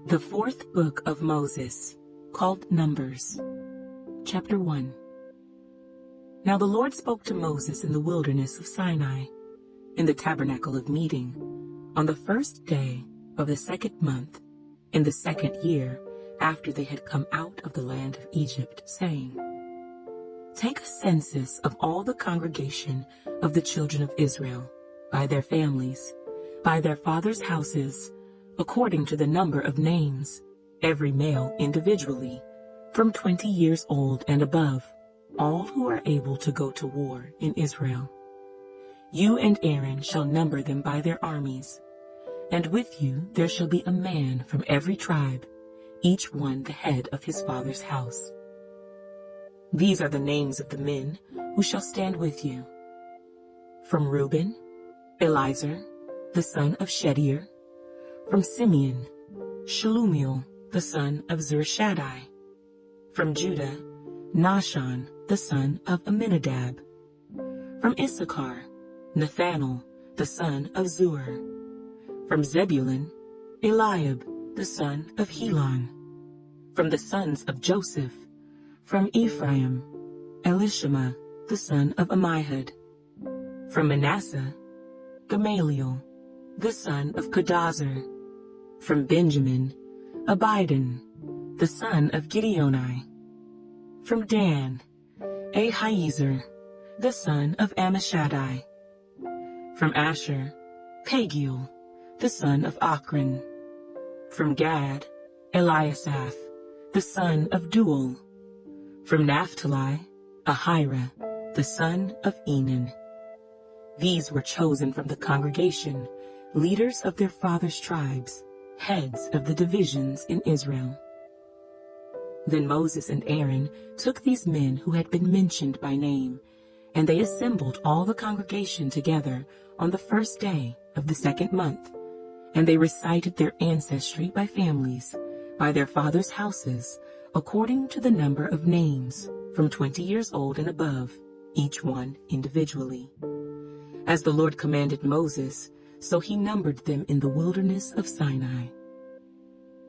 The fourth book of Moses, called Numbers. Chapter 1. Now the Lord spoke to Moses in the wilderness of Sinai, in the tabernacle of meeting, on the first day of the second month, in the second year after they had come out of the land of Egypt, saying, Take a census of all the congregation of the children of Israel, by their families, by their fathers' houses, according to the number of names, every male individually, from 20 years old and above, all who are able to go to war in Israel. You and Aaron shall number them by their armies, and with you there shall be a man from every tribe, each one the head of his father's house. These are the names of the men who shall stand with you. From Reuben, Elizur, the son of Shedeur. From Simeon, Shelumiel, the son of Zurishaddai. From Judah, Nahshon, the son of Amminadab. From Issachar, Nathanael, the son of Zuar. From Zebulun, Eliab, the son of Helon. From the sons of Joseph, from Ephraim, Elishama, the son of Ammihud. From Manasseh, Gamaliel, the son of Pedahzur. From Benjamin, Abidan, the son of Gideoni. From Dan, Ahiezer, the son of Ammishaddai. From Asher, Pagiel, the son of Ochran. From Gad, Eliasaph, the son of Duel. From Naphtali, Ahira, the son of Enan. These were chosen from the congregation, leaders of their fathers' tribes, heads of the divisions in Israel. Then Moses and Aaron took these men who had been mentioned by name, and they assembled all the congregation together on the first day of the second month, and they recited their ancestry by families, by their fathers' houses, according to the number of names, from 20 years old and above, each one individually. As the Lord commanded Moses, so he numbered them in the wilderness of Sinai.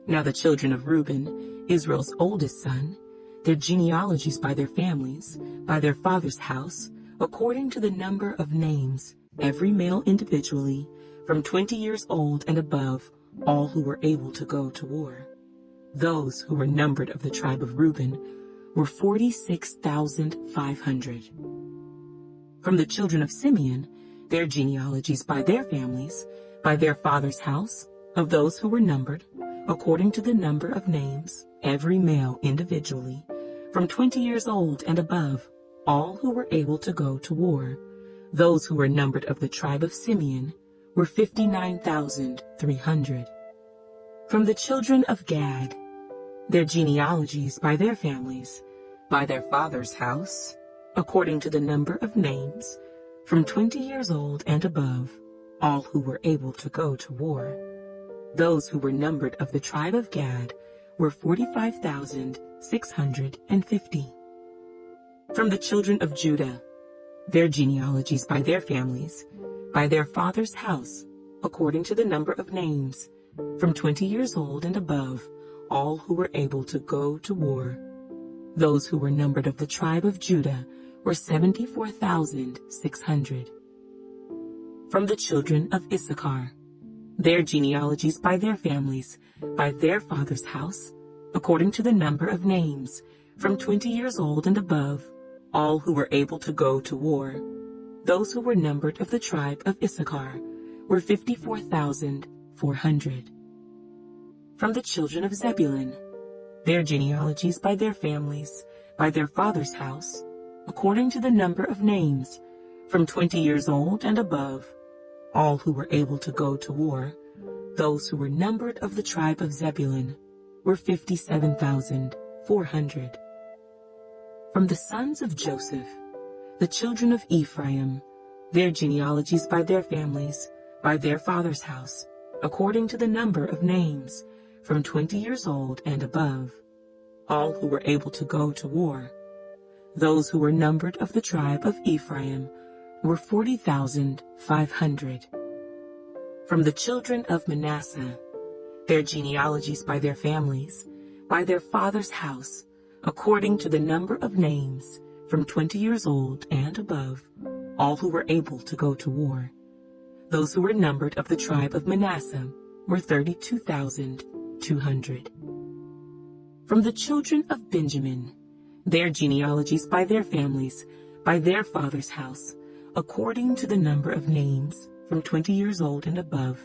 Now the children of Reuben, Israel's oldest son, their genealogies by their families, by their father's house, according to the number of names, every male individually, from 20 years old and above, all who were able to go to war. Those who were numbered of the tribe of Reuben were 46,500. From the children of Simeon, their genealogies by their families, by their father's house, of those who were numbered, according to the number of names, every male individually, from 20 years old and above, all who were able to go to war. Those who were numbered of the tribe of Simeon were 59,300. From the children of Gad, their genealogies by their families, by their father's house, according to the number of names, from 20 years old and above, all who were able to go to war. Those who were numbered of the tribe of Gad were 45,650. From the children of Judah, their genealogies by their families, by their father's house, according to the number of names, from 20 years old and above, all who were able to go to war. Those who were numbered of the tribe of Judah were 74,600. From the children of Issachar, their genealogies by their families, by their father's house, according to the number of names, from 20 years old and above, all who were able to go to war. Those who were numbered of the tribe of Issachar were 54,400. From the children of Zebulun, their genealogies by their families, by their father's house, according to the number of names, from 20 years old and above, all who were able to go to war. Those who were numbered of the tribe of Zebulun were 57,400. From the sons of Joseph, the children of Ephraim, their genealogies by their families, by their father's house, according to the number of names, from 20 years old and above, all who were able to go to war. Those who were numbered of the tribe of Ephraim were 40,500. From the children of Manasseh, their genealogies by their families, by their father's house, according to the number of names, from 20 years old and above, all who were able to go to war. Those who were numbered of the tribe of Manasseh were 32,200. From the children of Benjamin, their genealogies by their families, by their father's house, according to the number of names, from 20 years old and above,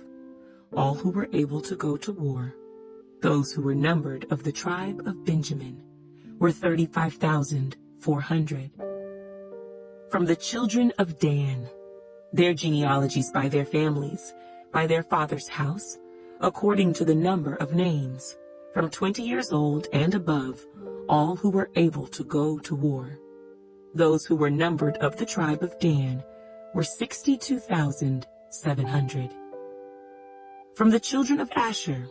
all who were able to go to war. Those who were numbered of the tribe of Benjamin were 35,400. From the children of Dan, their genealogies by their families, by their father's house, according to the number of names, from 20 years old and above, all who were able to go to war. Those who were numbered of the tribe of Dan were 62,700. From the children of Asher,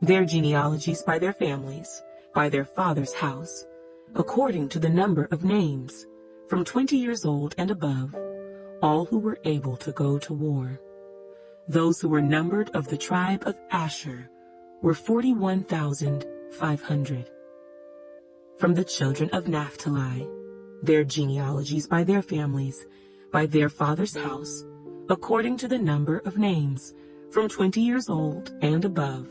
their genealogies by their families, by their father's house, according to the number of names, from 20 years old and above, all who were able to go to war. Those who were numbered of the tribe of Asher were 41,500. From the children of Naphtali, their genealogies by their families, by their father's house, according to the number of names, from 20 years old and above,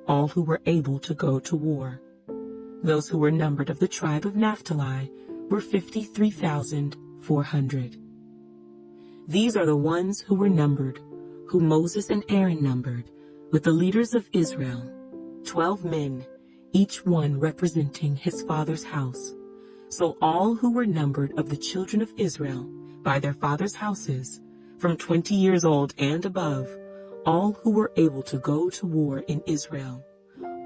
all who were able to go to war. Those who were numbered of the tribe of Naphtali were 53,400. These are the ones who were numbered, who Moses and Aaron numbered, with the leaders of Israel, 12 men, each one representing his father's house. So all who were numbered of the children of Israel, by their father's houses, from 20 years old and above, all who were able to go to war in Israel,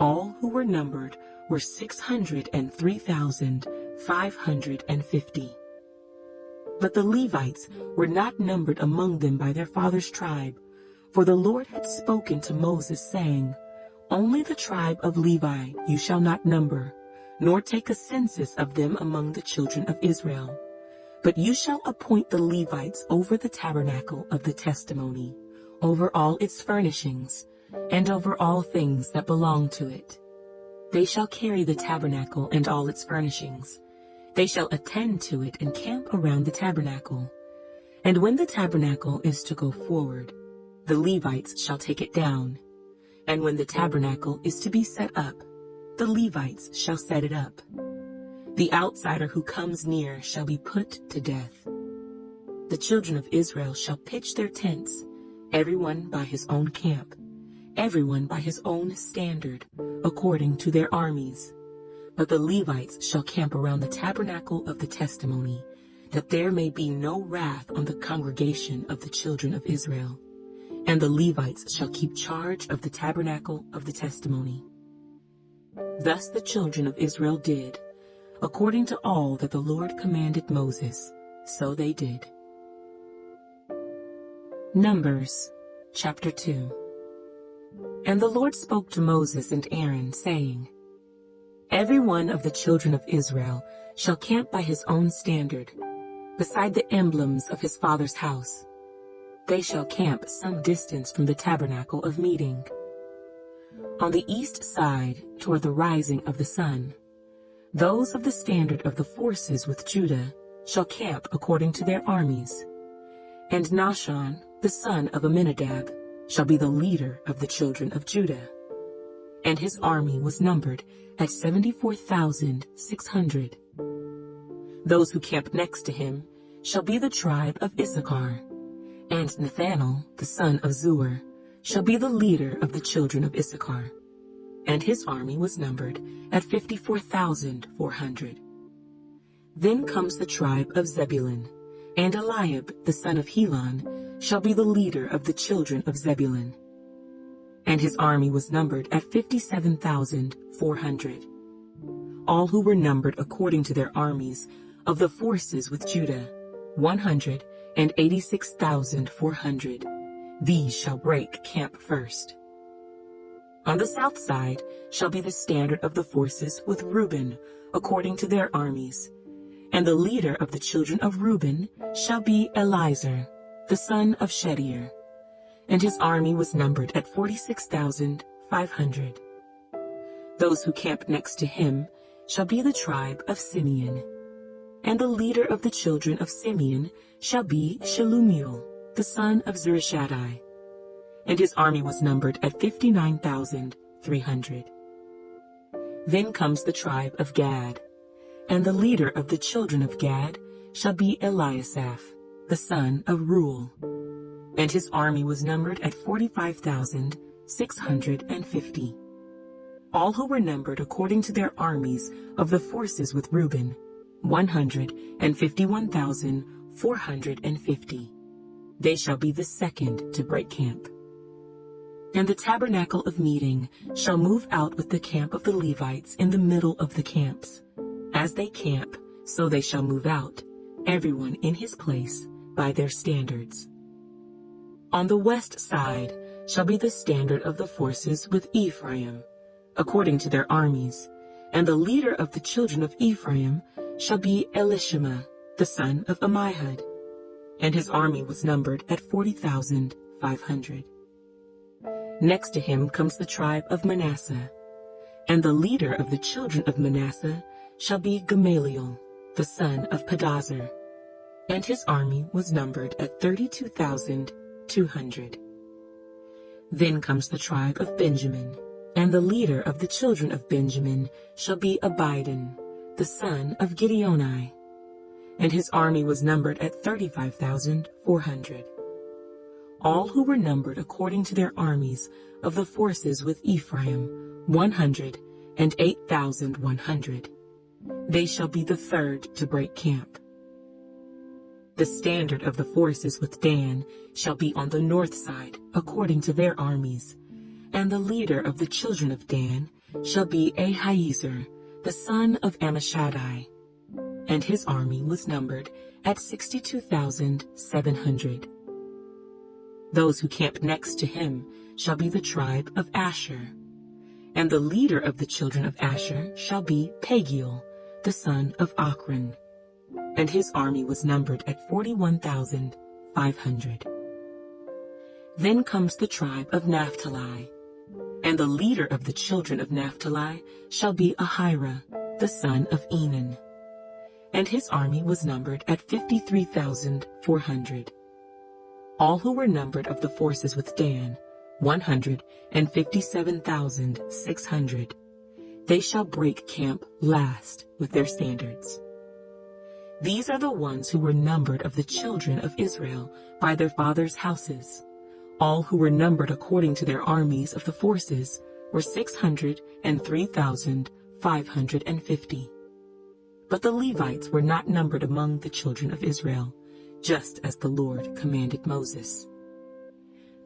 all who were numbered were 603,550. But the Levites were not numbered among them by their father's tribe, for the Lord had spoken to Moses, saying, Only the tribe of Levi you shall not number, nor take a census of them among the children of Israel. But you shall appoint the Levites over the tabernacle of the testimony, over all its furnishings, and over all things that belong to it. They shall carry the tabernacle and all its furnishings. They shall attend to it and camp around the tabernacle. And when the tabernacle is to go forward, the Levites shall take it down. And when the tabernacle is to be set up, the Levites shall set it up. The outsider who comes near shall be put to death. The children of Israel shall pitch their tents, everyone by his own camp, everyone by his own standard, according to their armies. But the Levites shall camp around the tabernacle of the testimony, that there may be no wrath on the congregation of the children of Israel. And the Levites shall keep charge of the tabernacle of the testimony. Thus the children of Israel did, according to all that the Lord commanded Moses, so they did. Numbers, chapter 2. And the Lord spoke to Moses and Aaron, saying, Every one of the children of Israel shall camp by his own standard, beside the emblems of his father's house. They shall camp some distance from the tabernacle of meeting, on the east side toward the rising of the sun. Those of the standard of the forces with Judah shall camp according to their armies. And Nahshon, the son of Amminadab, shall be the leader of the children of Judah. And his army was numbered at 74,600. Those who camp next to him shall be the tribe of Issachar. And Nathanael, the son of Zuar, shall be the leader of the children of Issachar. And his army was numbered at 54,400. Then comes the tribe of Zebulun, and Eliab, the son of Helon, shall be the leader of the children of Zebulun. And his army was numbered at 57,400. All who were numbered according to their armies of the forces with Judah, 186,400. These shall break camp first. On the south side shall be the standard of the forces with Reuben, according to their armies. And the leader of the children of Reuben shall be Elizur, the son of Shedeur. And his army was numbered at 46,500. 500. Those who camp next to him shall be the tribe of Simeon. And the leader of the children of Simeon shall be Shelumiel, the son of Zurishaddai. And his army was numbered at 59,300. Then comes the tribe of Gad. And the leader of the children of Gad shall be Eliasaph, the son of Reuel. And his army was numbered at 45,650. All who were numbered according to their armies of the forces with Reuben, 151,450. They shall be the second to break camp. And the tabernacle of meeting shall move out with the camp of the Levites in the middle of the camps. As they camp, so they shall move out, everyone in his place, by their standards. On the west side shall be the standard of the forces with Ephraim, according to their armies, and the leader of the children of Ephraim shall be Elishama, the son of Ammihud, and his army was numbered at 40,500. Next to him comes the tribe of Manasseh, and the leader of the children of Manasseh shall be Gamaliel, the son of Pedazur, and his army was numbered at 32,200. Then comes the tribe of Benjamin, and the leader of the children of Benjamin shall be Abidan, the son of Gideoni, and his army was numbered at 35,400. All who were numbered according to their armies of the forces with Ephraim, 108,100. They shall be the third to break camp. The standard of the forces with Dan shall be on the north side, according to their armies, and the leader of the children of Dan shall be Ahiezer, the son of Ammishaddai, and his army was numbered at 62,700. Those who camp next to him shall be the tribe of Asher, and the leader of the children of Asher shall be Pagiel, the son of Ochran, and his army was numbered at 41,500. Then comes the tribe of Naphtali, and the leader of the children of Naphtali shall be Ahira, the son of Enan, and his army was numbered at 53,400. All who were numbered of the forces with Dan, 157,600. They shall break camp last with their standards. These are the ones who were numbered of the children of Israel by their fathers' houses. All who were numbered according to their armies of the forces were 603,550. But the Levites were not numbered among the children of Israel, just as the Lord commanded Moses.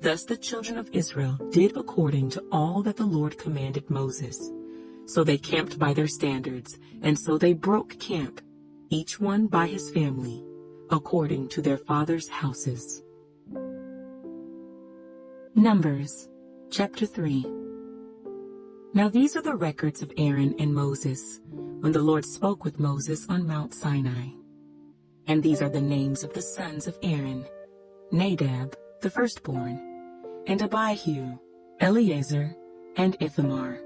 Thus the children of Israel did according to all that the Lord commanded Moses. So they camped by their standards, and so they broke camp, each one by his family, according to their fathers' houses. Numbers, chapter 3. Now these are the records of Aaron and Moses, when the Lord spoke with Moses on Mount Sinai. And these are the names of the sons of Aaron: Nadab, the firstborn, and Abihu, Eleazar, and Ithamar.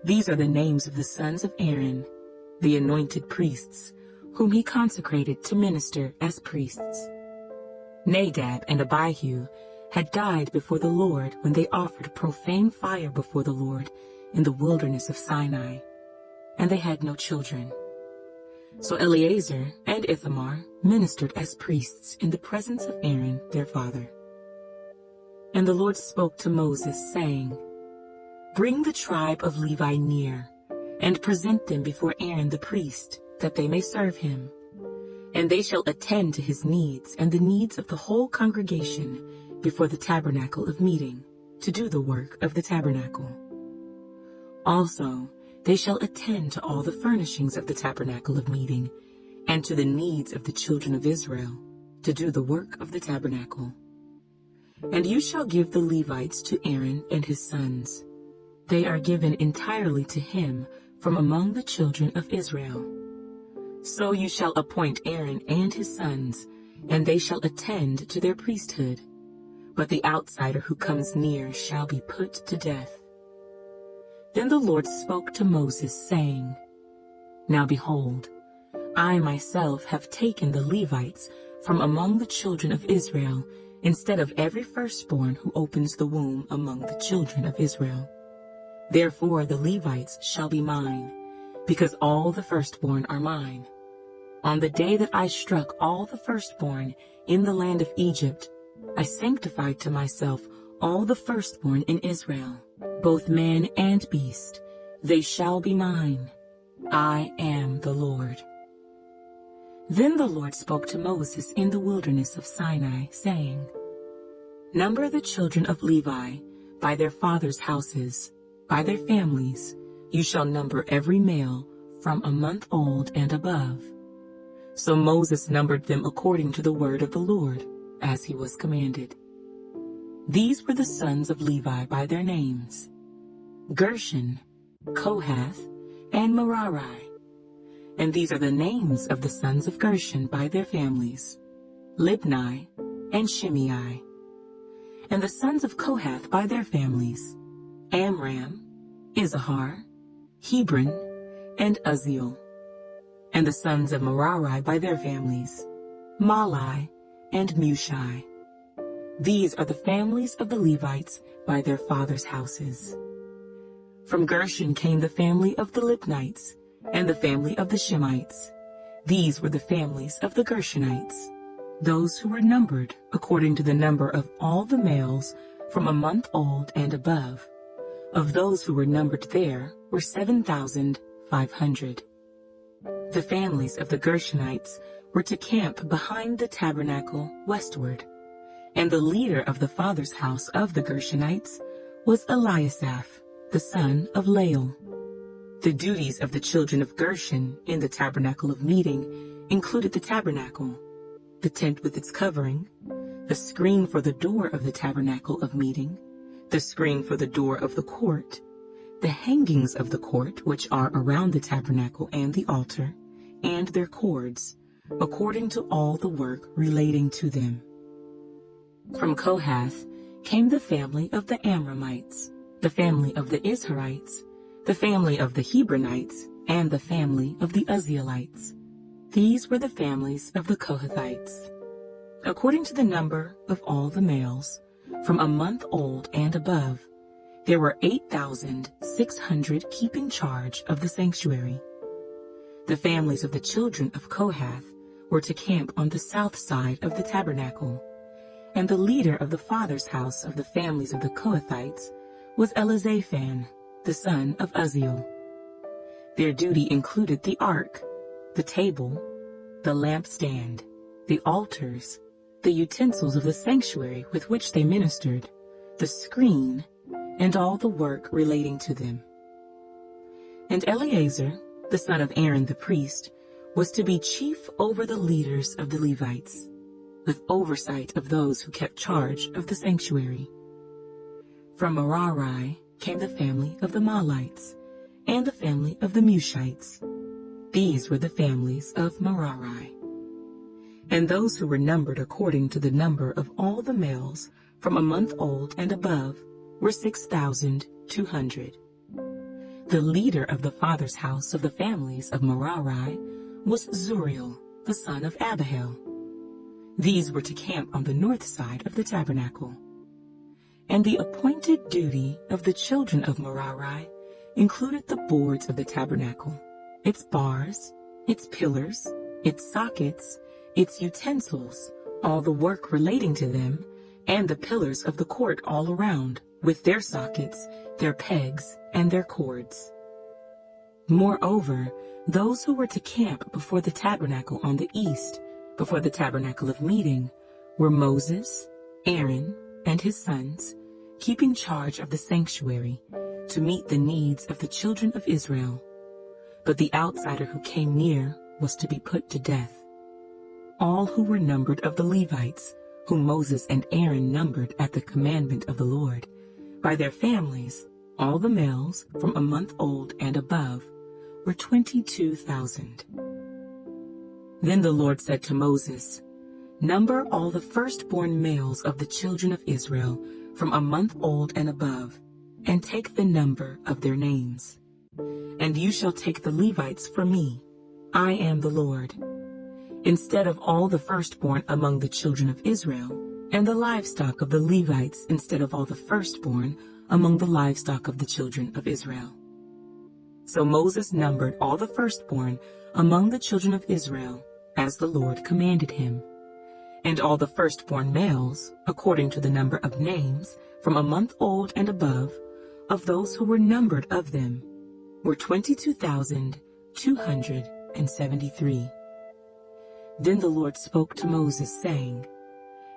These are the names of the sons of Aaron, the anointed priests, whom he consecrated to minister as priests. Nadab and Abihu had died before the Lord when they offered profane fire before the Lord in the wilderness of Sinai, and they had no children. So Eleazar and Ithamar ministered as priests in the presence of Aaron their father. And the Lord spoke to Moses, saying, Bring the tribe of Levi near, and present them before Aaron the priest, that they may serve him. And they shall attend to his needs and the needs of the whole congregation before the tabernacle of meeting, to do the work of the tabernacle. Also, they shall attend to all the furnishings of the tabernacle of meeting, and to the needs of the children of Israel, to do the work of the tabernacle. And you shall give the Levites to Aaron and his sons. They are given entirely to him from among the children of Israel. So you shall appoint Aaron and his sons, and they shall attend to their priesthood. But the outsider who comes near shall be put to death. Then the Lord spoke to Moses, saying, Now behold, I myself have taken the Levites from among the children of Israel, instead of every firstborn who opens the womb among the children of Israel. Therefore the Levites shall be mine, because all the firstborn are mine. On the day that I struck all the firstborn in the land of Egypt, I sanctified to myself all the firstborn in Israel, both man and beast. They shall be mine. I am the Lord. Then the Lord spoke to Moses in the wilderness of Sinai, saying, Number the children of Levi by their fathers' houses, by their families. You shall number every male from a month old and above. So Moses numbered them according to the word of the Lord, as he was commanded. These were the sons of Levi by their names: Gershon, Kohath, and Merari. And these are the names of the sons of Gershon by their families: Libni and Shimei. And the sons of Kohath by their families: Amram, Izahar, Hebron, and Uzziel. And the sons of Merari by their families: Mahli and Mushi. These are the families of the Levites by their fathers' houses. From Gershon came the family of the Libnites, and the family of the Shimeites. These were the families of the Gershonites, those who were numbered according to the number of all the males from a month old and above. Of those who were numbered there were 7,500. The families of the Gershonites were to camp behind the tabernacle westward, and the leader of the father's house of the Gershonites was Eliasaph, the son of Lael. The duties of the children of Gershon in the tabernacle of meeting included the tabernacle, the tent with its covering, the screen for the door of the tabernacle of meeting, the screen for the door of the court, the hangings of the court which are around the tabernacle and the altar, and their cords, according to all the work relating to them. From Kohath came the family of the Amramites, the family of the Izharites, the family of the Hebronites, and the family of the Uzzielites. These were the families of the Kohathites. According to the number of all the males, from a month old and above, there were 8,600 keeping charge of the sanctuary. The families of the children of Kohath were to camp on the south side of the tabernacle, and the leader of the father's house of the families of the Kohathites was Elizaphan, the son of Uzziel. Their duty included the ark, the table, the lampstand, the altars, the utensils of the sanctuary with which they ministered, the screen, and all the work relating to them. And Eleazar, the son of Aaron the priest, was to be chief over the leaders of the Levites, with oversight of those who kept charge of the sanctuary. From Merari came the family of the Mahlites, and the family of the Mushites. These were the families of Merari. And those who were numbered according to the number of all the males from a month old and above were 6,200. The leader of the father's house of the families of Merari was Zuriel, the son of Abihail. These were to camp on the north side of the tabernacle. And the appointed duty of the children of Merari included the boards of the tabernacle, its bars, its pillars, its sockets, its utensils, all the work relating to them, and the pillars of the court all around, with their sockets, their pegs, and their cords. Moreover, those who were to camp before the tabernacle on the east, before the tabernacle of meeting, were Moses, Aaron, and his sons, keeping charge of the sanctuary, to meet the needs of the children of Israel. But the outsider who came near was to be put to death. All who were numbered of the Levites, whom Moses and Aaron numbered at the commandment of the Lord, by their families, all the males from a month old and above, were 22,000. Then the Lord said to Moses, "Number all the firstborn males of the children of Israel from a month old and above, and take the number of their names. And you shall take the Levites for me. I am the Lord. Instead of all the firstborn among the children of Israel, and the livestock of the Levites instead of all the firstborn among the livestock of the children of Israel. So Moses numbered all the firstborn among the children of Israel, as the Lord commanded him. And all the firstborn males, according to the number of names, from a month old and above, of those who were numbered of them, were 22,273. Then the Lord spoke to Moses, saying,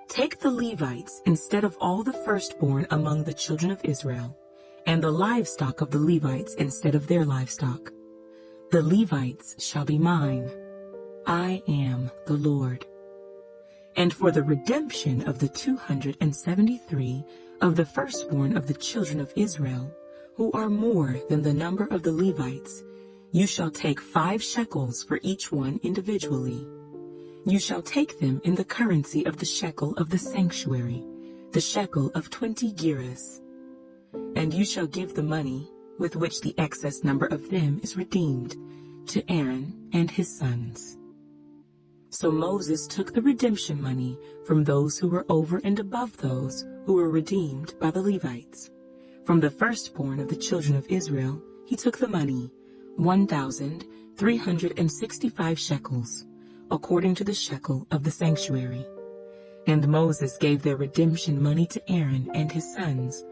Take the Levites instead of all the firstborn among the children of Israel, and the livestock of the Levites instead of their livestock. The Levites shall be mine. I am the Lord. And for the redemption of the 273 of the firstborn of the children of Israel, who are more than the number of the Levites, you shall take 5 shekels for each one individually. You shall take them in the currency of the shekel of the sanctuary, the shekel of 20 gerahs. And you shall give the money, with which the excess number of them is redeemed, to Aaron and his sons. So Moses took the redemption money from those who were over and above those who were redeemed by the Levites. From the firstborn of the children of Israel he took the money, 1,365 shekels, according to the shekel of the sanctuary. And Moses gave their redemption money to Aaron and his sons,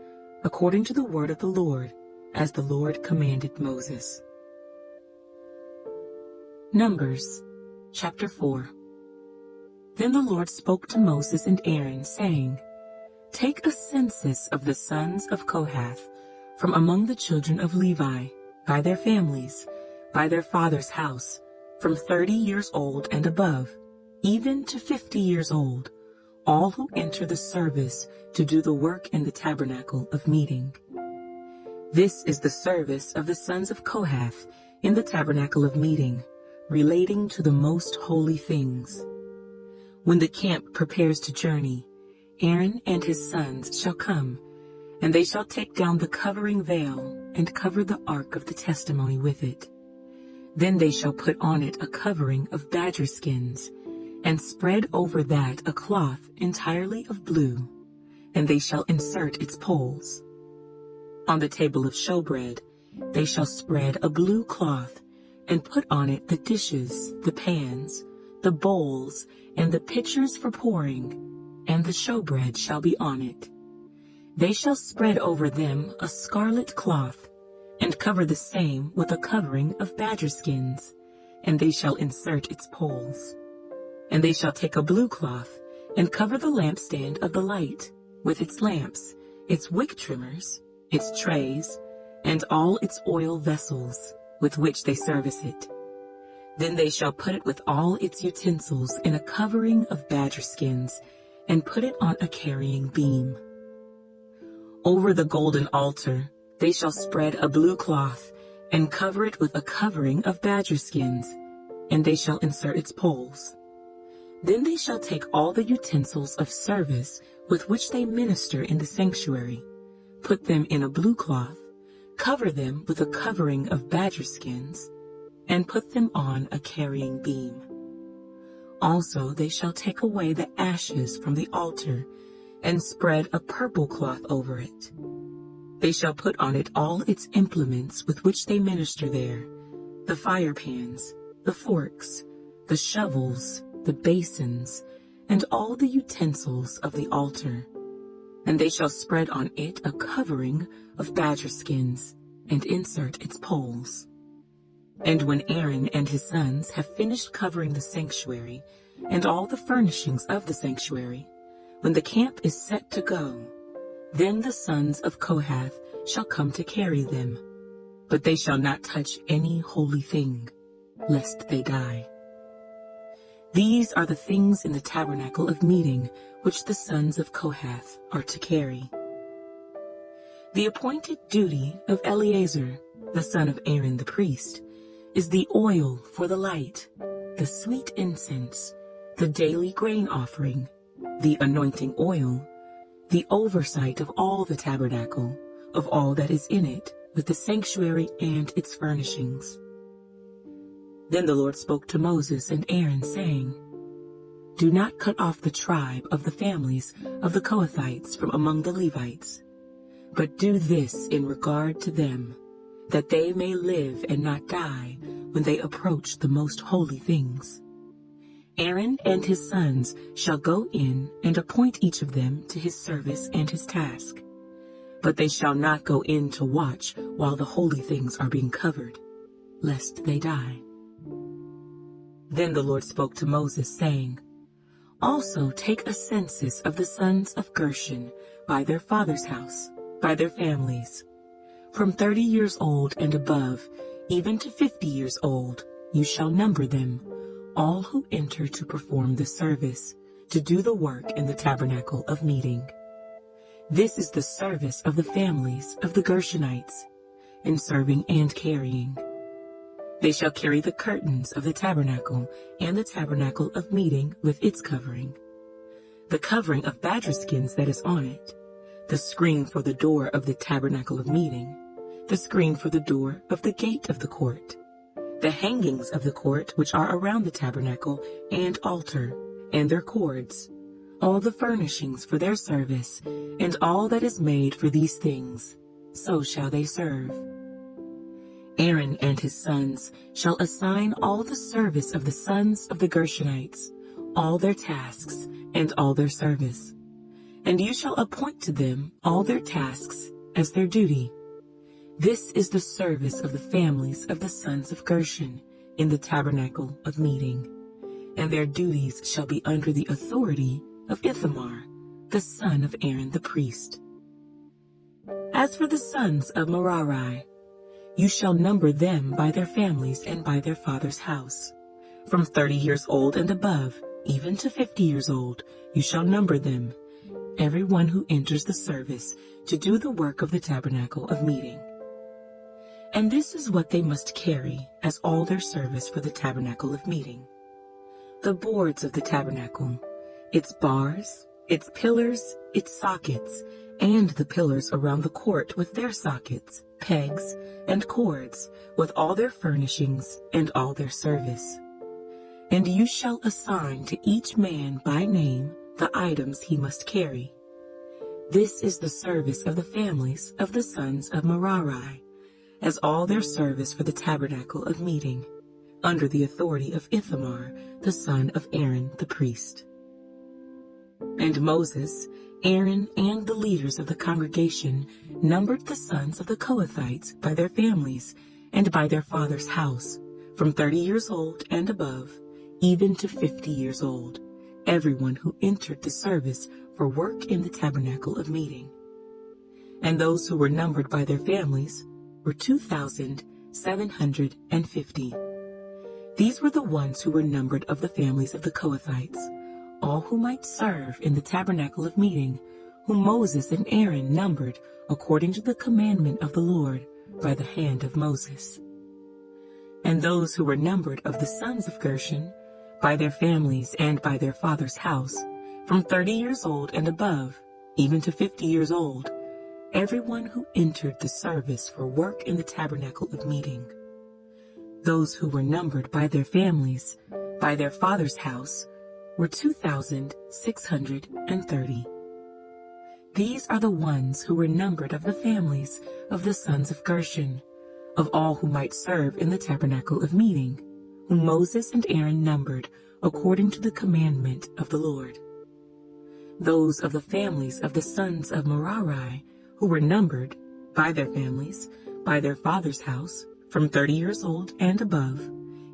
according to the word of the Lord, as the Lord commanded Moses. Numbers, chapter 4. Then the Lord spoke to Moses and Aaron, saying, Take a census of the sons of Kohath from among the children of Levi, by their families, by their father's house, from 30 years old and above, even to 50 years old, all who enter the service to do the work in the tabernacle of meeting. This is the service of the sons of Kohath in the tabernacle of meeting, relating to the most holy things. When the camp prepares to journey, Aaron and his sons shall come, and they shall take down the covering veil and cover the ark of the testimony with it. Then they shall put on it a covering of badger skins, and spread over that a cloth entirely of blue, and they shall insert its poles. On the table of showbread they shall spread a blue cloth, and put on it the dishes, the pans, the bowls, and the pitchers for pouring, and the showbread shall be on it. They shall spread over them a scarlet cloth, and cover the same with a covering of badger skins, and they shall insert its poles. And they shall take a blue cloth, and cover the lampstand of the light, with its lamps, its wick trimmers, its trays, and all its oil vessels, with which they service it. Then they shall put it with all its utensils in a covering of badger skins, and put it on a carrying beam. Over the golden altar they shall spread a blue cloth, and cover it with a covering of badger skins, and they shall insert its poles. Then they shall take all the utensils of service with which they minister in the sanctuary, put them in a blue cloth, cover them with a covering of badger skins, and put them on a carrying beam. Also they shall take away the ashes from the altar, and spread a purple cloth over it. They shall put on it all its implements with which they minister there, the fire pans, the forks, the shovels, the basins, and all the utensils of the altar. And they shall spread on it a covering of badger skins, and insert its poles. And when Aaron and his sons have finished covering the sanctuary, and all the furnishings of the sanctuary, when the camp is set to go, then the sons of Kohath shall come to carry them, but they shall not touch any holy thing, lest they die. These are the things in the tabernacle of meeting which the sons of Kohath are to carry. The appointed duty of Eleazar, the son of Aaron the priest, is the oil for the light, the sweet incense, the daily grain offering, the anointing oil, the oversight of all the tabernacle, of all that is in it, with the sanctuary and its furnishings. Then the Lord spoke to Moses and Aaron, saying, Do not cut off the tribe of the families of the Kohathites from among the Levites, but do this in regard to them, that they may live and not die when they approach the most holy things. Aaron and his sons shall go in and appoint each of them to his service and his task, but they shall not go in to watch while the holy things are being covered, lest they die. Then the Lord spoke to Moses, saying, Also take a census of the sons of Gershon by their father's house, by their families. From 30 years old and above, even to 50 years old, you shall number them, all who enter to perform the service, to do the work in the tabernacle of meeting. This is the service of the families of the Gershonites, in serving and carrying. They shall carry the curtains of the tabernacle and the tabernacle of meeting with its covering, the covering of badger skins that is on it, the screen for the door of the tabernacle of meeting, the screen for the door of the gate of the court, the hangings of the court which are around the tabernacle and altar, and their cords, all the furnishings for their service, and all that is made for these things, so shall they serve. Aaron and his sons shall assign all the service of the sons of the Gershonites, all their tasks, and all their service. And you shall appoint to them all their tasks as their duty. This is the service of the families of the sons of Gershon in the tabernacle of meeting, and their duties shall be under the authority of Ithamar, the son of Aaron the priest. As for the sons of Merari, you shall number them by their families and by their father's house. From 30 years old and above, even to 50 years old, you shall number them, every one who enters the service to do the work of the tabernacle of meeting. And this is what they must carry as all their service for the tabernacle of meeting: the boards of the tabernacle, its bars, its pillars, its sockets, and the pillars around the court with their sockets, pegs, and cords, with all their furnishings and all their service. And you shall assign to each man by name the items he must carry. This is the service of the families of the sons of Merari, as all their service for the tabernacle of meeting, under the authority of Ithamar, the son of Aaron the priest. And Moses, Aaron, and the leaders of the congregation numbered the sons of the Kohathites by their families and by their father's house, from 30 years old and above, even to 50 years old, everyone who entered the service for work in the tabernacle of meeting. And those who were numbered by their families were 2,750. These were the ones who were numbered of the families of the Kohathites, all who might serve in the tabernacle of meeting, whom Moses and Aaron numbered according to the commandment of the Lord by the hand of Moses. And those who were numbered of the sons of Gershon, by their families and by their father's house, from 30 years old and above, even to 50 years old, everyone who entered the service for work in the tabernacle of meeting. Those who were numbered by their families, by their father's house, were 2,630. These are the ones who were numbered of the families of the sons of Gershon, of all who might serve in the tabernacle of meeting, whom Moses and Aaron numbered according to the commandment of the Lord. Those of the families of the sons of Merari, who were numbered by their families, by their father's house, from 30 years old and above,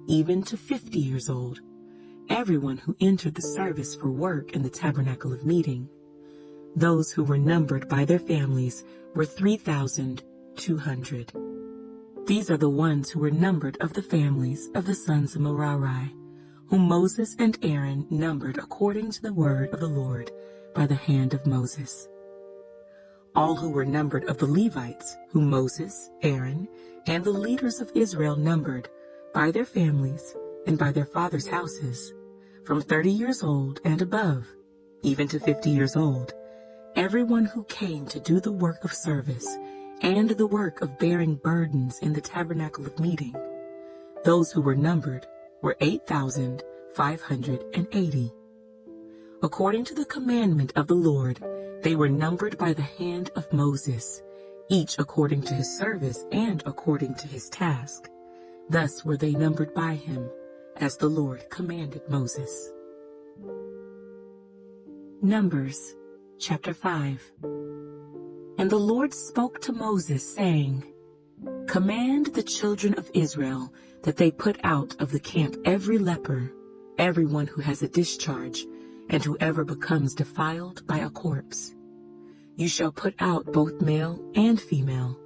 even to 50 years old, everyone who entered the service for work in the tabernacle of meeting. Those who were numbered by their families were 3,200. These are the ones who were numbered of the families of the sons of Merari, whom Moses and Aaron numbered according to the word of the Lord by the hand of Moses. All who were numbered of the Levites, whom Moses, Aaron, and the leaders of Israel numbered, by their families and by their fathers' houses, from 30 years old and above, even to 50 years old, everyone who came to do the work of service and the work of bearing burdens in the tabernacle of meeting. Those who were numbered were 8,580. According to the commandment of the Lord, they were numbered by the hand of Moses, each according to his service and according to his task. Thus were they numbered by him, as the Lord commanded Moses. Numbers, chapter 5. And the Lord spoke to Moses, saying, Command the children of Israel that they put out of the camp every leper, everyone who has a discharge, and whoever becomes defiled by a corpse. You shall put out both male and female.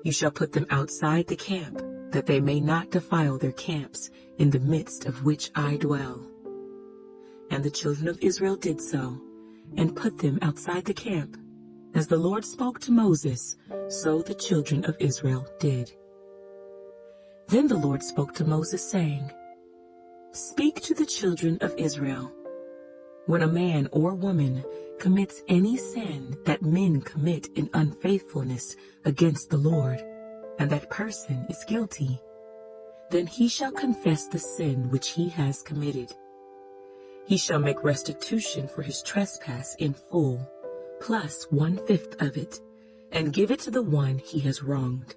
You shall put them outside the camp, that they may not defile their camps, in the midst of which I dwell. And the children of Israel did so, and put them outside the camp. As the Lord spoke to Moses, so the children of Israel did. Then the Lord spoke to Moses, saying, Speak to the children of Israel. When a man or woman commits any sin that men commit in unfaithfulness against the Lord, and that person is guilty, then he shall confess the sin which he has committed. He shall make restitution for his trespass in full, plus 1/5 of it, and give it to the one he has wronged.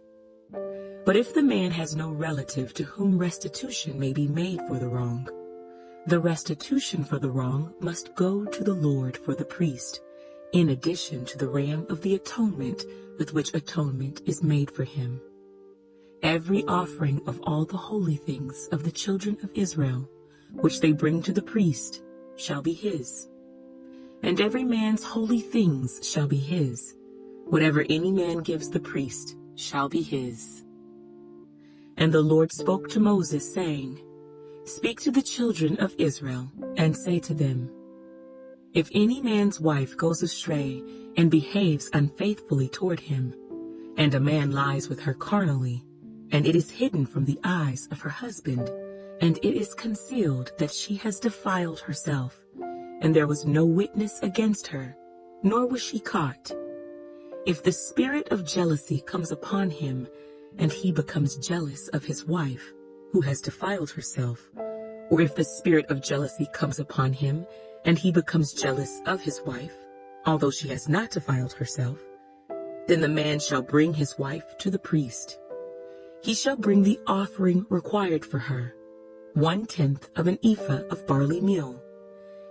But if the man has no relative to whom restitution may be made for the wrong, the restitution for the wrong must go to the Lord for the priest, in addition to the ram of the atonement with which atonement is made for him. Every offering of all the holy things of the children of Israel, which they bring to the priest, shall be his. And every man's holy things shall be his. Whatever any man gives the priest shall be his. And the Lord spoke to Moses, saying, Speak to the children of Israel, and say to them, If any man's wife goes astray and behaves unfaithfully toward him, and a man lies with her carnally, and it is hidden from the eyes of her husband, and it is concealed that she has defiled herself, and there was no witness against her, nor was she caught. If the spirit of jealousy comes upon him, and he becomes jealous of his wife, who has defiled herself, or if the spirit of jealousy comes upon him, and he becomes jealous of his wife, although she has not defiled herself, then the man shall bring his wife to the priest. He shall bring the offering required for her, 1/10 of an ephah of barley meal.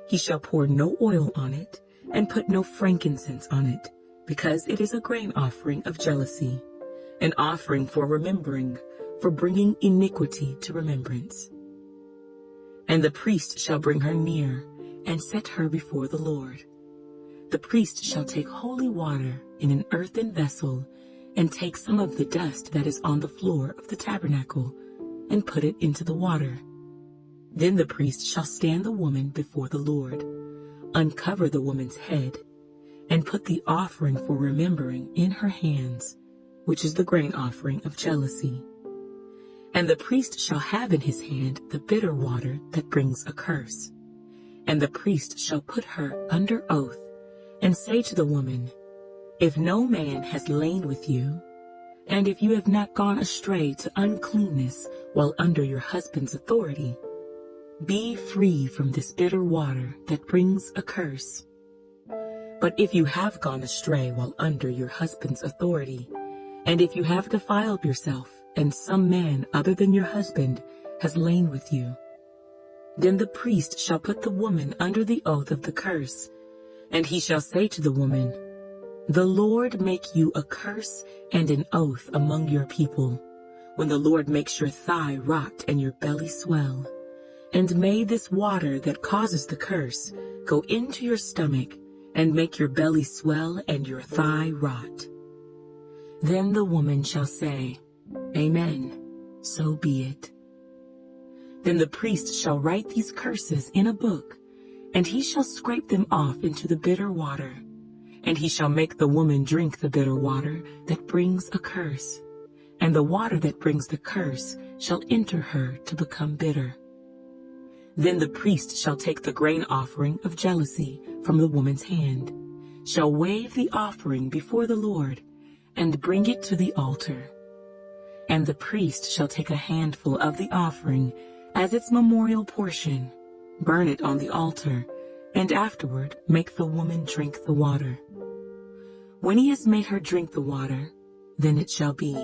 He shall pour no oil on it, and put no frankincense on it, because it is a grain offering of jealousy, an offering for remembering, for bringing iniquity to remembrance. And the priest shall bring her near, and set her before the Lord. The priest shall take holy water in an earthen vessel, and take some of the dust that is on the floor of the tabernacle, and put it into the water. Then the priest shall stand the woman before the Lord, uncover the woman's head, and put the offering for remembering in her hands, which is the grain offering of jealousy. And the priest shall have in his hand the bitter water that brings a curse. And the priest shall put her under oath, and say to the woman, If no man has lain with you, and if you have not gone astray to uncleanness while under your husband's authority, be free from this bitter water that brings a curse. But if you have gone astray while under your husband's authority, and if you have defiled yourself, and some man other than your husband has lain with you, then the priest shall put the woman under the oath of the curse, and he shall say to the woman, The Lord make you a curse and an oath among your people, when the Lord makes your thigh rot and your belly swell. And may this water that causes the curse go into your stomach, and make your belly swell and your thigh rot. Then the woman shall say, Amen, so be it. Then the priest shall write these curses in a book, and he shall scrape them off into the bitter water, and he shall make the woman drink the bitter water that brings a curse, and the water that brings the curse shall enter her to become bitter. Then the priest shall take the grain offering of jealousy from the woman's hand, shall wave the offering before the Lord, and bring it to the altar. And the priest shall take a handful of the offering as its memorial portion, burn it on the altar, and afterward make the woman drink the water. When he has made her drink the water, then it shall be,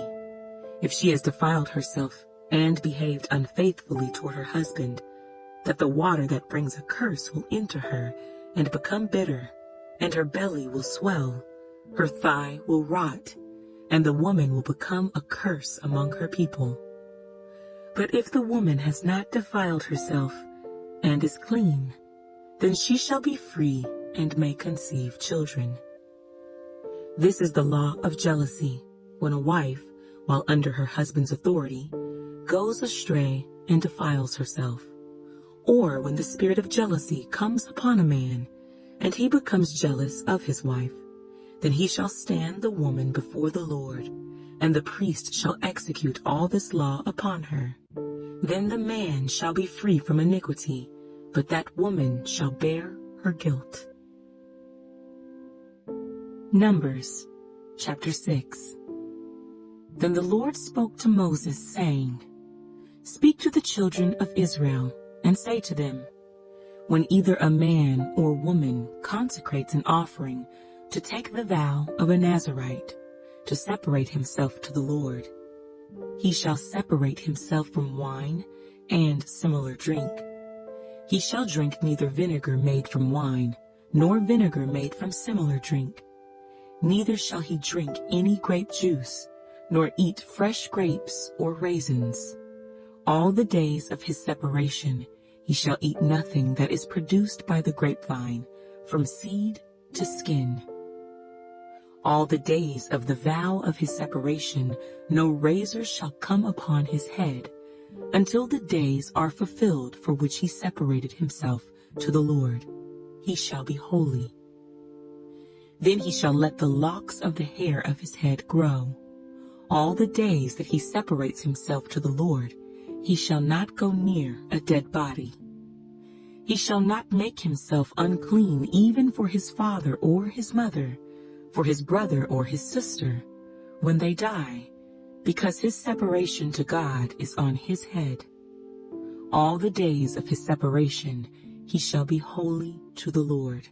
if she has defiled herself and behaved unfaithfully toward her husband, that the water that brings a curse will enter her and become bitter, and her belly will swell, her thigh will rot, and the woman will become a curse among her people. But if the woman has not defiled herself and is clean, then she shall be free and may conceive children. This is the law of jealousy, when a wife, while under her husband's authority, goes astray and defiles herself, or when the spirit of jealousy comes upon a man, and he becomes jealous of his wife, then he shall stand the woman before the Lord, and the priest shall execute all this law upon her. Then the man shall be free from iniquity, but that woman shall bear her guilt. Numbers, chapter 6. Then the Lord spoke to Moses, saying, Speak to the children of Israel, and say to them, When either a man or woman consecrates an offering to take the vow of a Nazirite, to separate himself to the Lord, he shall separate himself from wine and similar drink. He shall drink neither vinegar made from wine, nor vinegar made from similar drink. Neither shall he drink any grape juice, nor eat fresh grapes or raisins. All the days of his separation he shall eat nothing that is produced by the grapevine, from seed to skin. All the days of the vow of his separation no razor shall come upon his head, until the days are fulfilled for which he separated himself to the Lord. He shall be holy. Then he shall let the locks of the hair of his head grow. All the days that he separates himself to the Lord, he shall not go near a dead body. He shall not make himself unclean even for his father or his mother, for his brother or his sister, when they die, because his separation to God is on his head. All the days of his separation he shall be holy to the Lord.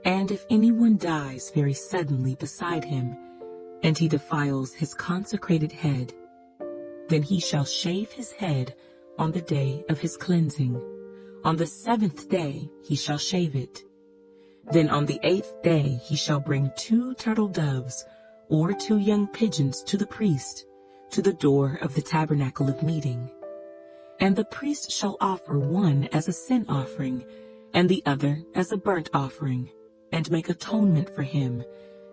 And if anyone dies very suddenly beside him, and he defiles his consecrated head, then he shall shave his head on the day of his cleansing. On the 7th day he shall shave it. Then on the 8th day he shall bring 2 turtle doves or 2 young pigeons to the priest, to the door of the tabernacle of meeting. And the priest shall offer one as a sin offering, and the other as a burnt offering, and make atonement for him,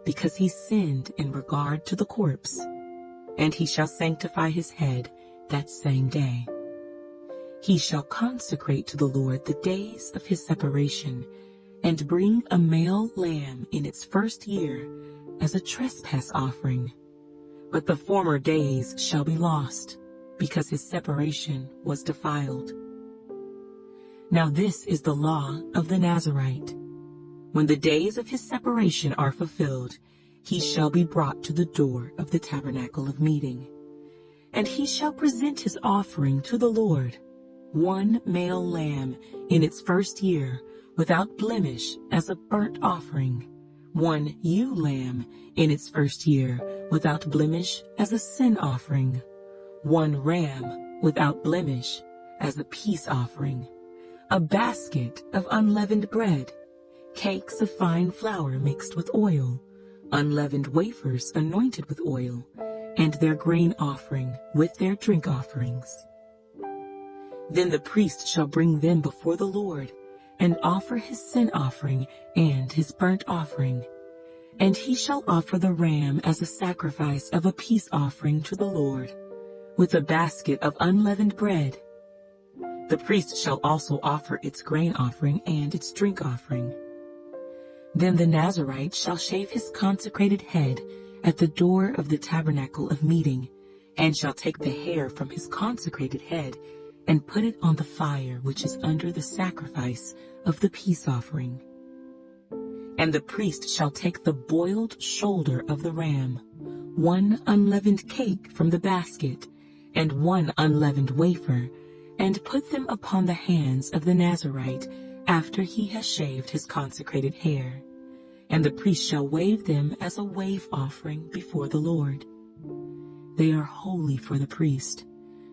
because he sinned in regard to the corpse. And he shall sanctify his head that same day. He shall consecrate to the Lord the days of his separation, and bring a male lamb in its first year as a trespass offering. But the former days shall be lost, because his separation was defiled. Now this is the law of the Nazirite. When the days of his separation are fulfilled, he shall be brought to the door of the tabernacle of meeting. And he shall present his offering to the Lord, 1 male lamb in its first year, without blemish, as a burnt offering, 1 ewe lamb in its first year, without blemish, as a sin offering, 1 ram without blemish, as a peace offering, a basket of unleavened bread, cakes of fine flour mixed with oil, unleavened wafers anointed with oil, and their grain offering with their drink offerings. Then the priest shall bring them before the Lord, and offer his sin offering and his burnt offering. And he shall offer the ram as a sacrifice of a peace offering to the Lord, with a basket of unleavened bread. The priest shall also offer its grain offering and its drink offering. Then the Nazirite shall shave his consecrated head at the door of the tabernacle of meeting, and shall take the hair from his consecrated head, and put it on the fire which is under the sacrifice of the peace offering. And the priest shall take the boiled shoulder of the ram, 1 unleavened cake from the basket, and 1 unleavened wafer, and put them upon the hands of the Nazirite after he has shaved his consecrated hair. And the priest shall wave them as a wave offering before the Lord. They are holy for the priest,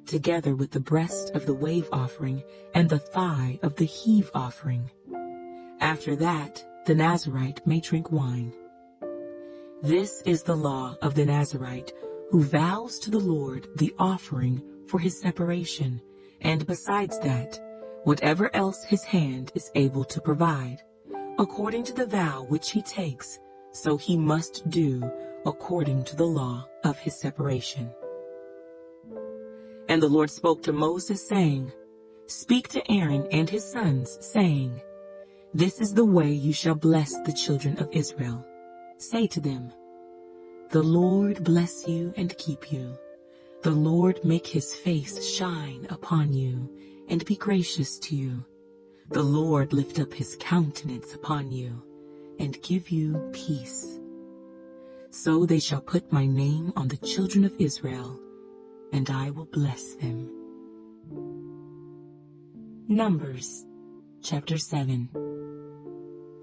together with the breast of the wave offering and the thigh of the heave offering. After that, the Nazirite may drink wine. This is the law of the Nazirite, who vows to the Lord the offering for his separation, and besides that, whatever else his hand is able to provide, according to the vow which he takes, so he must do according to the law of his separation. And the Lord spoke to Moses, saying, Speak to Aaron and his sons, saying, This is the way you shall bless the children of Israel. Say to them, The Lord bless you and keep you. The Lord make his face shine upon you and be gracious to you. The Lord lift up his countenance upon you and give you peace. So they shall put my name on the children of Israel, and I will bless them. Numbers chapter 7.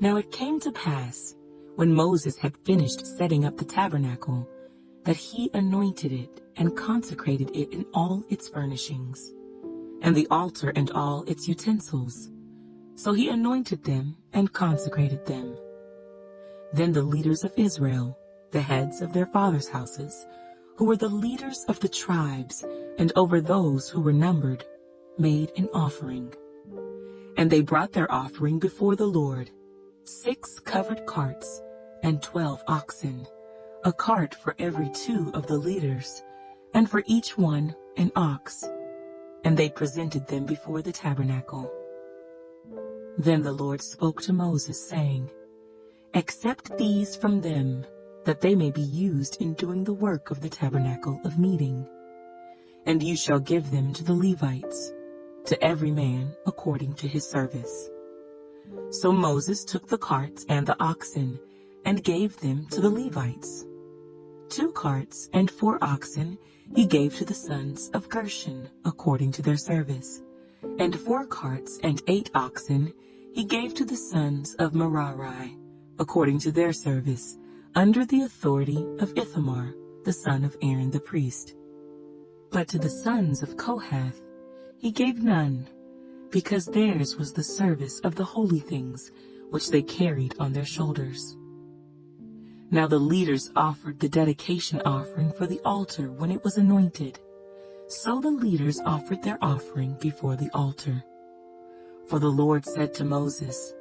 Now it came to pass, when Moses had finished setting up the tabernacle, that he anointed it and consecrated it in all its furnishings, and the altar and all its utensils. So he anointed them and consecrated them. Then the leaders of Israel, the heads of their fathers' houses, who were the leaders of the tribes, and over those who were numbered, made an offering. And they brought their offering before the Lord, 6 covered carts, and 12 oxen, a cart for every 2 of the leaders, and for each one an ox. And they presented them before the tabernacle. Then the Lord spoke to Moses, saying, Accept these from them, that they may be used in doing the work of the tabernacle of meeting. And you shall give them to the Levites, to every man according to his service. So Moses took the carts and the oxen, and gave them to the Levites. 2 carts and 4 oxen he gave to the sons of Gershon according to their service, and 4 carts and 8 oxen he gave to the sons of Merari according to their service, under the authority of Ithamar, the son of Aaron the priest. But to the sons of Kohath he gave none, because theirs was the service of the holy things which they carried on their shoulders. Now the leaders offered the dedication offering for the altar when it was anointed. So the leaders offered their offering before the altar. For the Lord said to Moses,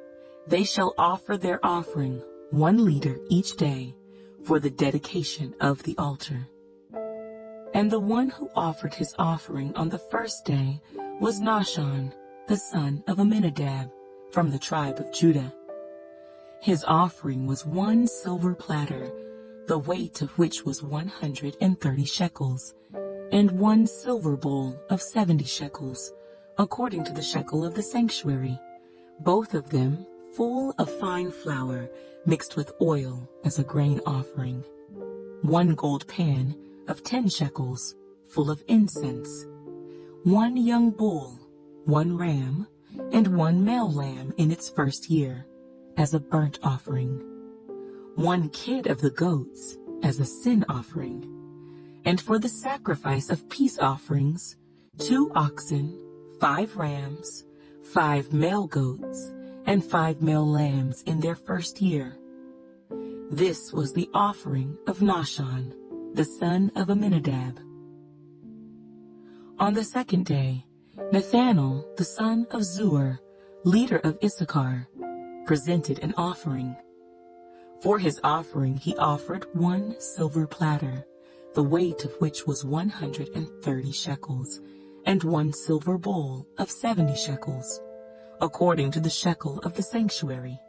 They shall offer their offering, 1 leader each day, for the dedication of the altar. And the one who offered his offering on the first day was Nahshon, the son of Amminadab, from the tribe of Judah. His offering was 1 silver platter, the weight of which was 130 shekels, and 1 silver bowl of 70 shekels, according to the shekel of the sanctuary, both of them full of fine flour mixed with oil as a grain offering. 1 gold pan of 10 shekels, full of incense. 1 young bull, 1 ram, and 1 male lamb in its first year, as a burnt offering. 1 kid of the goats, as a sin offering. And for the sacrifice of peace offerings, 2 oxen, 5 rams, 5 male goats, and 5 male lambs in their first year. This was the offering of Nahshon, the son of Amminadab. On the second day, Nathanael, the son of Zuar, leader of Issachar, presented an offering. For his offering he offered 1 silver platter, the weight of which was 130 shekels, and 1 silver bowl of 70 shekels, according to the shekel of the sanctuary,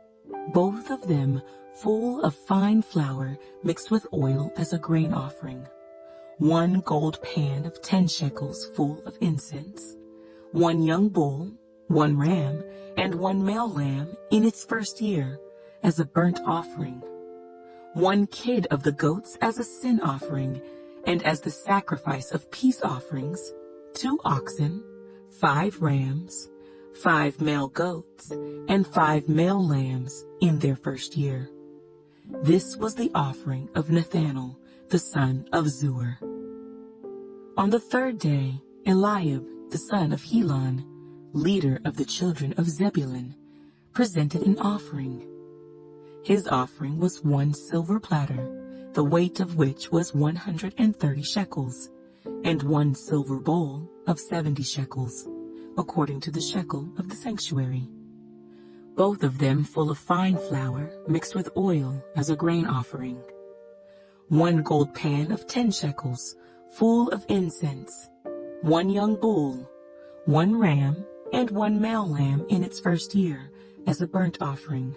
both of them full of fine flour mixed with oil as a grain offering. 1 gold pan of 10 shekels full of incense. 1 young bull, 1 ram, and 1 male lamb in its first year, as a burnt offering, 1 kid of the goats as a sin offering, and as the sacrifice of peace offerings, 2 oxen, 5 rams, 5 male goats, and 5 male lambs in their first year. This was the offering of Nathanael, the son of Zuar. On the 3rd day, Eliab, the son of Helon, leader of the children of Zebulun, presented an offering. His offering was 1 silver platter, the weight of which was 130 shekels, and 1 silver bowl of 70 shekels, according to the shekel of the sanctuary, both of them full of fine flour mixed with oil as a grain offering. 1 gold pan of 10 shekels, full of incense, 1 young bull, 1 ram, and 1 male lamb in its first year as a burnt offering,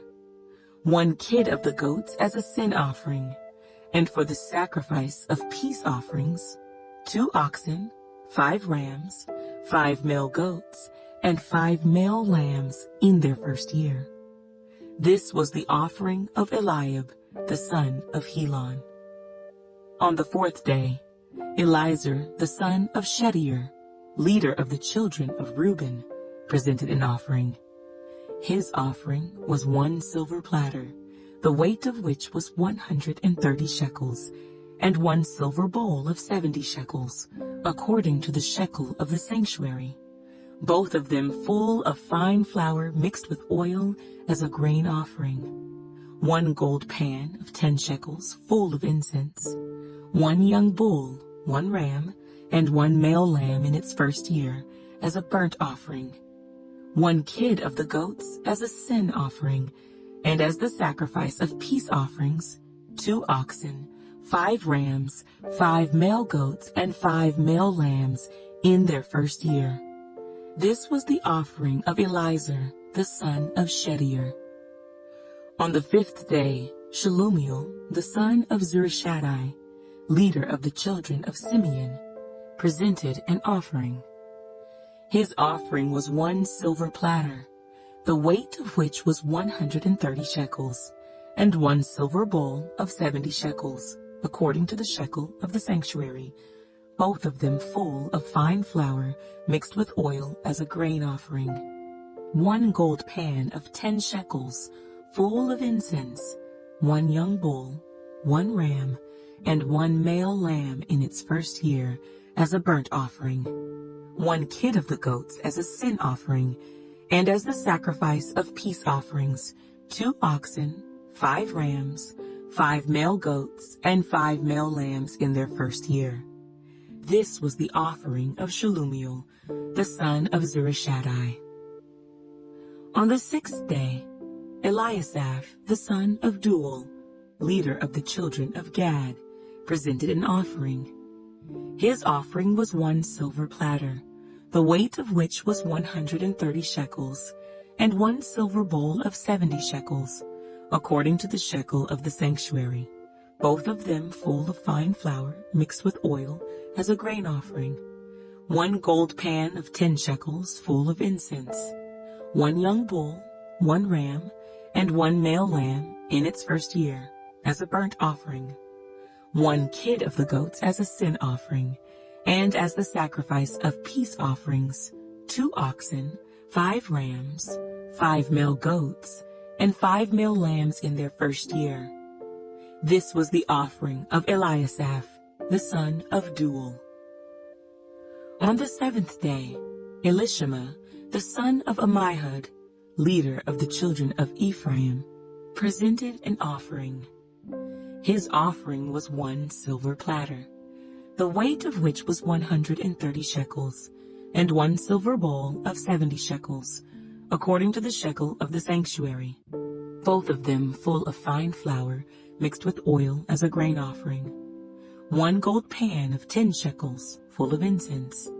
1 kid of the goats as a sin offering, and for the sacrifice of peace offerings, 2 oxen, 5 rams, 5 male goats, and 5 male lambs in their first year. This was the offering of Eliab, the son of Helon. On the 4th day, Eliezer, the son of Shedeur, leader of the children of Reuben, presented an offering. His offering was 1 silver platter, the weight of which was 130 shekels, and 1 silver bowl of 70 shekels, according to the shekel of the sanctuary, both of them full of fine flour mixed with oil as a grain offering, 1 gold pan of 10 shekels, full of incense, 1 young bull, 1 ram, and 1 male lamb in its first year as a burnt offering, 1 kid of the goats as a sin offering, and as the sacrifice of peace offerings, 2 oxen, 5 rams, 5 male goats, and 5 male lambs in their first year. This was the offering of Eliezer, the son of Shedeur. On the 5th day, Shelumiel, the son of Zurishaddai, leader of the children of Simeon, presented an offering. His offering was 1 silver platter, the weight of which was 130 shekels, and 1 silver bowl of 70 shekels, according to the shekel of the sanctuary, both of them full of fine flour mixed with oil as a grain offering, 1 gold pan of 10 shekels, full of incense, 1 young bull, 1 ram, and 1 male lamb in its first year as a burnt offering, 1 kid of the goats as a sin offering, and as the sacrifice of peace offerings, 2 oxen, 5 rams, 5 male goats, and 5 male lambs in their first year. This was the offering of Shelumiel, the son of Zurishaddai. On the 6th day, Eliasaph, the son of Deuel, leader of the children of Gad, presented an offering. His offering was 1 silver platter, the weight of which was 130 shekels, and 1 silver bowl of 70 shekels, according to the shekel of the sanctuary, both of them full of fine flour mixed with oil as a grain offering, 1 gold pan of 10 shekels full of incense, 1 young bull, 1 ram, and 1 male lamb in its first year as a burnt offering, 1 kid of the goats as a sin offering, and as the sacrifice of peace offerings, 2 oxen, 5 rams, 5 male goats, and 5 male lambs in their first year. This was the offering of Eliasaph, the son of Deuel. On the 7th day, Elishama, the son of Ammihud, leader of the children of Ephraim, presented an offering. His offering was 1 silver platter, the weight of which was 130 shekels, and 1 silver bowl of 70 shekels, according to the shekel of the sanctuary, both of them full of fine flour mixed with oil as a grain offering, 1 gold pan of 10 shekels, full of incense,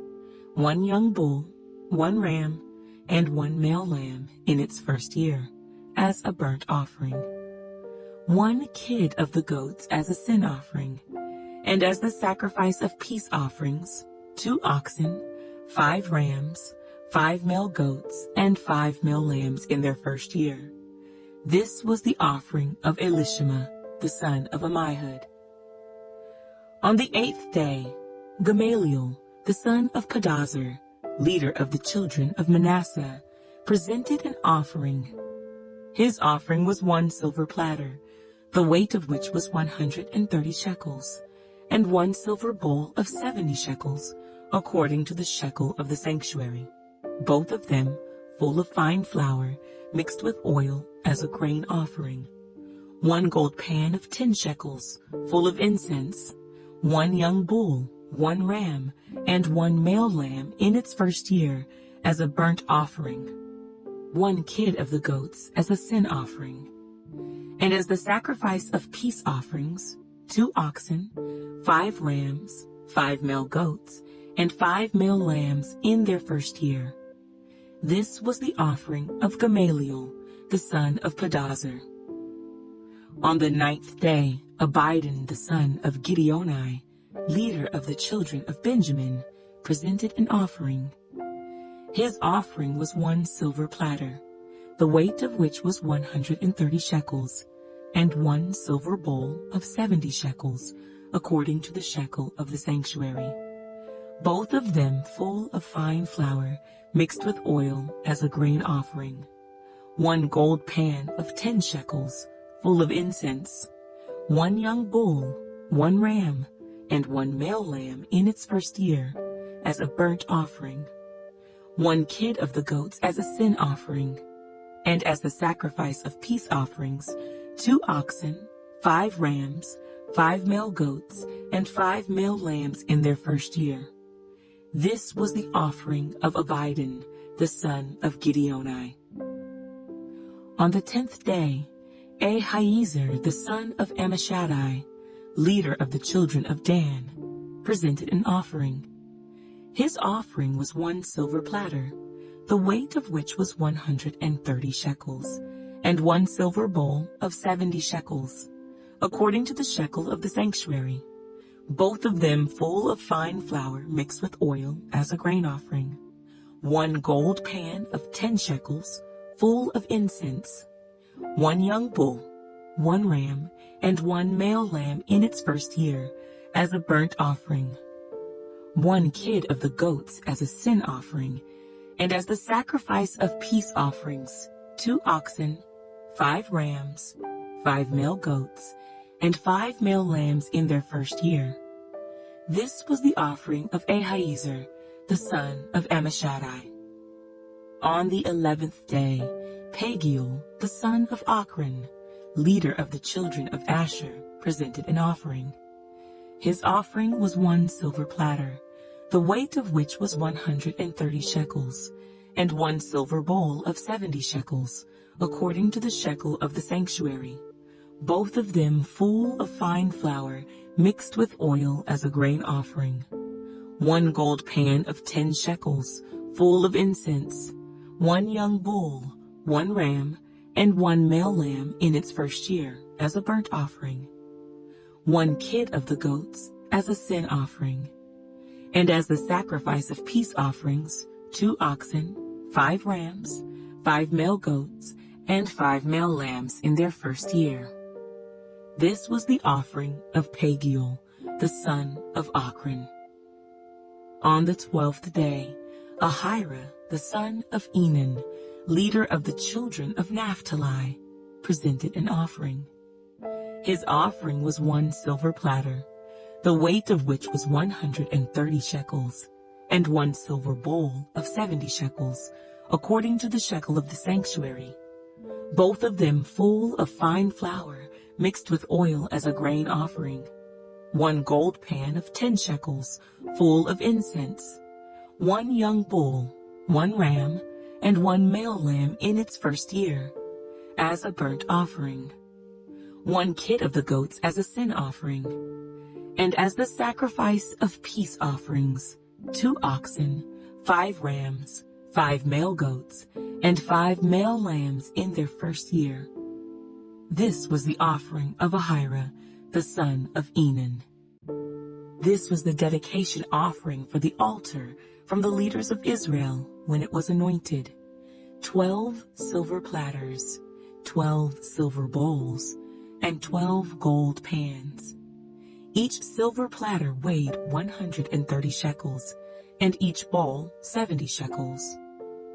1 young bull, 1 ram, and 1 male lamb in its first year, as a burnt offering, 1 kid of the goats as a sin offering, and as the sacrifice of peace offerings, 2 oxen, 5 rams, 5 male goats, and 5 male lambs in their first year. This was the offering of Elishama, the son of Ammihud. On the 8th day, Gamaliel, the son of Pedazur, leader of the children of Manasseh, presented an offering. His offering was 1 silver platter, the weight of which was 130 shekels, and 1 silver bowl of 70 shekels, according to the shekel of the sanctuary, both of them full of fine flour mixed with oil as a grain offering, 1 gold pan of 10 shekels, full of incense, 1 young bull, 1 ram, and 1 male lamb in its first year as a burnt offering, 1 kid of the goats as a sin offering, and as the sacrifice of peace offerings, 2 oxen, 5 rams, 5 male goats, and 5 male lambs in their first year. This was the offering of Gamaliel, the son of Pedazur. On the 9th day, Abidan, the son of Gideoni, leader of the children of Benjamin, presented an offering. His offering was 1 silver platter, the weight of which was 130 shekels, and 1 silver bowl of 70 shekels, according to the shekel of the sanctuary, both of them full of fine flour mixed with oil as a grain offering, 1 gold pan of 10 shekels, full of incense, 1 young bull, 1 ram, and 1 male lamb in its first year as a burnt offering, 1 kid of the goats as a sin offering, and as the sacrifice of peace offerings, 2 oxen, 5 rams, 5 male goats, and 5 male lambs in their first year. This was the offering of Abidan, the son of Gideoni. On the 10th day, Ahiezer, the son of Ammishaddai, leader of the children of Dan, presented an offering. His offering was 1 silver platter, the weight of which was 130 shekels, and 1 silver bowl of 70 shekels, according to the shekel of the sanctuary, both of them full of fine flour mixed with oil as a grain offering, 1 gold pan of 10 shekels, full of incense, 1 young bull, 1 ram, and 1 male lamb in its first year as a burnt offering, 1 kid of the goats as a sin offering, and as the sacrifice of peace offerings, 2 oxen, 5 rams, 5 male goats, and 5 male lambs in their first year. This was the offering of Ahiezer, the son of Ammishaddai. On the 11th day, Pagiel, the son of Ochran, leader of the children of Asher, presented an offering. His offering was 1 silver platter, the weight of which was 130 shekels, and 1 silver bowl of 70 shekels, according to the shekel of the sanctuary, both of them full of fine flour mixed with oil as a grain offering, 1 gold pan of 10 shekels, full of incense, 1 young bull, 1 ram, and 1 male lamb in its first year as a burnt offering, 1 kid of the goats as a sin offering, and as the sacrifice of peace offerings, 2 oxen, 5 rams, 5 male goats, and 5 male lambs in their first year. This was the offering of Pagiel, the son of Ochran. On the 12th day, Ahira, the son of Enan, leader of the children of Naphtali, presented an offering. His offering was 1 silver platter, the weight of which was 130 shekels, and 1 silver bowl of 70 shekels, according to the shekel of the sanctuary, both of them full of fine flour mixed with oil as a grain offering, 1 gold pan of 10 shekels, full of incense, 1 young bull, 1 ram, and 1 male lamb in its first year, as a burnt offering, 1 kid of the goats as a sin offering, and as the sacrifice of peace offerings, 2 oxen, 5 rams, 5 male goats, and 5 male lambs in their first year. This was the offering of Ahira, the son of Enan. This was the dedication offering for the altar from the leaders of Israel when it was anointed: 12 silver platters, 12 silver bowls and 12 gold pans. Each silver platter weighed 130 shekels, and each bowl 70 shekels.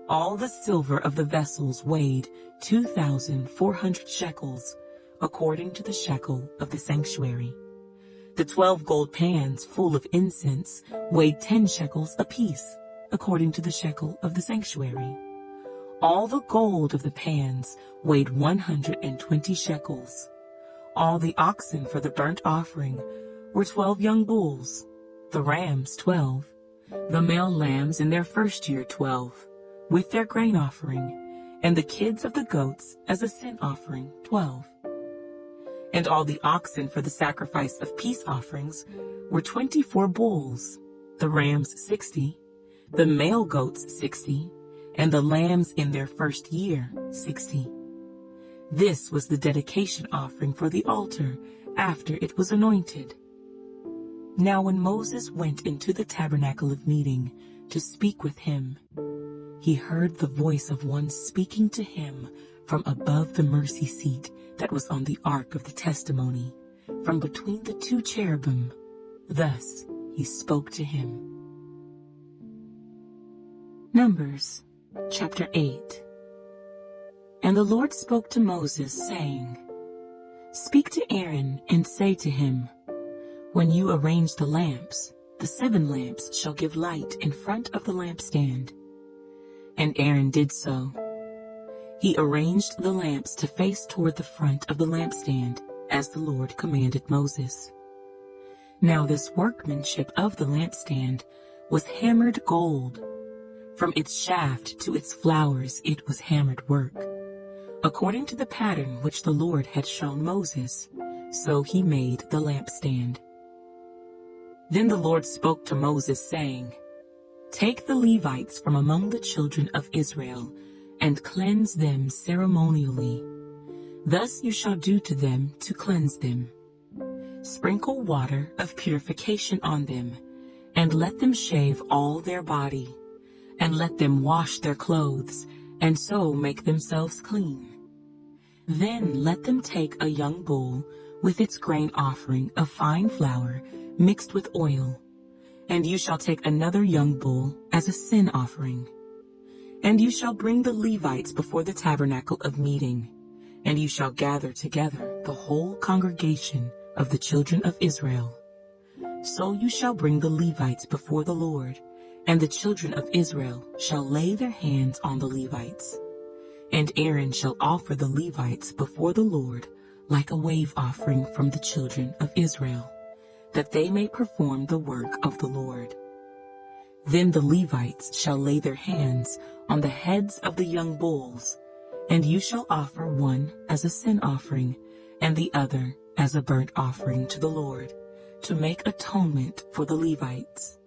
All the silver of the vessels weighed 2,400 shekels, according to the shekel of the sanctuary. The 12 gold pans full of incense weighed 10 shekels apiece, according to the shekel of the sanctuary. All the gold of the pans weighed 120 shekels. All the oxen for the burnt offering were 12 young bulls, the rams 12, the male lambs in their first year 12, with their grain offering, and the kids of the goats as a sin offering 12. And all the oxen for the sacrifice of peace offerings were 24 bulls, the rams 60, the male goats 60, and the lambs in their first year 60. This was the dedication offering for the altar after it was anointed. Now when Moses went into the tabernacle of meeting to speak with him, he heard the voice of one speaking to him from above the mercy seat that was on the ark of the testimony, from between the two cherubim. Thus he spoke to him. Numbers chapter 8. And the Lord spoke to Moses, saying, Speak to Aaron and say to him, When you arrange the lamps, the 7 lamps shall give light in front of the lampstand. And Aaron did so. He arranged the lamps to face toward the front of the lampstand, as the Lord commanded Moses. Now this workmanship of the lampstand was hammered gold. From its shaft to its flowers it was hammered work, according to the pattern which the Lord had shown Moses. So he made the lampstand. Then the Lord spoke to Moses, saying, Take the Levites from among the children of Israel, and cleanse them ceremonially. Thus you shall do to them to cleanse them. Sprinkle water of purification on them, and let them shave all their body, and let them wash their clothes, and so make themselves clean. Then let them take a young bull with its grain offering of fine flour mixed with oil, and you shall take another young bull as a sin offering. And you shall bring the Levites before the tabernacle of meeting, and you shall gather together the whole congregation of the children of Israel. So you shall bring the Levites before the Lord, and the children of Israel shall lay their hands on the Levites. And Aaron shall offer the Levites before the Lord like a wave offering from the children of Israel, that they may perform the work of the Lord. Then the Levites shall lay their hands on the heads of the young bulls, and you shall offer one as a sin offering, and the other as a burnt offering to the Lord, to make atonement for the Levites.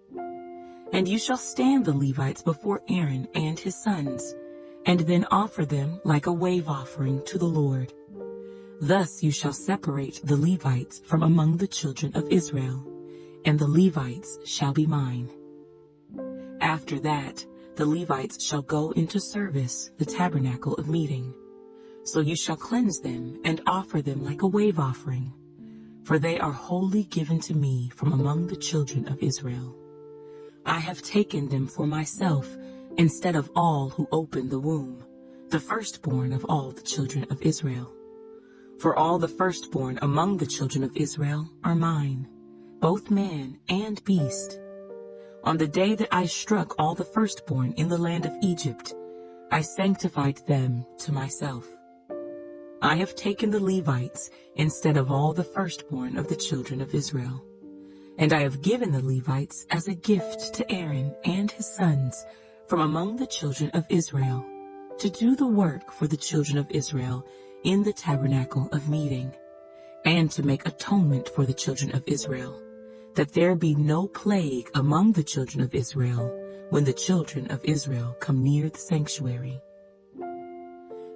And you shall stand the Levites before Aaron and his sons, and then offer them like a wave offering to the Lord. Thus you shall separate the Levites from among the children of Israel, and the Levites shall be mine. After that, the Levites shall go into service the tabernacle of meeting. So you shall cleanse them and offer them like a wave offering, for they are wholly given to me from among the children of Israel. I have taken them for myself instead of all who open the womb, the firstborn of all the children of Israel. For all the firstborn among the children of Israel are mine, both man and beast. On the day that I struck all the firstborn in the land of Egypt, I sanctified them to myself. I have taken the Levites instead of all the firstborn of the children of Israel. And I have given the Levites as a gift to Aaron and his sons from among the children of Israel, to do the work for the children of Israel in the tabernacle of meeting, and to make atonement for the children of Israel, that there be no plague among the children of Israel when the children of Israel come near the sanctuary.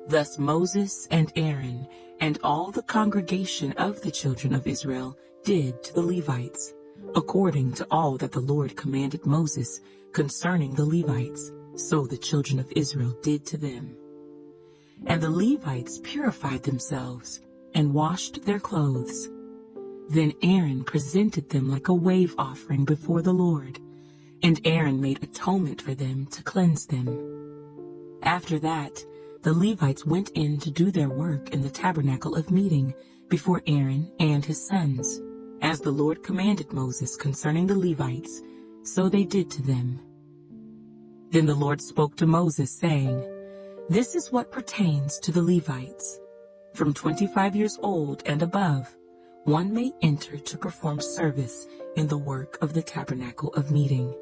Thus Moses and Aaron and all the congregation of the children of Israel did to the Levites, according to all that the Lord commanded Moses concerning the Levites, so the children of Israel did to them. And the Levites purified themselves and washed their clothes. Then Aaron presented them like a wave offering before the Lord, and Aaron made atonement for them to cleanse them. After that, the Levites went in to do their work in the tabernacle of meeting before Aaron and his sons, as the Lord commanded Moses concerning the Levites, so they did to them. Then the Lord spoke to Moses, saying, "This is what pertains to the Levites. From 25 years old and above, one may enter to perform service in the work of the tabernacle of meeting,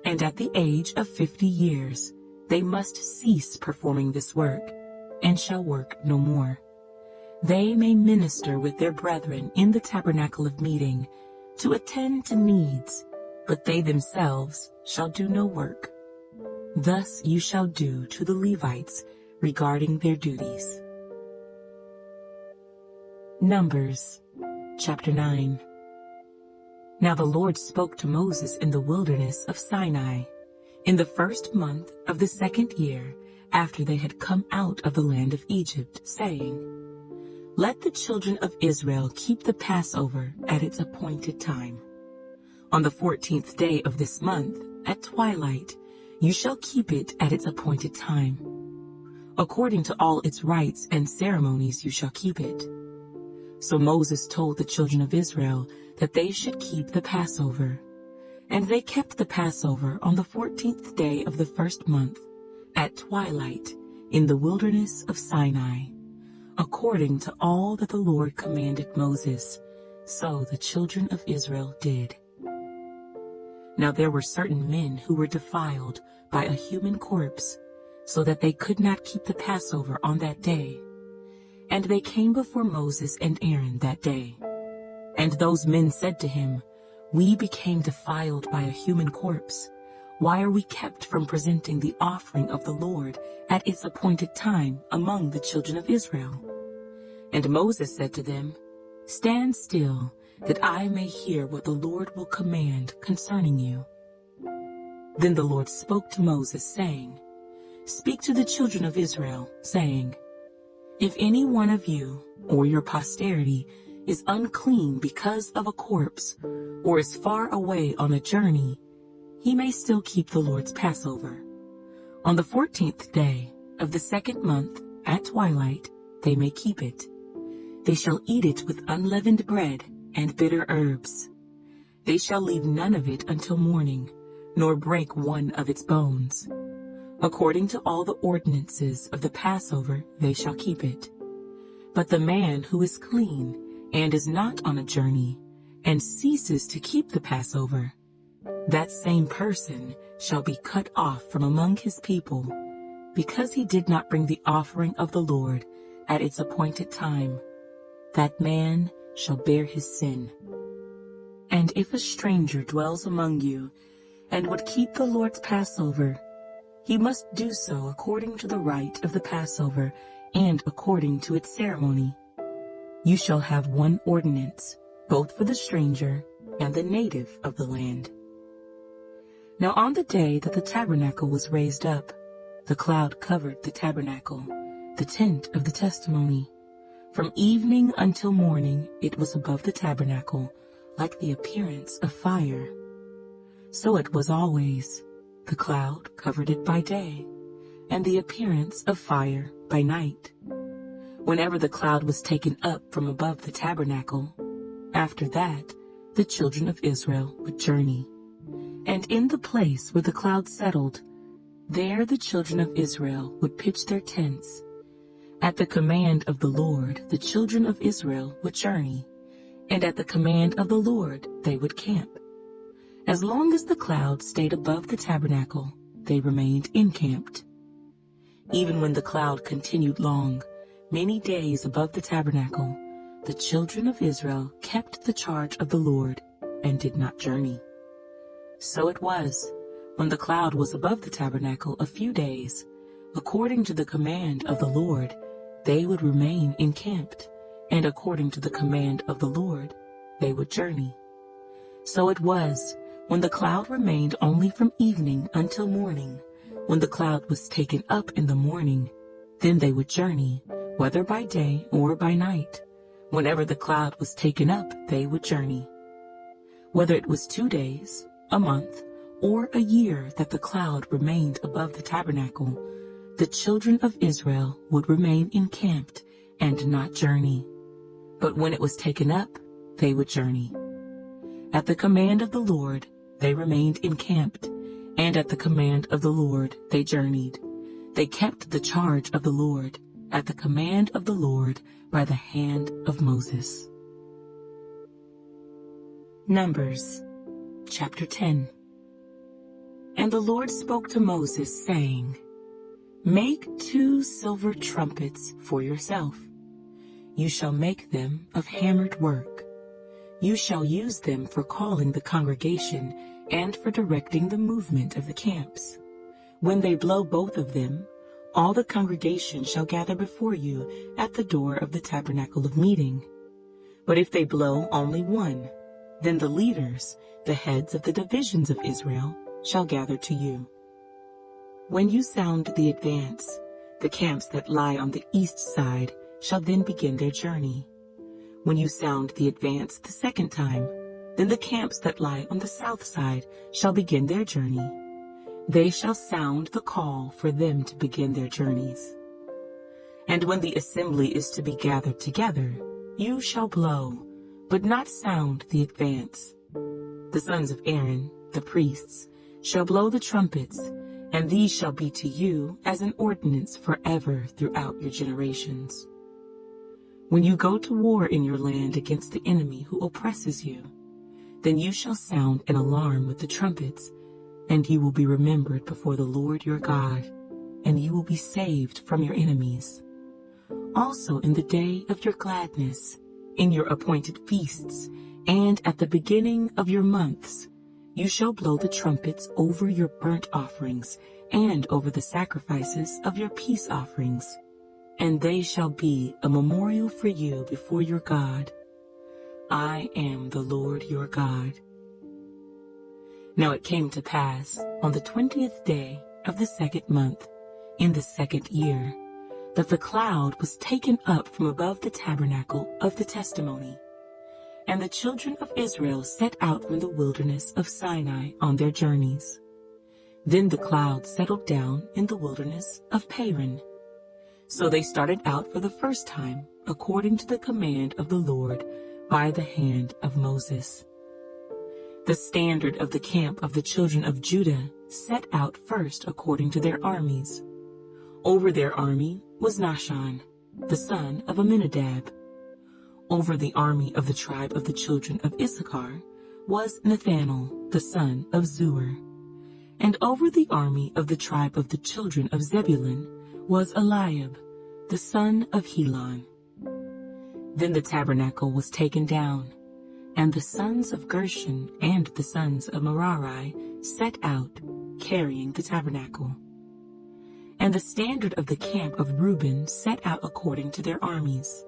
and at the age of 50 years they must cease performing this work, and shall work no more. They may minister with their brethren in the tabernacle of meeting, to attend to needs, but they themselves shall do no work. Thus you shall do to the Levites regarding their duties." Numbers chapter 9. Now the Lord spoke to Moses in the wilderness of Sinai, in the first month of the 2nd year after they had come out of the land of Egypt, saying, "Let the children of Israel keep the Passover at its appointed time. On the 14th day of this month, at twilight, you shall keep it at its appointed time. According to all its rites and ceremonies you shall keep it." So Moses told the children of Israel that they should keep the Passover. And they kept the Passover on the 14th day of the first month, at twilight, in the wilderness of Sinai, according to all that the Lord commanded Moses. So the children of Israel did. Now there were certain men who were defiled by a human corpse, so that they could not keep the Passover on that day. And they came before Moses and Aaron that day. And those men said to him, "We became defiled by a human corpse. Why are we kept from presenting the offering of the Lord at its appointed time among the children of Israel?" And Moses said to them, "Stand still, that I may hear what the Lord will command concerning you." Then the Lord spoke to Moses, saying, "Speak to the children of Israel, saying, if any one of you or your posterity is unclean because of a corpse, or is far away on a journey, he may still keep the Lord's Passover. On the 14th day of the 2nd month at twilight they may keep it. They shall eat it with unleavened bread and bitter herbs. They shall leave none of it until morning, nor break one of its bones. According to all the ordinances of the Passover they shall keep it. But the man who is clean and is not on a journey, and ceases to keep the Passover, that same person shall be cut off from among his people, because he did not bring the offering of the Lord at its appointed time. That man shall bear his sin. And if a stranger dwells among you, and would keep the Lord's Passover, he must do so according to the rite of the Passover and according to its ceremony. You shall have one ordinance, both for the stranger and the native of the land. Now on the day that the tabernacle was raised up, the cloud covered the tabernacle, the tent of the testimony. From evening until morning it was above the tabernacle, like the appearance of fire. So it was always. The cloud covered it by day, and the appearance of fire by night. Whenever the cloud was taken up from above the tabernacle, after that the children of Israel would journey. And in the place where the cloud settled, there the children of Israel would pitch their tents. At the command of the Lord the children of Israel would journey, and at the command of the Lord they would camp. As long as the cloud stayed above the tabernacle, they remained encamped. Even when the cloud continued long, many days above the tabernacle, the children of Israel kept the charge of the Lord and did not journey. So it was, when the cloud was above the tabernacle a few days, according to the command of the Lord, they would remain encamped, and according to the command of the Lord, they would journey. So it was, when the cloud remained only from evening until morning, when the cloud was taken up in the morning, Then they would journey, whether by day or by night. Whenever the cloud was taken up, they would journey. Whether it was 2 days, a month, or a year that the cloud remained above the tabernacle, the children of Israel would remain encamped and not journey. But when it was taken up, they would journey. At the command of the Lord, they remained encamped, and at the command of the Lord, they journeyed. They kept the charge of the Lord, at the command of the Lord, by the hand of Moses. Numbers, chapter 10. And the Lord spoke to Moses, saying, Make 2 silver trumpets for yourself. You shall make them of hammered work. You shall use them for calling the congregation and for directing the movement of the camps. When they blow both of them, all the congregation shall gather before you at the door of the tabernacle of meeting. But if they blow only one, then the leaders, the heads of the divisions of Israel, shall gather to you. When you sound the advance, the camps that lie on the east side shall then begin their journey. When you sound the advance the second time, then the camps that lie on the south side shall begin their journey. They shall sound the call for them to begin their journeys. And when the assembly is to be gathered together, you shall blow, but not sound the advance. The sons of Aaron, the priests, shall blow the trumpets, and these shall be to you as an ordinance forever throughout your generations. When you go to war in your land against the enemy who oppresses you, then you shall sound an alarm with the trumpets, and you will be remembered before the Lord your God, and you will be saved from your enemies. Also in the day of your gladness, in your appointed feasts, and at the beginning of your months, you shall blow the trumpets over your burnt offerings and over the sacrifices of your peace offerings, and they shall be a memorial for you before your God. I am the Lord your God. Now it came to pass on the 20th day of the 2nd month, in the 2nd year, that the cloud was taken up from above the tabernacle of the testimony. And the children of Israel set out from the wilderness of Sinai on their journeys. Then the cloud settled down in the wilderness of Paran. So they started out for the first time, according to the command of the Lord, by the hand of Moses. The standard of the camp of the children of Judah set out first according to their armies. Over their army was Nahshon, the son of Amminadab. Over the army of the tribe of the children of Issachar was Nathanael, the son of Zuar. And over the army of the tribe of the children of Zebulun was Eliab, the son of Helon. Then the tabernacle was taken down, and the sons of Gershon and the sons of Merari set out, carrying the tabernacle. And the standard of the camp of Reuben set out according to their armies.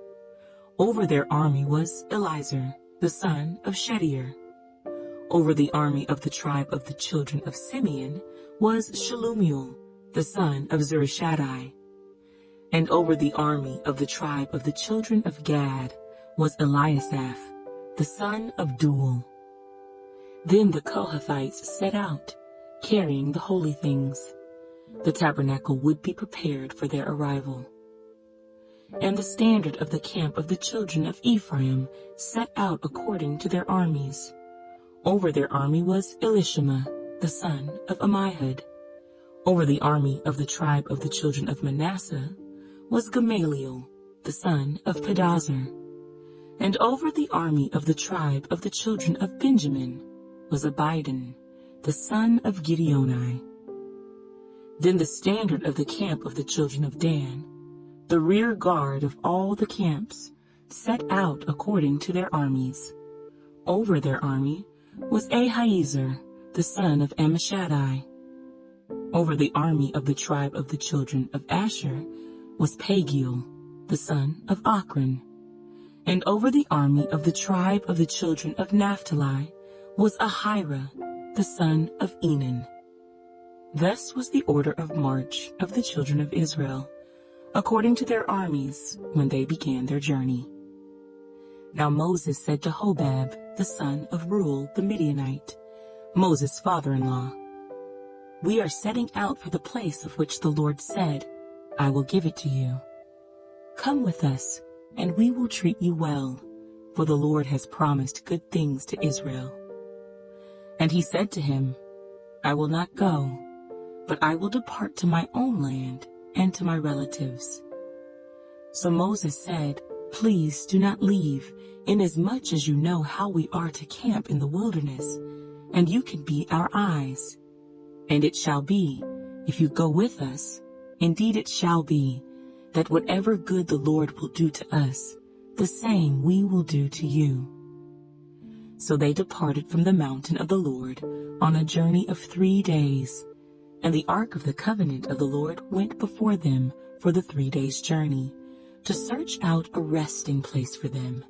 Over their army was Elizur, the son of Shedeur. Over the army of the tribe of the children of Simeon was Shelumiel, the son of Zurishaddai. And over the army of the tribe of the children of Gad was Eliasaph, the son of Duel. Then the Kohathites set out, carrying the holy things. The tabernacle would be prepared for their arrival. And the standard of the camp of the children of Ephraim set out according to their armies. Over their army was Elishama, the son of Ammihud. Over the army of the tribe of the children of Manasseh was Gamaliel, the son of Pedazur. And over the army of the tribe of the children of Benjamin was Abidan, the son of Gideoni. Then the standard of the camp of the children of Dan, the rear guard of all the camps, set out according to their armies. Over their army was Ahiezer, the son of Ammishaddai. Over the army of the tribe of the children of Asher was Pagiel, the son of Ochran. And over the army of the tribe of the children of Naphtali was Ahira, the son of Enan. Thus was the order of march of the children of Israel, according to their armies, when they began their journey. Now Moses said to Hobab, the son of Reuel the Midianite, Moses' father-in-law, "We are setting out for the place of which the Lord said, 'I will give it to you.' Come with us, and we will treat you well, for the Lord has promised good things to Israel." And he said to him, "I will not go, but I will depart to my own land and to my relatives." So Moses said, "Please do not leave, inasmuch as you know how we are to camp in the wilderness, and you can be our eyes. And it shall be, if you go with us, indeed it shall be, that whatever good the Lord will do to us, the same we will do to you." So they departed from the mountain of the Lord on a journey of 3 days, and the ark of the covenant of the Lord went before them for the 3 days' journey, to search out a resting place for them.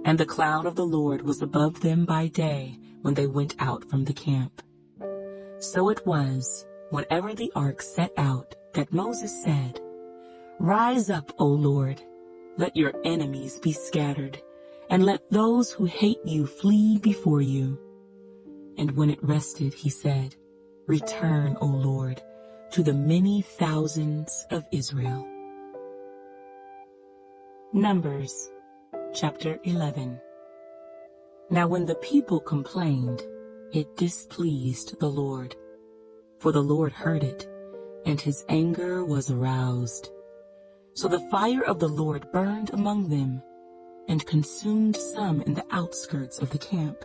And the cloud of the Lord was above them by day when they went out from the camp. So it was, whenever the ark set out, that Moses said, "Rise up, O Lord, let your enemies be scattered, and let those who hate you flee before you." And when it rested, he said, "Return, O Lord, to the many thousands of Israel." Numbers, chapter 11. Now when the people complained, it displeased the Lord, for the Lord heard it, and his anger was aroused. So the fire of the Lord burned among them, and consumed some in the outskirts of the camp.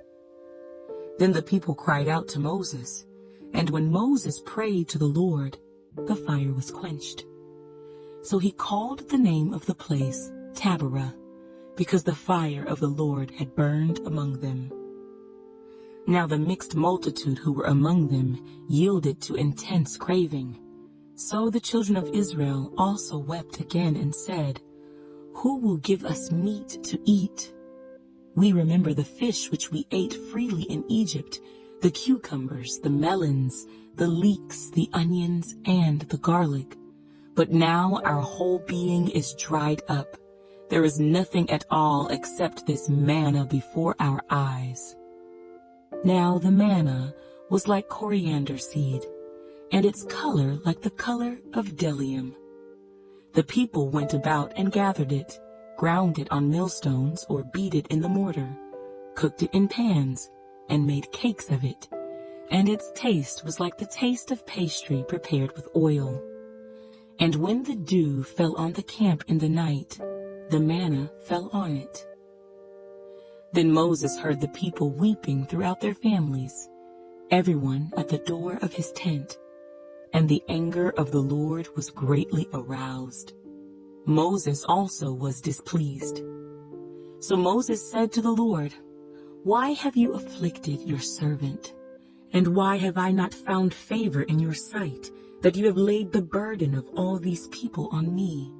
Then the people cried out to Moses, and when Moses prayed to the Lord, the fire was quenched. So he called the name of the place Taberah, because the fire of the Lord had burned among them. Now the mixed multitude who were among them yielded to intense craving. So the children of Israel also wept again and said, "Who will give us meat to eat? We remember the fish which we ate freely in Egypt, the cucumbers, the melons, the leeks, the onions, and the garlic. But now our whole being is dried up. There is nothing at all except this manna before our eyes." Now the manna was like coriander seed, and its color like the color of bdellium. The people went about and gathered it, ground it on millstones or beat it in the mortar, cooked it in pans, and made cakes of it, and its taste was like the taste of pastry prepared with oil. And when the dew fell on the camp in the night, the manna fell on it. Then Moses heard the people weeping throughout their families, everyone at the door of his tent, and the anger of the Lord was greatly aroused. Moses also was displeased. So Moses said to the Lord, "Why have you afflicted your servant? And why have I not found favor in your sight, that you have laid the burden of all these people on me?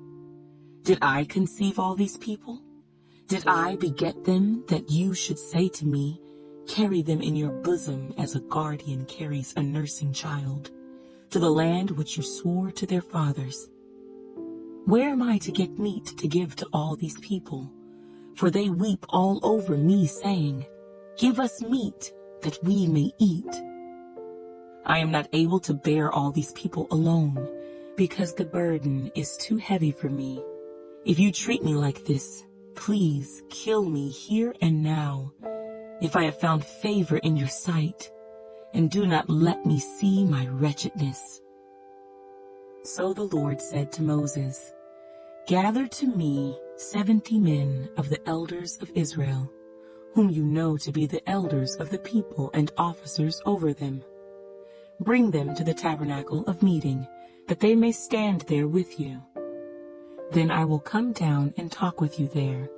Did I conceive all these people? Did I beget them, that you should say to me, 'Carry them in your bosom as a guardian carries a nursing child, to the land which you swore to their fathers'? Where am I to get meat to give to all these people? For they weep all over me, saying, 'Give us meat, that we may eat.' I am not able to bear all these people alone, because the burden is too heavy for me. If you treat me like this, please kill me here and now, if I have found favor in your sight, and do not let me see my wretchedness." So the Lord said to Moses, "Gather to me 70 men of the elders of Israel, whom you know to be the elders of the people and officers over them. Bring them to the tabernacle of meeting, that they may stand there with you. Then I will come down and talk with you there.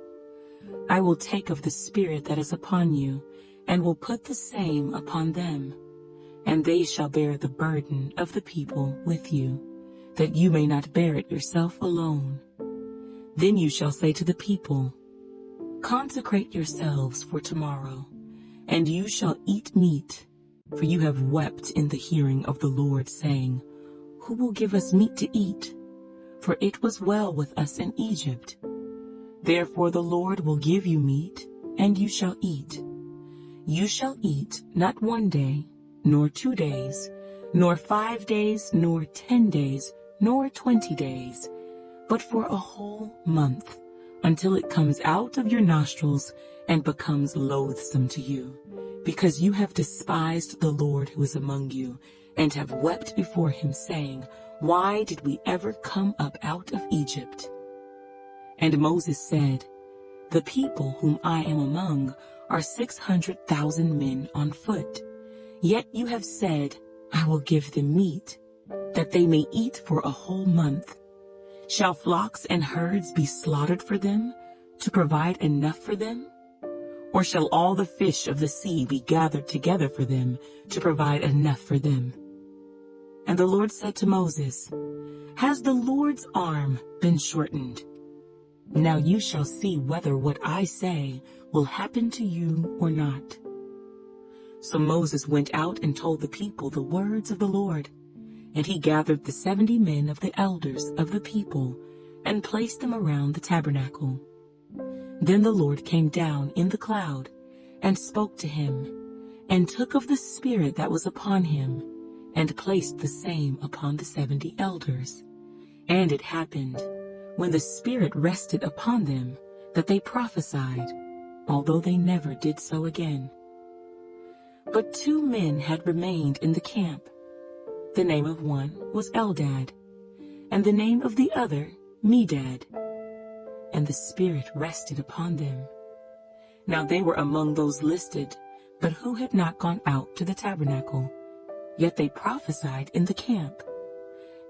I will take of the Spirit that is upon you, and will put the same upon them, and they shall bear the burden of the people with you, that you may not bear it yourself alone. Then you shall say to the people, 'Consecrate yourselves for tomorrow, and you shall eat meat, for you have wept in the hearing of the Lord, saying, Who will give us meat to eat? for it was well with us in Egypt. Therefore the Lord will give you meat, and you shall eat. You shall eat not 1 day, nor 2 days, nor 5 days, nor 10 days, nor 20 days, but for a whole month, until it comes out of your nostrils and becomes loathsome to you, because you have despised the Lord who is among you, and have wept before him, saying, Why did we ever come up out of Egypt? And Moses said, The people whom I am among are 600,000 men on foot. Yet you have said, I will give them meat, that they may eat for a whole month. Shall flocks and herds be slaughtered for them, to provide enough for them? Or shall all the fish of the sea be gathered together for them, to provide enough for them? And the Lord said to Moses, Has the Lord's arm been shortened? Now you shall see whether what I say will happen to you or not. So Moses went out and told the people the words of the Lord. And he gathered the 70 men of the elders of the people, and placed them around the tabernacle. Then the Lord came down in the cloud, and spoke to him, and took of the Spirit that was upon him, and placed the same upon the 70 elders. And it happened, when the Spirit rested upon them, that they prophesied, although they never did so again. But 2 men had remained in the camp. The name of one was Eldad, and the name of the other Medad. And the Spirit rested upon them. Now they were among those listed, but who had not gone out to the tabernacle. Yet they prophesied in the camp.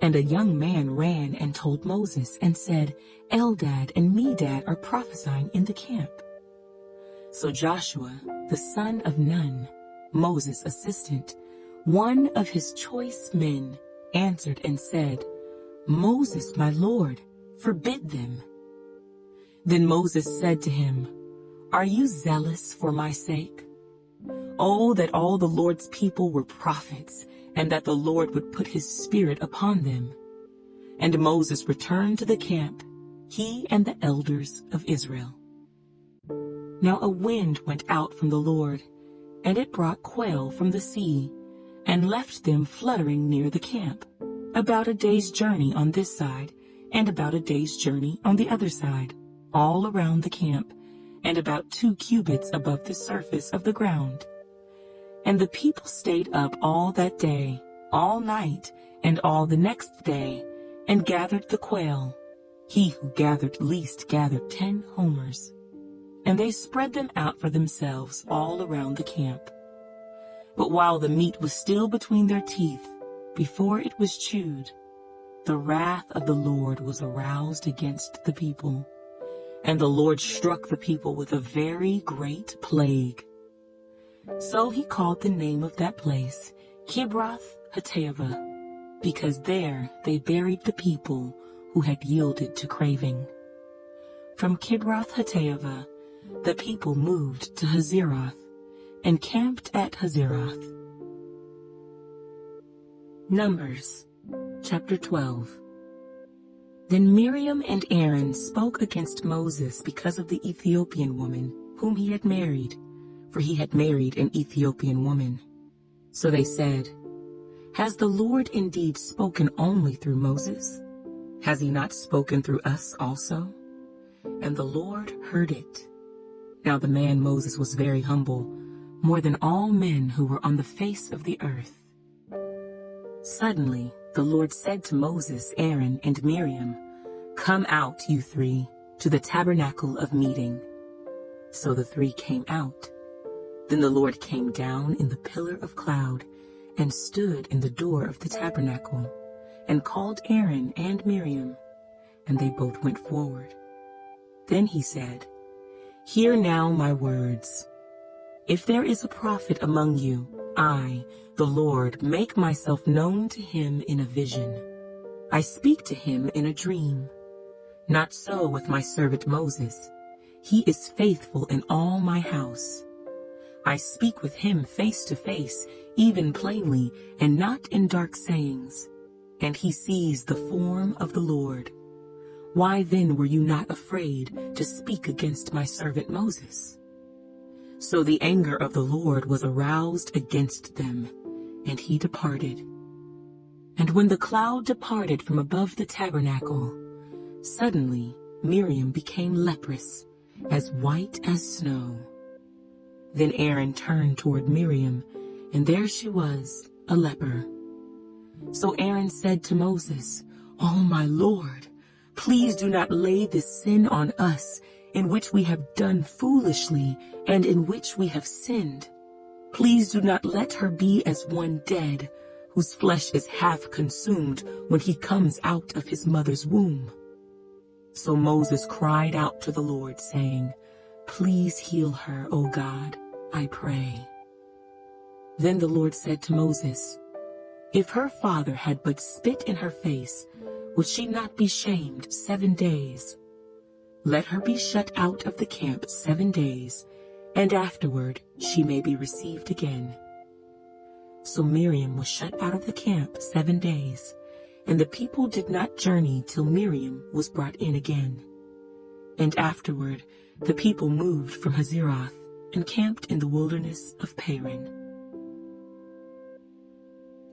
And a young man ran and told Moses, and said, Eldad and Medad are prophesying in the camp. So Joshua, the son of Nun, Moses' assistant, one of his choice men, answered and said, Moses, my lord, forbid them. Then Moses said to him, Are you zealous for my sake? Oh, that all the Lord's people were prophets, and that the Lord would put his Spirit upon them. And Moses returned to the camp, he and the elders of Israel. Now a wind went out from the Lord, and it brought quail from the sea, and left them fluttering near the camp, about a day's journey on this side, and about a day's journey on the other side, all around the camp, and about 2 cubits above the surface of the ground. And the people stayed up all that day, all night, and all the next day, and gathered the quail. He who gathered least gathered 10 homers. And they spread them out for themselves all around the camp. But while the meat was still between their teeth, before it was chewed, the wrath of the Lord was aroused against the people. And the Lord struck the people with a very great plague. So he called the name of that place Kibroth-Hattaavah, because there they buried the people who had yielded to craving. From Kibroth-Hattaavah, the people moved to Hazeroth, and camped at Hazeroth. Numbers, chapter 12. Then Miriam and Aaron spoke against Moses because of the Ethiopian woman whom he had married, for he had married an Ethiopian woman. So they said, Has the Lord indeed spoken only through Moses? Has he not spoken through us also? And the Lord heard it. Now the man Moses was very humble, more than all men who were on the face of the earth. Suddenly the Lord said to Moses, Aaron, and Miriam, Come out, you 3, to the tabernacle of meeting. So the 3 came out. Then the Lord came down in the pillar of cloud, and stood in the door of the tabernacle, and called Aaron and Miriam, and they both went forward. Then he said, Hear now my words. If there is a prophet among you, I, the Lord, make myself known to him in a vision. I speak to him in a dream. Not so with my servant Moses. He is faithful in all my house. I speak with him face to face, even plainly, and not in dark sayings. and he sees the form of the Lord. Why then were you not afraid to speak against my servant Moses? So the anger of the Lord was aroused against them, and he departed. And when the cloud departed from above the tabernacle, suddenly Miriam became leprous, as white as snow. Then Aaron turned toward Miriam, and there she was, a leper. So Aaron said to Moses, "Oh, my Lord, please do not lay this sin on us, in which we have done foolishly and in which we have sinned. Please do not let her be as one dead, whose flesh is half consumed when he comes out of his mother's womb." So Moses cried out to the Lord, saying, "Please heal her, O God, I pray." Then the Lord said to Moses, "If her father had but spit in her face, would she not be shamed 7 days? Let her be shut out of the camp 7 days, and afterward she may be received again." So Miriam was shut out of the camp 7 days, and the people did not journey till Miriam was brought in again. And afterward the people moved from Hazeroth and camped in the wilderness of Paran.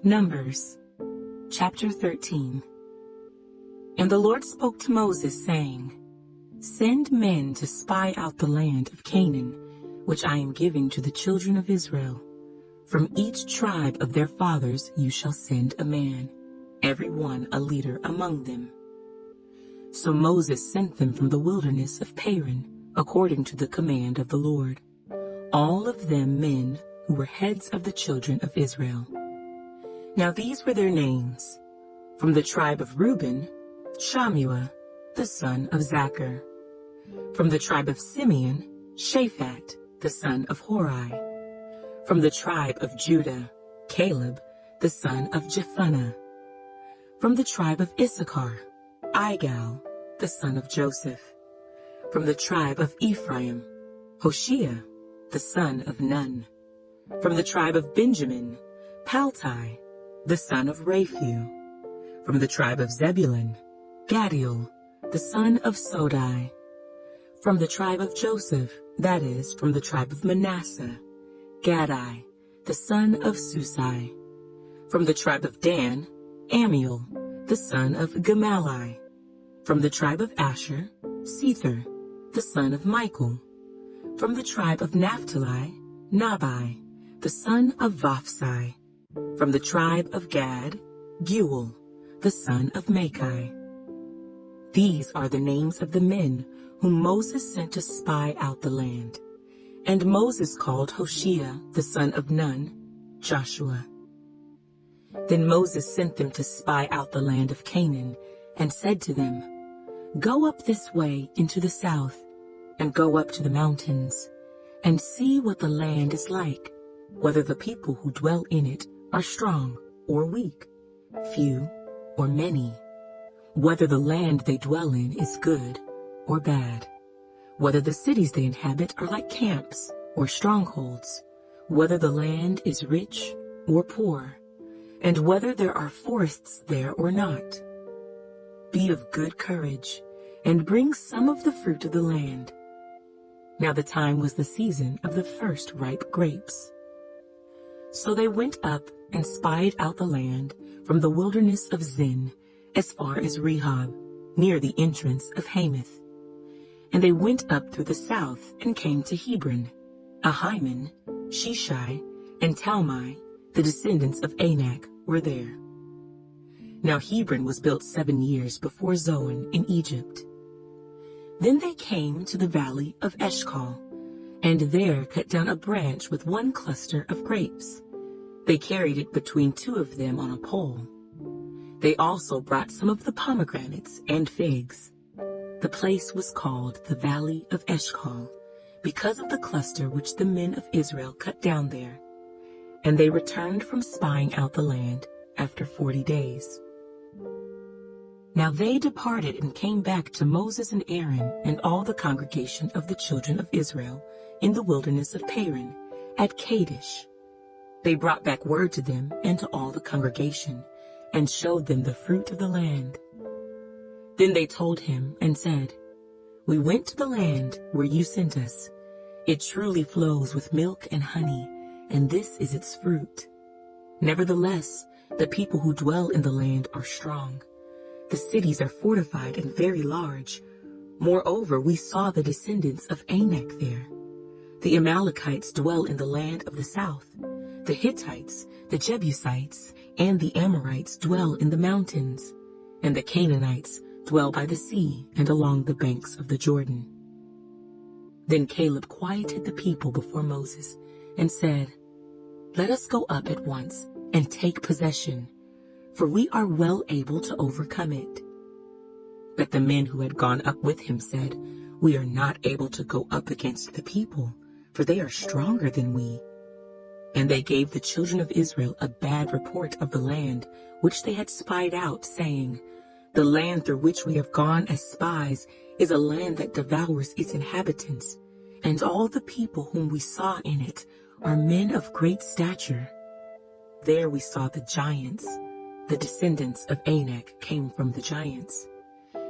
Numbers, chapter 13. And the Lord spoke to Moses, saying, "Send men to spy out the land of Canaan, which I am giving to the children of Israel. From each tribe of their fathers you shall send a man, every one a leader among them." So Moses sent them from the wilderness of Paran, according to the command of the Lord, all of them men who were heads of the children of Israel. Now these were their names: from the tribe of Reuben, Shammua, the son of Zachar; from the tribe of Simeon, Shaphat, the son of Hori; from the tribe of Judah, Caleb, the son of Jephunneh; from the tribe of Issachar, Igal, the son of Joseph; from the tribe of Ephraim, Hoshea, the son of Nun; from the tribe of Benjamin, Paltai, the son of Raphu; from the tribe of Zebulun, Gadiel, the son of Sodai; from the tribe of Joseph, that is, from the tribe of Manasseh, Gadai, the son of Susai; from the tribe of Dan, Amiel, the son of Gemalli; from the tribe of Asher, Sethur, the son of Michael; from the tribe of Naphtali, Nabai, the son of Vophsi; from the tribe of Gad, Guel, the son of Machai. These are the names of the men whom Moses sent to spy out the land. And Moses called Hoshea, the son of Nun, Joshua. Then Moses sent them to spy out the land of Canaan, and said to them, "Go up this way into the south, and go up to the mountains, and see what the land is like, whether the people who dwell in it are strong or weak, few or many, whether the land they dwell in is good or bad, whether the cities they inhabit are like camps or strongholds, whether the land is rich or poor, and whether there are forests there or not. Be of good courage, and bring some of the fruit of the land." Now the time was the season of the first ripe grapes. So they went up and spied out the land from the wilderness of Zin as far as Rehob, near the entrance of Hamath. And they went up through the south and came to Hebron. Ahiman, Sheshai, and Talmai, the descendants of Anak, were there. Now Hebron was built 7 years before Zoan in Egypt. Then they came to the valley of Eshcol, and there cut down a branch with one cluster of grapes. They carried it between 2 of them on a pole. They also brought some of the pomegranates and figs. The place was called the Valley of Eshcol, because of the cluster which the men of Israel cut down there. And they returned from spying out the land after 40 days. Now they departed and came back to Moses and Aaron and all the congregation of the children of Israel in the wilderness of Paran, at Kadesh. They brought back word to them and to all the congregation, and showed them the fruit of the land. Then they told him and said, "We went to the land where you sent us. It truly flows with milk and honey, and this is its fruit. Nevertheless, the people who dwell in the land are strong. The cities are fortified and very large. Moreover, we saw the descendants of Anak there. The Amalekites dwell in the land of the south. The Hittites, the Jebusites, and the Amorites dwell in the mountains, and the Canaanites dwell by the sea and along the banks of the Jordan." Then Caleb quieted the people before Moses and said, "Let us go up at once and take possession, for we are well able to overcome it." But the men who had gone up with him said, "We are not able to go up against the people, for they are stronger than we." And they gave the children of Israel a bad report of the land which they had spied out, saying, "The land through which we have gone as spies is a land that devours its inhabitants, and all the people whom we saw in it are men of great stature. There we saw the giants. The descendants of Anak came from the giants.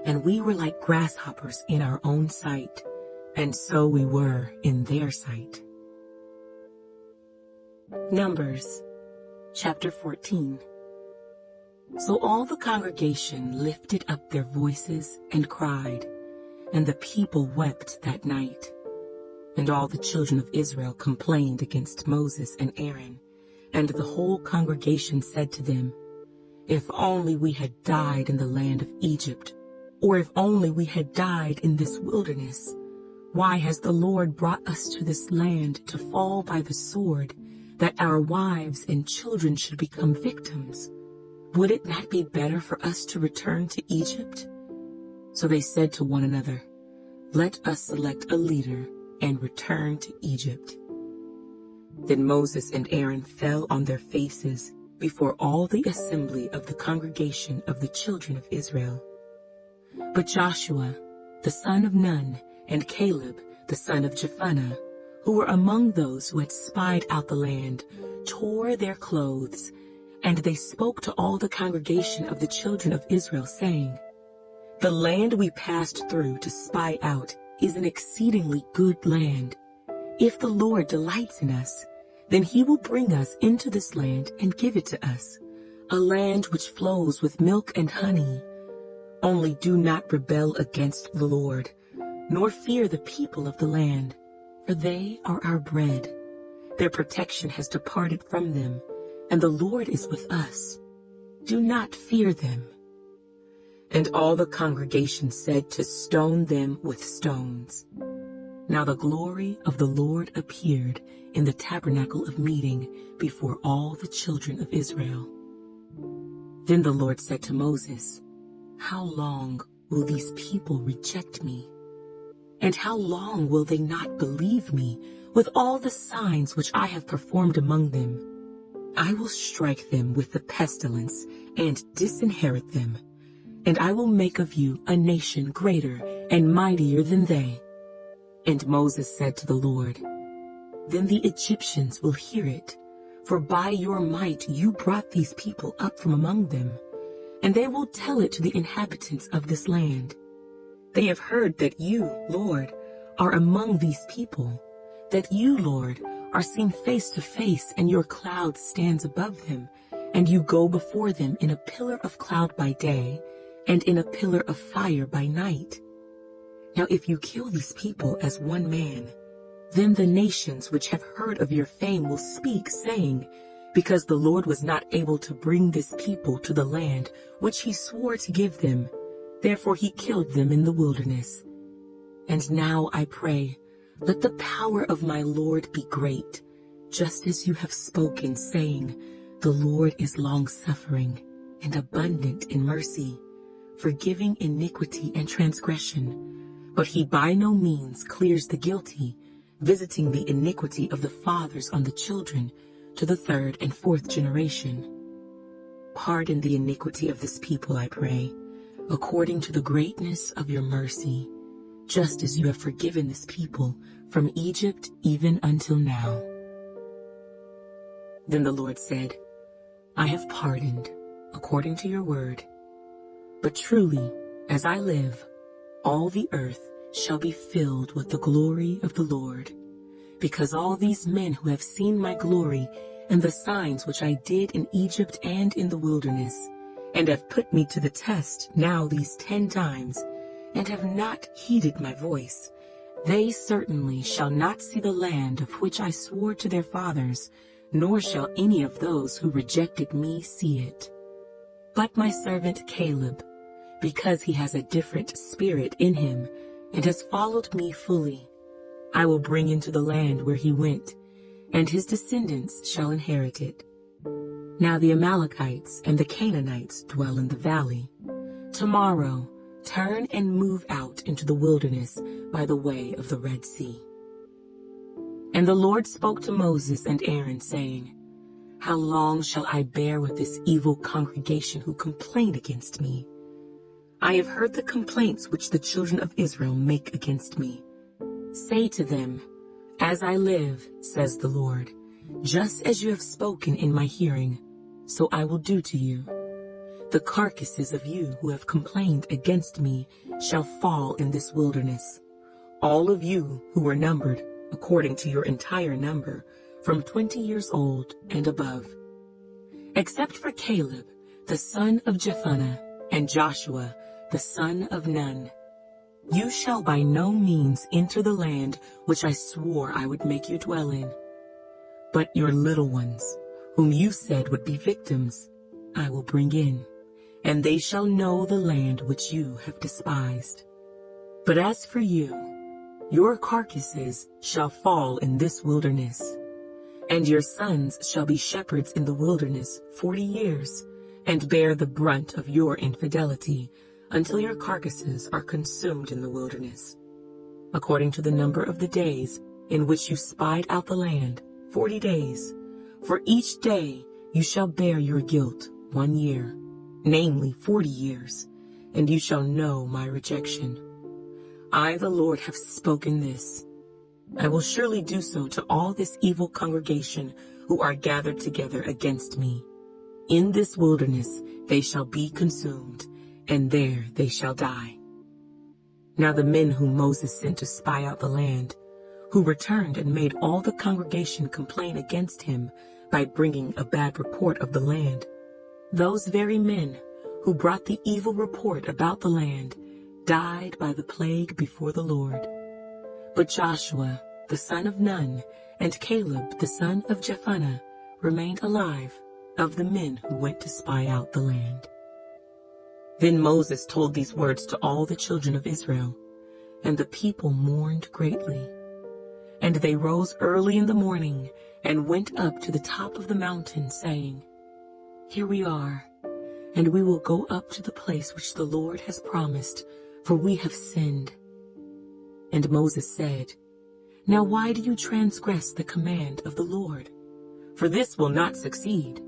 And we were like grasshoppers in our own sight, and so we were in their sight." Numbers chapter 14. So all the congregation lifted up their voices and cried, and the people wept that night. And all the children of Israel complained against Moses and Aaron, and the whole congregation said to them, "If only we had died in the land of Egypt, or if only we had died in this wilderness. Why has the Lord brought us to this land to fall by the sword, that our wives and children should become victims? Would it not be better for us to return to Egypt?" So they said to one another, "Let us select a leader and return to Egypt." Then Moses and Aaron fell on their faces before all the assembly of the congregation of the children of Israel. But Joshua, the son of Nun, and Caleb, the son of Jephunneh, who were among those who had spied out the land, tore their clothes, and they spoke to all the congregation of the children of Israel, saying, "The land we passed through to spy out is an exceedingly good land. If the Lord delights in us, then he will bring us into this land and give it to us, a land which flows with milk and honey. Only do not rebel against the Lord, nor fear the people of the land, for they are our bread. Their protection has departed from them, and the Lord is with us. Do not fear them." And all the congregation said to stone them with stones. Now the glory of the Lord appeared in the tabernacle of meeting before all the children of Israel. Then the Lord said to Moses, "How long will these people reject me? And how long will they not believe me with all the signs which I have performed among them? I will strike them with the pestilence and disinherit them, and I will make of you a nation greater and mightier than they." And Moses said to the Lord, "Then the Egyptians will hear it, for by your might you brought these people up from among them, and they will tell it to the inhabitants of this land. They have heard that you, Lord, are among these people, that you, Lord, are seen face to face, and your cloud stands above them, and you go before them in a pillar of cloud by day, and in a pillar of fire by night. Now if you kill these people as one man, then the nations which have heard of your fame will speak, saying, 'Because the Lord was not able to bring this people to the land which he swore to give them, therefore he killed them in the wilderness.' And now I pray, let the power of my Lord be great, just as you have spoken, saying, 'The Lord is long-suffering and abundant in mercy, forgiving iniquity and transgression, but he by no means clears the guilty, visiting the iniquity of the fathers on the children to the third and fourth generation. Pardon the iniquity of this people, I pray, according to the greatness of your mercy, just as you have forgiven this people from Egypt even until now." Then the Lord said, "I have pardoned, according to your word. But truly, as I live, all the earth shall be filled with the glory of the Lord, because all these men who have seen my glory and the signs which I did in Egypt and in the wilderness, and have put me to the test now these 10 times, and have not heeded my voice, they certainly shall not see the land of which I swore to their fathers, nor shall any of those who rejected me see it. But my servant Caleb, because he has a different spirit in him, and has followed me fully, I will bring into the land where he went, and his descendants shall inherit it. Now the Amalekites and the Canaanites dwell in the valley. Tomorrow turn and move out into the wilderness by the way of the Red Sea. And the Lord spoke to Moses and Aaron, saying, How long shall I bear with this evil congregation who complain against me? I have heard the complaints which the children of Israel make against me. Say to them, As I live, says the Lord, just as you have spoken in my hearing, so I will do to you. The carcasses of you who have complained against me shall fall in this wilderness, all of you who were numbered according to your entire number, from 20 years old and above. Except for Caleb, the son of Jephunneh, and Joshua, the son of Nun. You shall by no means enter the land which I swore I would make you dwell in. But your little ones, whom you said would be victims, I will bring in, and they shall know the land which you have despised. But as for you, your carcasses shall fall in this wilderness, and your sons shall be shepherds in the wilderness 40 years, and bear the brunt of your infidelity, until your carcasses are consumed in the wilderness. According to the number of the days in which you spied out the land, 40 days, for each day you shall bear your guilt 1 year, namely 40 years, and you shall know my rejection. I, the Lord, have spoken this. I will surely do so to all this evil congregation who are gathered together against me. In this wilderness they shall be consumed, and there they shall die. Now the men whom Moses sent to spy out the land, who returned and made all the congregation complain against him by bringing a bad report of the land, those very men who brought the evil report about the land died by the plague before the Lord. But Joshua, the son of Nun, and Caleb, the son of Jephunneh, remained alive, of the men who went to spy out the land. Then Moses told these words to all the children of Israel, and the people mourned greatly. And they rose early in the morning and went up to the top of the mountain, saying, Here we are, and we will go up to the place which the Lord has promised, for we have sinned. And Moses said, Now why do you transgress the command of the Lord? For this will not succeed.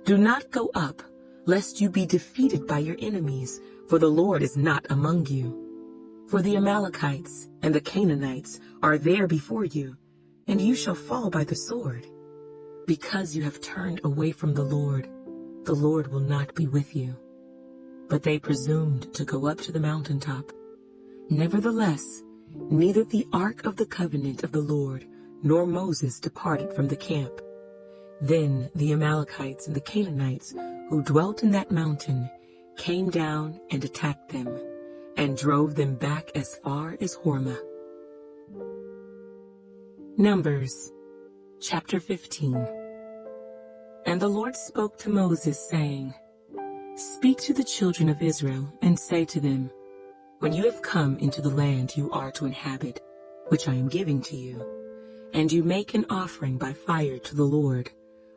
Do not go up, lest you be defeated by your enemies, for the Lord is not among you. For the Amalekites and the Canaanites are there before you, and you shall fall by the sword. Because you have turned away from the Lord will not be with you. But they presumed to go up to the mountaintop. Nevertheless, neither the ark of the covenant of the Lord nor Moses departed from the camp. Then the Amalekites and the Canaanites who dwelt in that mountain came down and attacked them, and drove them back as far as Hormah. Numbers, chapter 15. And the Lord spoke to Moses, saying, Speak to the children of Israel, and say to them, When you have come into the land you are to inhabit, which I am giving to you, and you make an offering by fire to the Lord,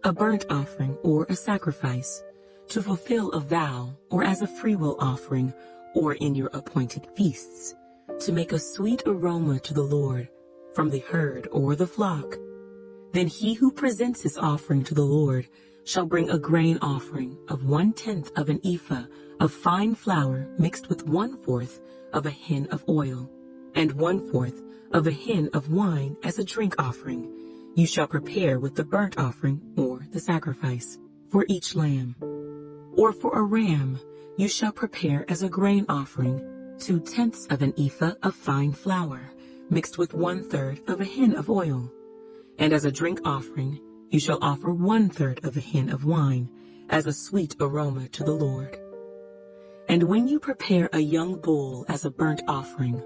a burnt offering or a sacrifice, to fulfill a vow, or as a freewill offering, or in your appointed feasts, to make a sweet aroma to the Lord, from the herd or the flock, then he who presents his offering to the Lord shall bring a grain offering of 1/10 of an ephah of fine flour mixed with 1/4 of a hin of oil, and 1/4 of a hin of wine as a drink offering. You shall prepare with the burnt offering or the sacrifice for each lamb. or for a ram, you shall prepare as a grain offering 2/10 of an ephah of fine flour, mixed with 1/3 of a hin of oil. And as a drink offering, you shall offer 1/3 of a hin of wine, as a sweet aroma to the Lord. And when you prepare a young bull as a burnt offering,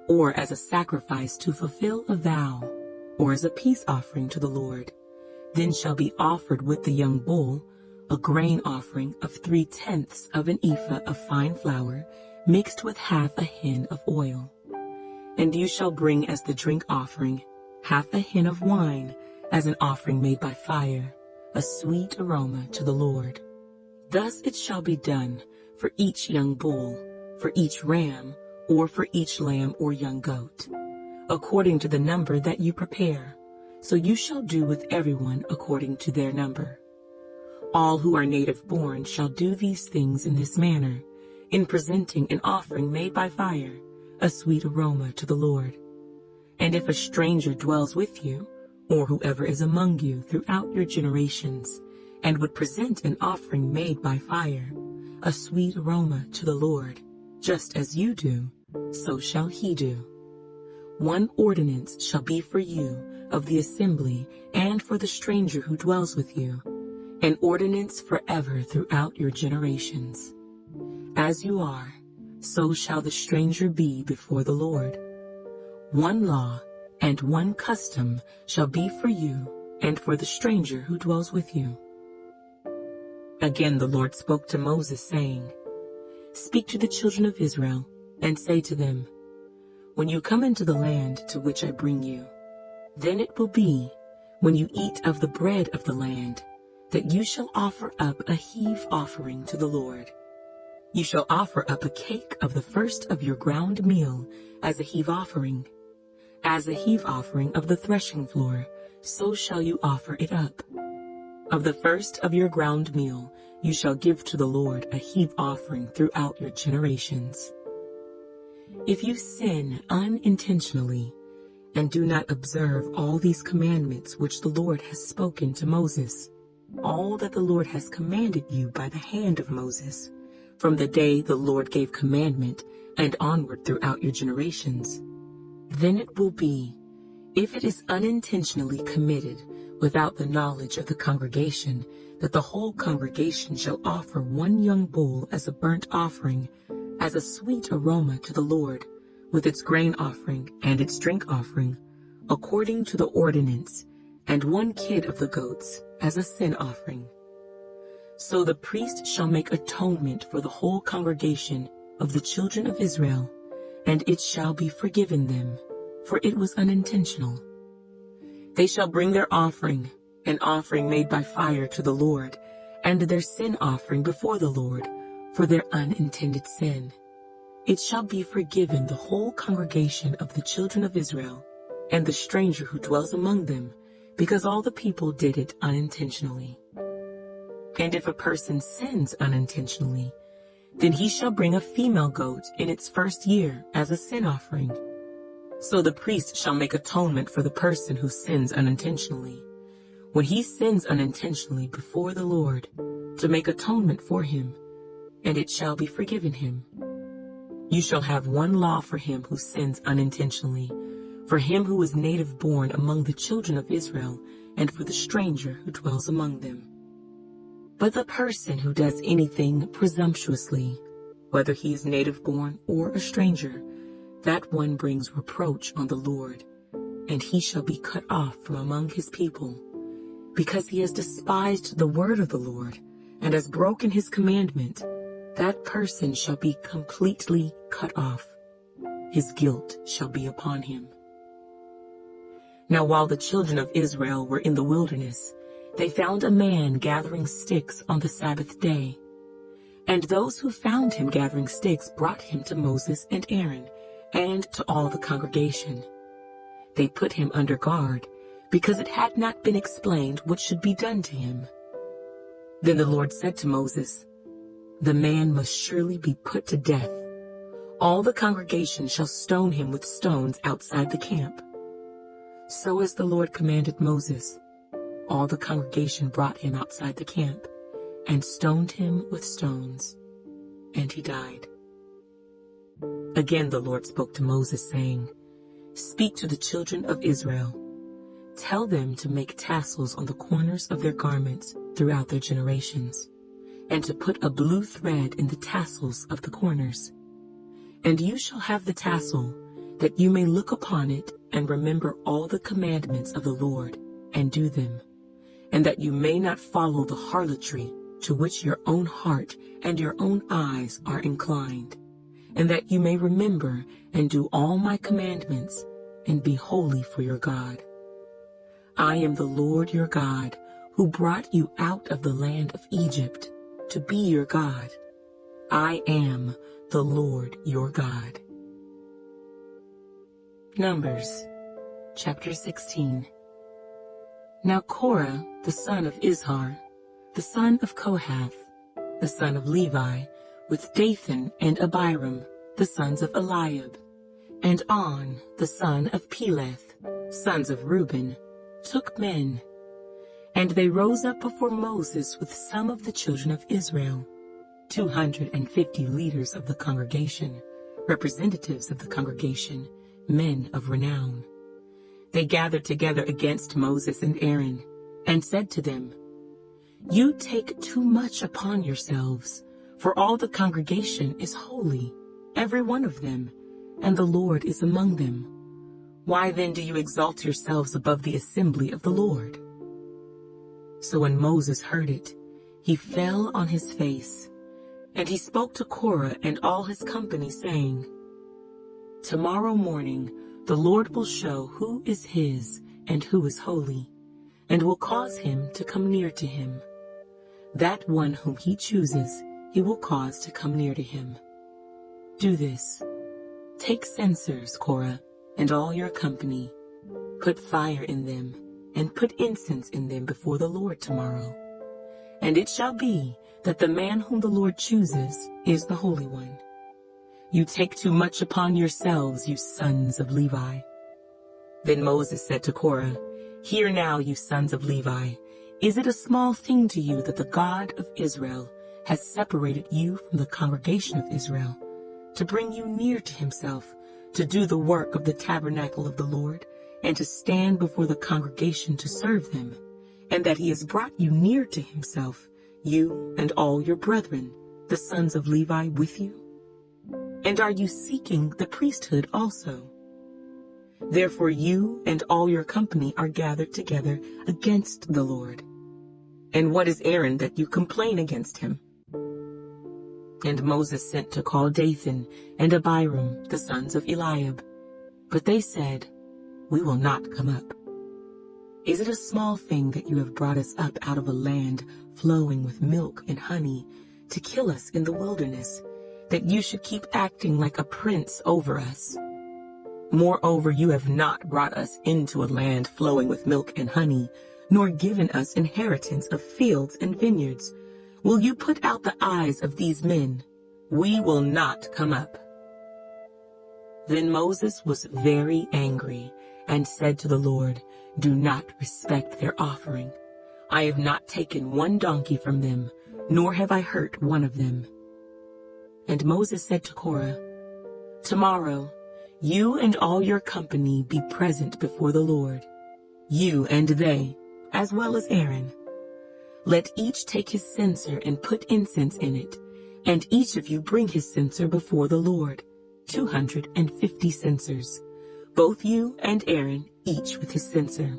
or as a sacrifice to fulfill a vow, or as a peace offering to the Lord, then shall be offered with the young bull a grain offering of 3/10 of an ephah of fine flour, mixed with half a hin of oil. And you shall bring as the drink offering half a hin of wine, as an offering made by fire, a sweet aroma to the Lord. Thus it shall be done for each young bull, for each ram, or for each lamb or young goat, according to the number that you prepare. So you shall do with everyone according to their number. All who are native born shall do these things in this manner, in presenting an offering made by fire, a sweet aroma to the Lord. And if a stranger dwells with you, or whoever is among you throughout your generations, and would present an offering made by fire, a sweet aroma to the Lord, just as you do, so shall he do. One ordinance shall be for you of the assembly and for the stranger who dwells with you, an ordinance forever throughout your generations. As you are, so shall the stranger be before the Lord. One law and one custom shall be for you and for the stranger who dwells with you. Again the Lord spoke to Moses, saying, Speak to the children of Israel, and say to them, When you come into the land to which I bring you, then it will be, when you eat of the bread of the land, that you shall offer up a heave offering to the Lord. You shall offer up a cake of the first of your ground meal as a heave offering. As a heave offering of the threshing floor, so shall you offer it up. Of the first of your ground meal you shall give to the Lord a heave offering throughout your generations. If you sin unintentionally, and do not observe all these commandments which the Lord has spoken to Moses, all that the Lord has commanded you by the hand of Moses, from the day the Lord gave commandment and onward throughout your generations, then it will be, if it is unintentionally committed without the knowledge of the congregation, that the whole congregation shall offer one young bull as a burnt offering, as a sweet aroma to the Lord, with its grain offering and its drink offering, according to the ordinance, and one kid of the goats as a sin offering. So the priest shall make atonement for the whole congregation of the children of Israel, and it shall be forgiven them, for it was unintentional. They shall bring their offering, an offering made by fire to the Lord, and their sin offering before the Lord, for their unintended sin. It shall be forgiven the whole congregation of the children of Israel, and the stranger who dwells among them, because all the people did it unintentionally. And if a person sins unintentionally, then he shall bring a female goat in its first year as a sin offering. So the priest shall make atonement for the person who sins unintentionally, when he sins unintentionally before the Lord, to make atonement for him, and it shall be forgiven him. You shall have one law for him who sins unintentionally, for him who is native born among the children of Israel, and for the stranger who dwells among them. But the person who does anything presumptuously, whether he is native born or a stranger, that one brings reproach on the Lord, and he shall be cut off from among his people, because he has despised the word of the Lord, and has broken his commandment. That person shall be completely cut off. His guilt shall be upon him. Now while the children of Israel were in the wilderness, they found a man gathering sticks on the Sabbath day. And those who found him gathering sticks brought him to Moses and Aaron, and to all the congregation. They put him under guard, because it had not been explained what should be done to him. Then the Lord said to Moses, The man must surely be put to death. All the congregation shall stone him with stones outside the camp. So as the Lord commanded Moses, all the congregation brought him outside the camp, and stoned him with stones, and he died. Again the Lord spoke to Moses, saying, Speak to the children of Israel. Tell them to make tassels on the corners of their garments throughout their generations, and to put a blue thread in the tassels of the corners. And you shall have the tassel, that you may look upon it and remember all the commandments of the Lord, and do them, and that you may not follow the harlotry to which your own heart and your own eyes are inclined, and that you may remember and do all my commandments, and be holy for your God. I am the Lord your God, who brought you out of the land of Egypt, to be your God. I am the Lord your God. Numbers, chapter 16. Now Korah, the son of Izhar, the son of Kohath, the son of Levi, with Dathan and Abiram, the sons of Eliab, and On, the son of Peleth, sons of Reuben, took men, and they rose up before Moses with some of the children of Israel, 250 leaders of the congregation, representatives of the congregation, men of renown. They gathered together against Moses and Aaron, and said to them, You take too much upon yourselves, for all the congregation is holy, every one of them, and the Lord is among them. Why then do you exalt yourselves above the assembly of the Lord? So when Moses heard it, he fell on his face, and he spoke to Korah and all his company, saying, Tomorrow morning the Lord will show who is his and who is holy, and will cause him to come near to him. That one whom he chooses he will cause to come near to him. Do this. Take censers, Korah, and all your company. Put fire in them, and put incense in them before the Lord tomorrow. And it shall be that the man whom the Lord chooses is the Holy One. You take too much upon yourselves, you sons of Levi. Then Moses said to Korah, Hear now, you sons of Levi, is it a small thing to you that the God of Israel has separated you from the congregation of Israel, to bring you near to himself, to do the work of the tabernacle of the Lord, and to stand before the congregation to serve them, and that he has brought you near to himself, you and all your brethren, the sons of Levi, with you? And are you seeking the priesthood also? Therefore you and all your company are gathered together against the Lord. And what is Aaron that you complain against him? And Moses sent to call Dathan and Abiram, the sons of Eliab. But they said, We will not come up. Is it a small thing that you have brought us up out of a land flowing with milk and honey, to kill us in the wilderness, that you should keep acting like a prince over us? Moreover, you have not brought us into a land flowing with milk and honey, nor given us inheritance of fields and vineyards. Will you put out the eyes of these men? We will not come up. Then Moses was very angry and said to the Lord, Do not respect their offering. I have not taken one donkey from them, nor have I hurt one of them. And Moses said to Korah, Tomorrow you and all your company be present before the Lord, you and they, as well as Aaron. Let each take his censer and put incense in it, and each of you bring his censer before the Lord, 250 censers, both you and Aaron, each with his censer.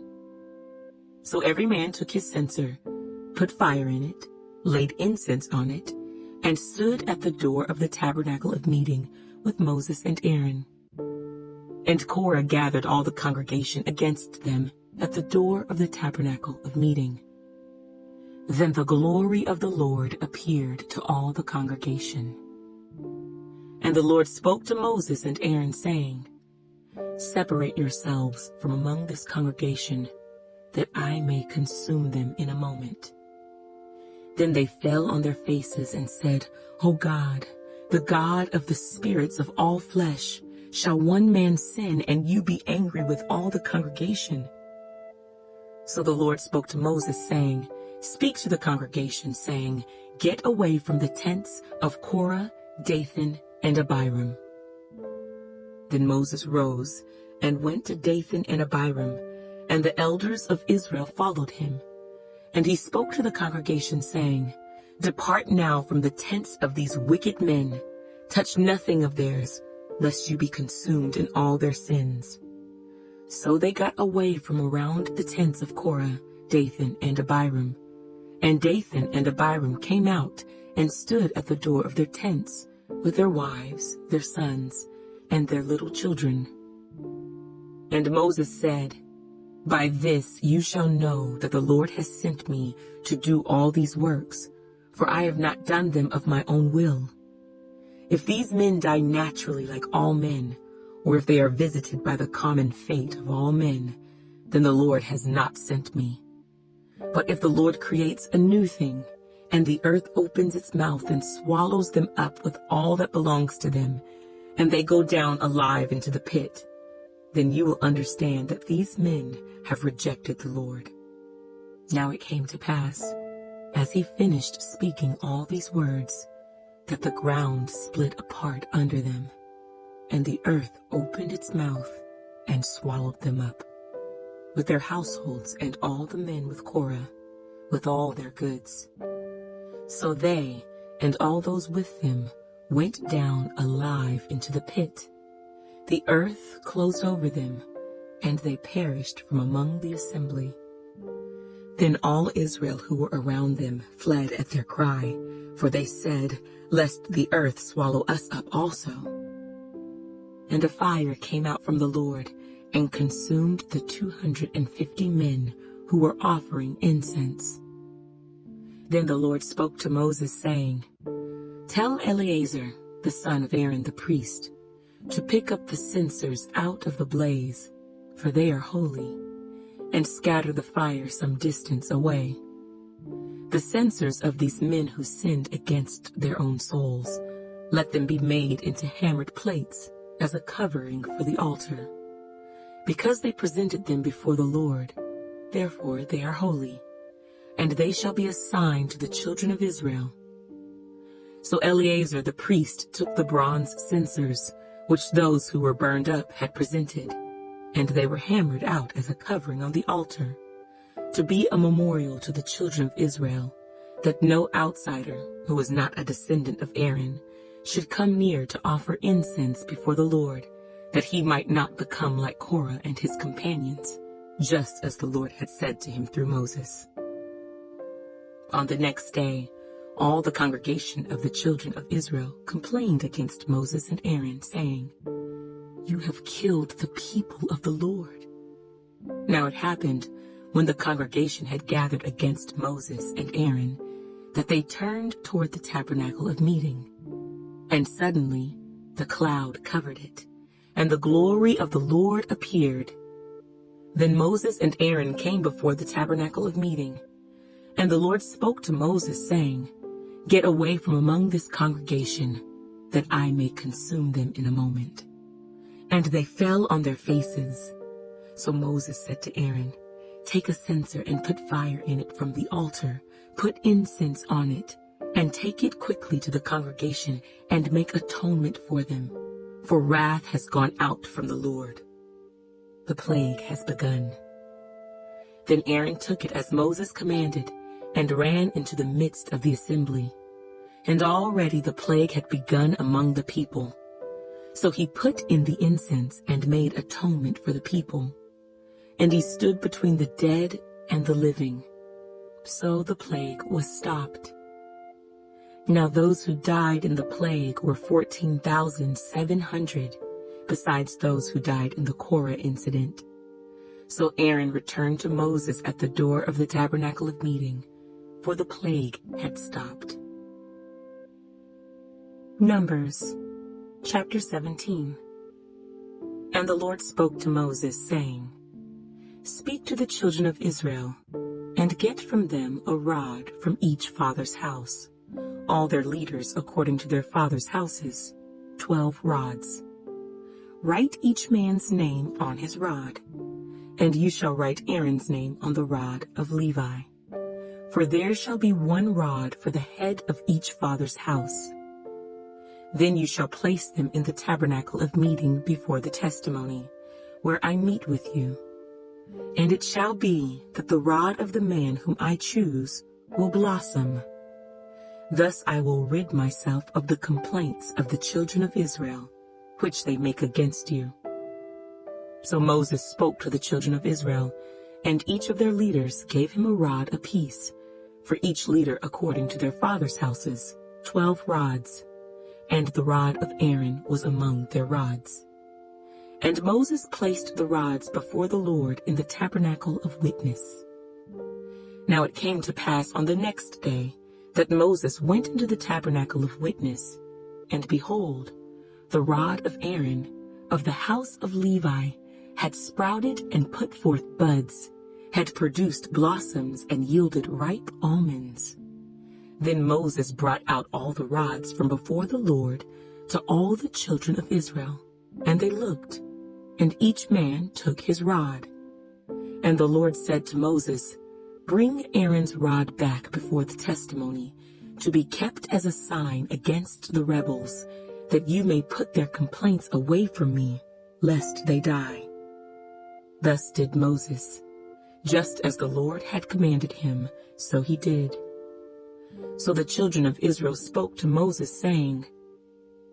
So every man took his censer, put fire in it, laid incense on it, and stood at the door of the tabernacle of meeting with Moses and Aaron. And Korah gathered all the congregation against them at the door of the tabernacle of meeting. Then the glory of the Lord appeared to all the congregation. And the Lord spoke to Moses and Aaron, saying, Separate yourselves from among this congregation, that I may consume them in a moment. Then they fell on their faces and said, O God, the God of the spirits of all flesh, shall one man sin, and you be angry with all the congregation? So the Lord spoke to Moses, saying, Speak to the congregation, saying, Get away from the tents of Korah, Dathan, and Abiram. Then Moses rose and went to Dathan and Abiram, and the elders of Israel followed him. And he spoke to the congregation, saying, Depart now from the tents of these wicked men. Touch nothing of theirs, lest you be consumed in all their sins. So they got away from around the tents of Korah, Dathan, and Abiram. And Dathan and Abiram came out and stood at the door of their tents, with their wives, their sons, and their little children. And Moses said, By this you shall know that the Lord has sent me to do all these works, for I have not done them of my own will. If these men die naturally like all men, or if they are visited by the common fate of all men, then the Lord has not sent me. But if the Lord creates a new thing, and the earth opens its mouth and swallows them up with all that belongs to them, and they go down alive into the pit, then you will understand that these men have rejected the Lord. Now it came to pass, as he finished speaking all these words, that the ground split apart under them, and the earth opened its mouth and swallowed them up, with their households and all the men with Korah, with all their goods. So they and all those with them went down alive into the pit. The earth closed over them, and they perished from among the assembly. Then all Israel who were around them fled at their cry, for they said, Lest the earth swallow us up also. And a fire came out from the Lord, and consumed the 250 men who were offering incense. Then the Lord spoke to Moses, saying, Tell Eleazar, the son of Aaron the priest, to pick up the censers out of the blaze, for they are holy, and scatter the fire some distance away. The censers of these men who sinned against their own souls, let them be made into hammered plates as a covering for the altar. Because they presented them before the Lord, therefore they are holy, and they shall be a sign to the children of Israel. So Eleazar the priest took the bronze censers, which those who were burned up had presented, and they were hammered out as a covering on the altar, to be a memorial to the children of Israel, that no outsider, who was not a descendant of Aaron, should come near to offer incense before the Lord, that he might not become like Korah and his companions, just as the Lord had said to him through Moses. On the next day, all the congregation of the children of Israel complained against Moses and Aaron, saying, You have killed the people of the Lord. Now it happened, when the congregation had gathered against Moses and Aaron, that they turned toward the tabernacle of meeting. And suddenly the cloud covered it, and the glory of the Lord appeared. Then Moses and Aaron came before the tabernacle of meeting, and the Lord spoke to Moses, saying, Get away from among this congregation, that I may consume them in a moment. And they fell on their faces. So Moses said to Aaron, Take a censer and put fire in it from the altar, put incense on it, and take it quickly to the congregation, and make atonement for them, for wrath has gone out from the Lord. The plague has begun. Then Aaron took it as Moses commanded, and ran into the midst of the assembly. And already the plague had begun among the people. So he put in the incense and made atonement for the people. And he stood between the dead and the living. So the plague was stopped. Now those who died in the plague were 14,700, besides those who died in the Korah incident. So Aaron returned to Moses at the door of the tabernacle of meeting, for the plague had stopped. Numbers, chapter 17. And the Lord spoke to Moses, saying, Speak to the children of Israel, and get from them a rod from each father's house, all their leaders according to their father's houses, 12 rods. Write each man's name on his rod, and you shall write Aaron's name on the rod of Levi. For there shall be one rod for the head of each father's house. Then you shall place them in the tabernacle of meeting before the testimony, where I meet with you. And it shall be that the rod of the man whom I choose will blossom. Thus I will rid myself of the complaints of the children of Israel, which they make against you. So Moses spoke to the children of Israel, and each of their leaders gave him a rod apiece, for each leader according to their fathers' houses, 12 rods, and the rod of Aaron was among their rods. And Moses placed the rods before the Lord in the tabernacle of witness. Now it came to pass on the next day that Moses went into the tabernacle of witness, and behold, the rod of Aaron of the house of Levi had sprouted and put forth buds, had produced blossoms and yielded ripe almonds. Then Moses brought out all the rods from before the Lord to all the children of Israel, and they looked, and each man took his rod. And the Lord said to Moses, Bring Aaron's rod back before the testimony, to be kept as a sign against the rebels, that you may put their complaints away from me, lest they die. Thus did Moses. Just as the Lord had commanded him, so he did. So the children of Israel spoke to Moses, saying,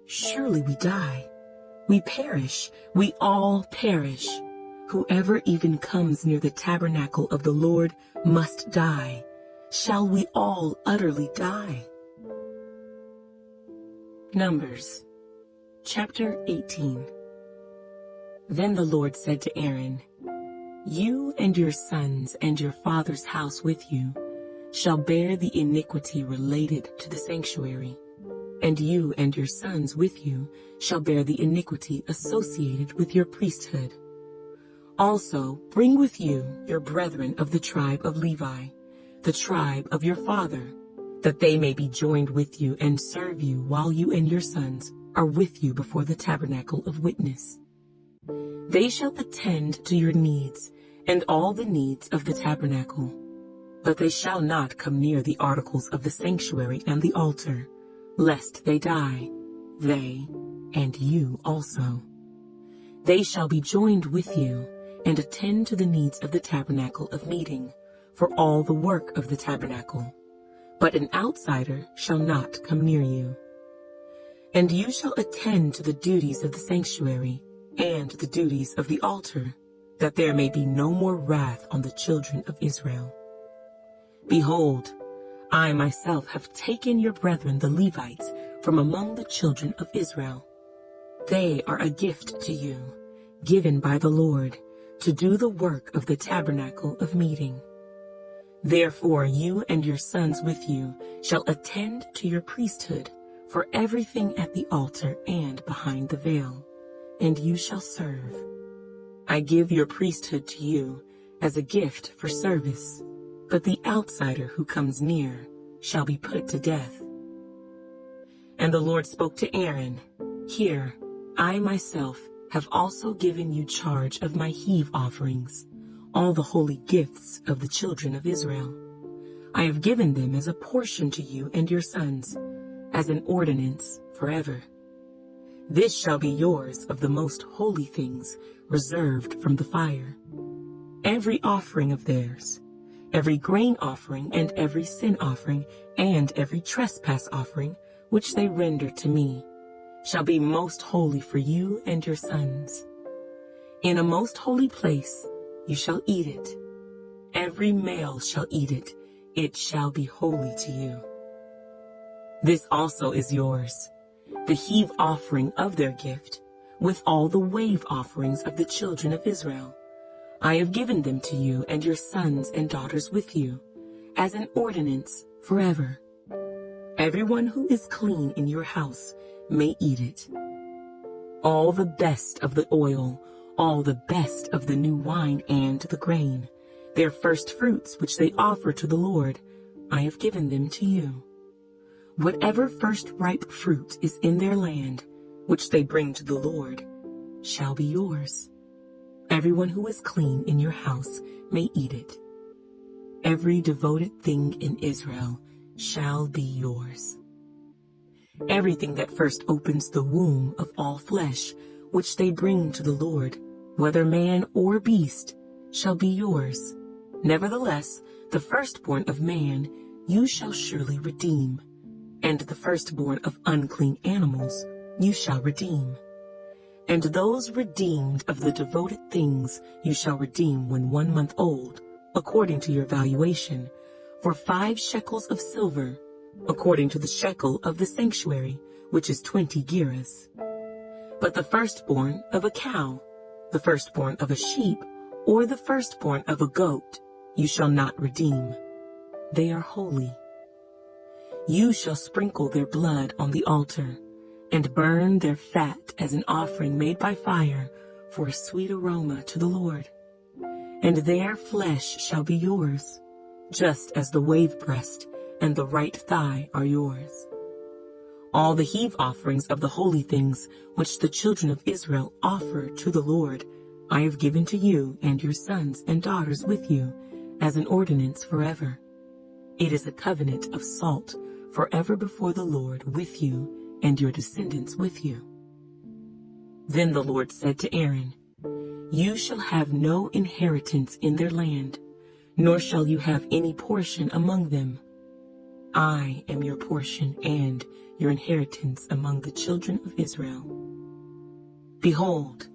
Surely we die. We perish. We all perish. Whoever even comes near the tabernacle of the Lord must die. Shall we all utterly die? Numbers, chapter 18. Then the Lord said to Aaron, You and your sons and your father's house with you shall bear the iniquity related to the sanctuary, and you and your sons with you shall bear the iniquity associated with your priesthood. Also bring with you your brethren of the tribe of Levi, the tribe of your father, that they may be joined with you and serve you while you and your sons are with you before the tabernacle of witness. They shall attend to your needs and all the needs of the tabernacle, but they shall not come near the articles of the sanctuary and the altar, lest they die, they and you also. They shall be joined with you and attend to the needs of the tabernacle of meeting, for all the work of the tabernacle, but an outsider shall not come near you. And you shall attend to the duties of the sanctuary and the duties of the altar, that there may be no more wrath on the children of Israel. Behold, I myself have taken your brethren the Levites from among the children of Israel. They are a gift to you, given by the Lord, to do the work of the tabernacle of meeting. Therefore you and your sons with you shall attend to your priesthood for everything at the altar and behind the veil, and you shall serve. I give your priesthood to you as a gift for service, but the outsider who comes near shall be put to death. And the Lord spoke to Aaron, Here, I myself have also given you charge of my heave offerings, all the holy gifts of the children of Israel. I have given them as a portion to you and your sons, as an ordinance forever. This shall be yours of the most holy things reserved from the fire. Every offering of theirs, every grain offering and every sin offering and every trespass offering which they render to me, shall be most holy for you and your sons. In a most holy place you shall eat it. Every male shall eat it. It shall be holy to you. This also is yours, the heave offering of their gift, with all the wave offerings of the children of Israel. I have given them to you and your sons and daughters with you, as an ordinance forever. Everyone who is clean in your house may eat it. All the best of the oil, all the best of the new wine and the grain, their first fruits which they offer to the Lord, I have given them to you. Whatever first ripe fruit is in their land, which they bring to the Lord, shall be yours. Everyone who is clean in your house may eat it. every devoted thing in Israel shall be yours. Everything that first opens the womb of all flesh, which they bring to the Lord, whether man or beast, shall be yours. Nevertheless, the firstborn of man you shall surely redeem, and the firstborn of unclean animals you shall redeem. And those redeemed of the devoted things you shall redeem when 1 month old, according to your valuation, for 5 shekels of silver, according to the shekel of the sanctuary, which is 20 gerahs. But the firstborn of a cow, the firstborn of a sheep, or the firstborn of a goat, you shall not redeem. They are holy. You shall sprinkle their blood on the altar, and burn their fat as an offering made by fire for a sweet aroma to the Lord. And their flesh shall be yours, just as the wave breast and the right thigh are yours. All the heave offerings of the holy things which the children of Israel offer to the Lord, I have given to you and your sons and daughters with you as an ordinance forever. It is a covenant of salt forever before the Lord with you and your descendants with you. Then the Lord said to Aaron, You shall have no inheritance in their land, nor shall you have any portion among them. I am your portion and your inheritance among the children of Israel. Behold,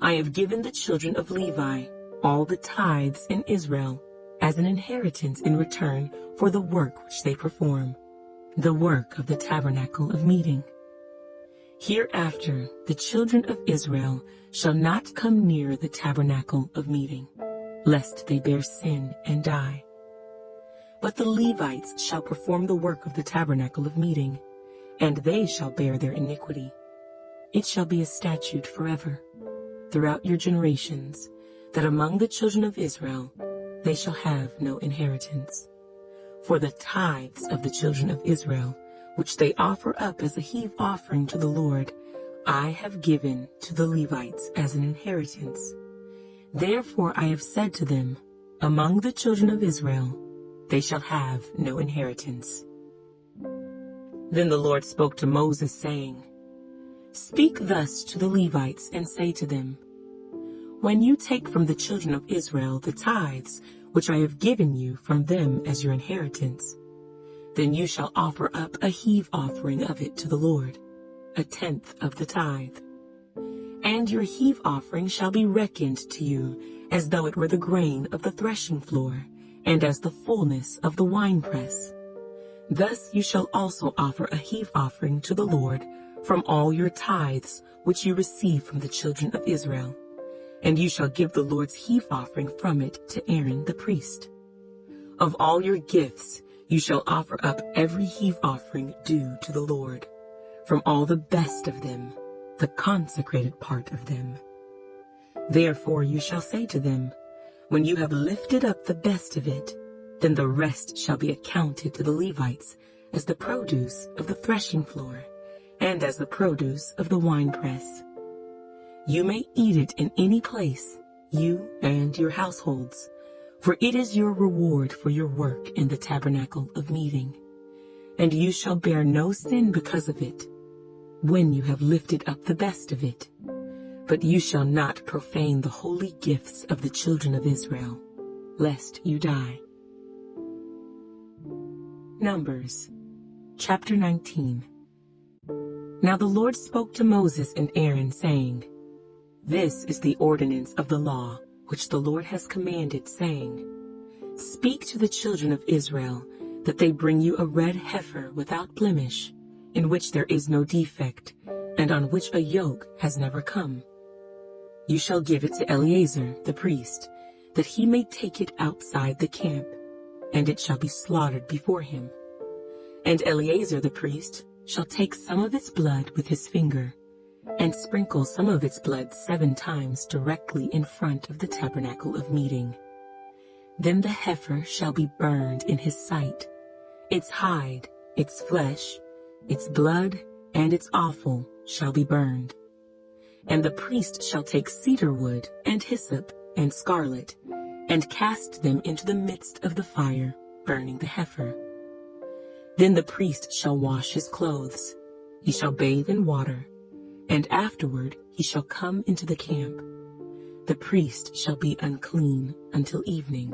I have given the children of Levi all the tithes in Israel as an inheritance in return for the work which they perform, the work of the tabernacle of meeting. Hereafter the children of Israel shall not come near the tabernacle of meeting, lest they bear sin and die. But the Levites shall perform the work of the tabernacle of meeting, and they shall bear their iniquity. It shall be a statute forever, throughout your generations, that among the children of Israel they shall have no inheritance. For the tithes of the children of Israel, which they offer up as a heave offering to the Lord, I have given to the Levites as an inheritance. Therefore I have said to them, Among the children of Israel they shall have no inheritance. Then the Lord spoke to Moses, saying, Speak thus to the Levites, and say to them, When you take from the children of Israel the tithes which I have given you from them as your inheritance, then you shall offer up a heave offering of it to the Lord, 1/10 of the tithe. And your heave offering shall be reckoned to you as though it were the grain of the threshing floor, and as the fullness of the winepress. Thus you shall also offer a heave offering to the Lord from all your tithes which you receive from the children of Israel, and you shall give the Lord's heave offering from it to Aaron the priest. Of all your gifts you shall offer up every heave offering due to the Lord, from all the best of them, the consecrated part of them. Therefore you shall say to them, When you have lifted up the best of it, then the rest shall be accounted to the Levites as the produce of the threshing floor, and as the produce of the winepress. You may eat it in any place, you and your households, for it is your reward for your work in the tabernacle of meeting. And you shall bear no sin because of it, when you have lifted up the best of it. But you shall not profane the holy gifts of the children of Israel, lest you die. Numbers, chapter 19. Now the Lord spoke to Moses and Aaron, saying, This is the ordinance of the law which the Lord has commanded, saying, Speak to the children of Israel, that they bring you a red heifer without blemish, in which there is no defect, and on which a yoke has never come. You shall give it to Eleazar the priest, that he may take it outside the camp, and it shall be slaughtered before him. And Eleazar the priest shall take some of its blood with his finger, and sprinkle some of its blood 7 times directly in front of the tabernacle of meeting. Then the heifer shall be burned in his sight, its hide, its flesh, its blood, and its offal shall be burned. And the priest shall take cedar wood and hyssop and scarlet, and cast them into the midst of the fire, burning the heifer. Then the priest shall wash his clothes, he shall bathe in water, and afterward he shall come into the camp. The priest shall be unclean until evening.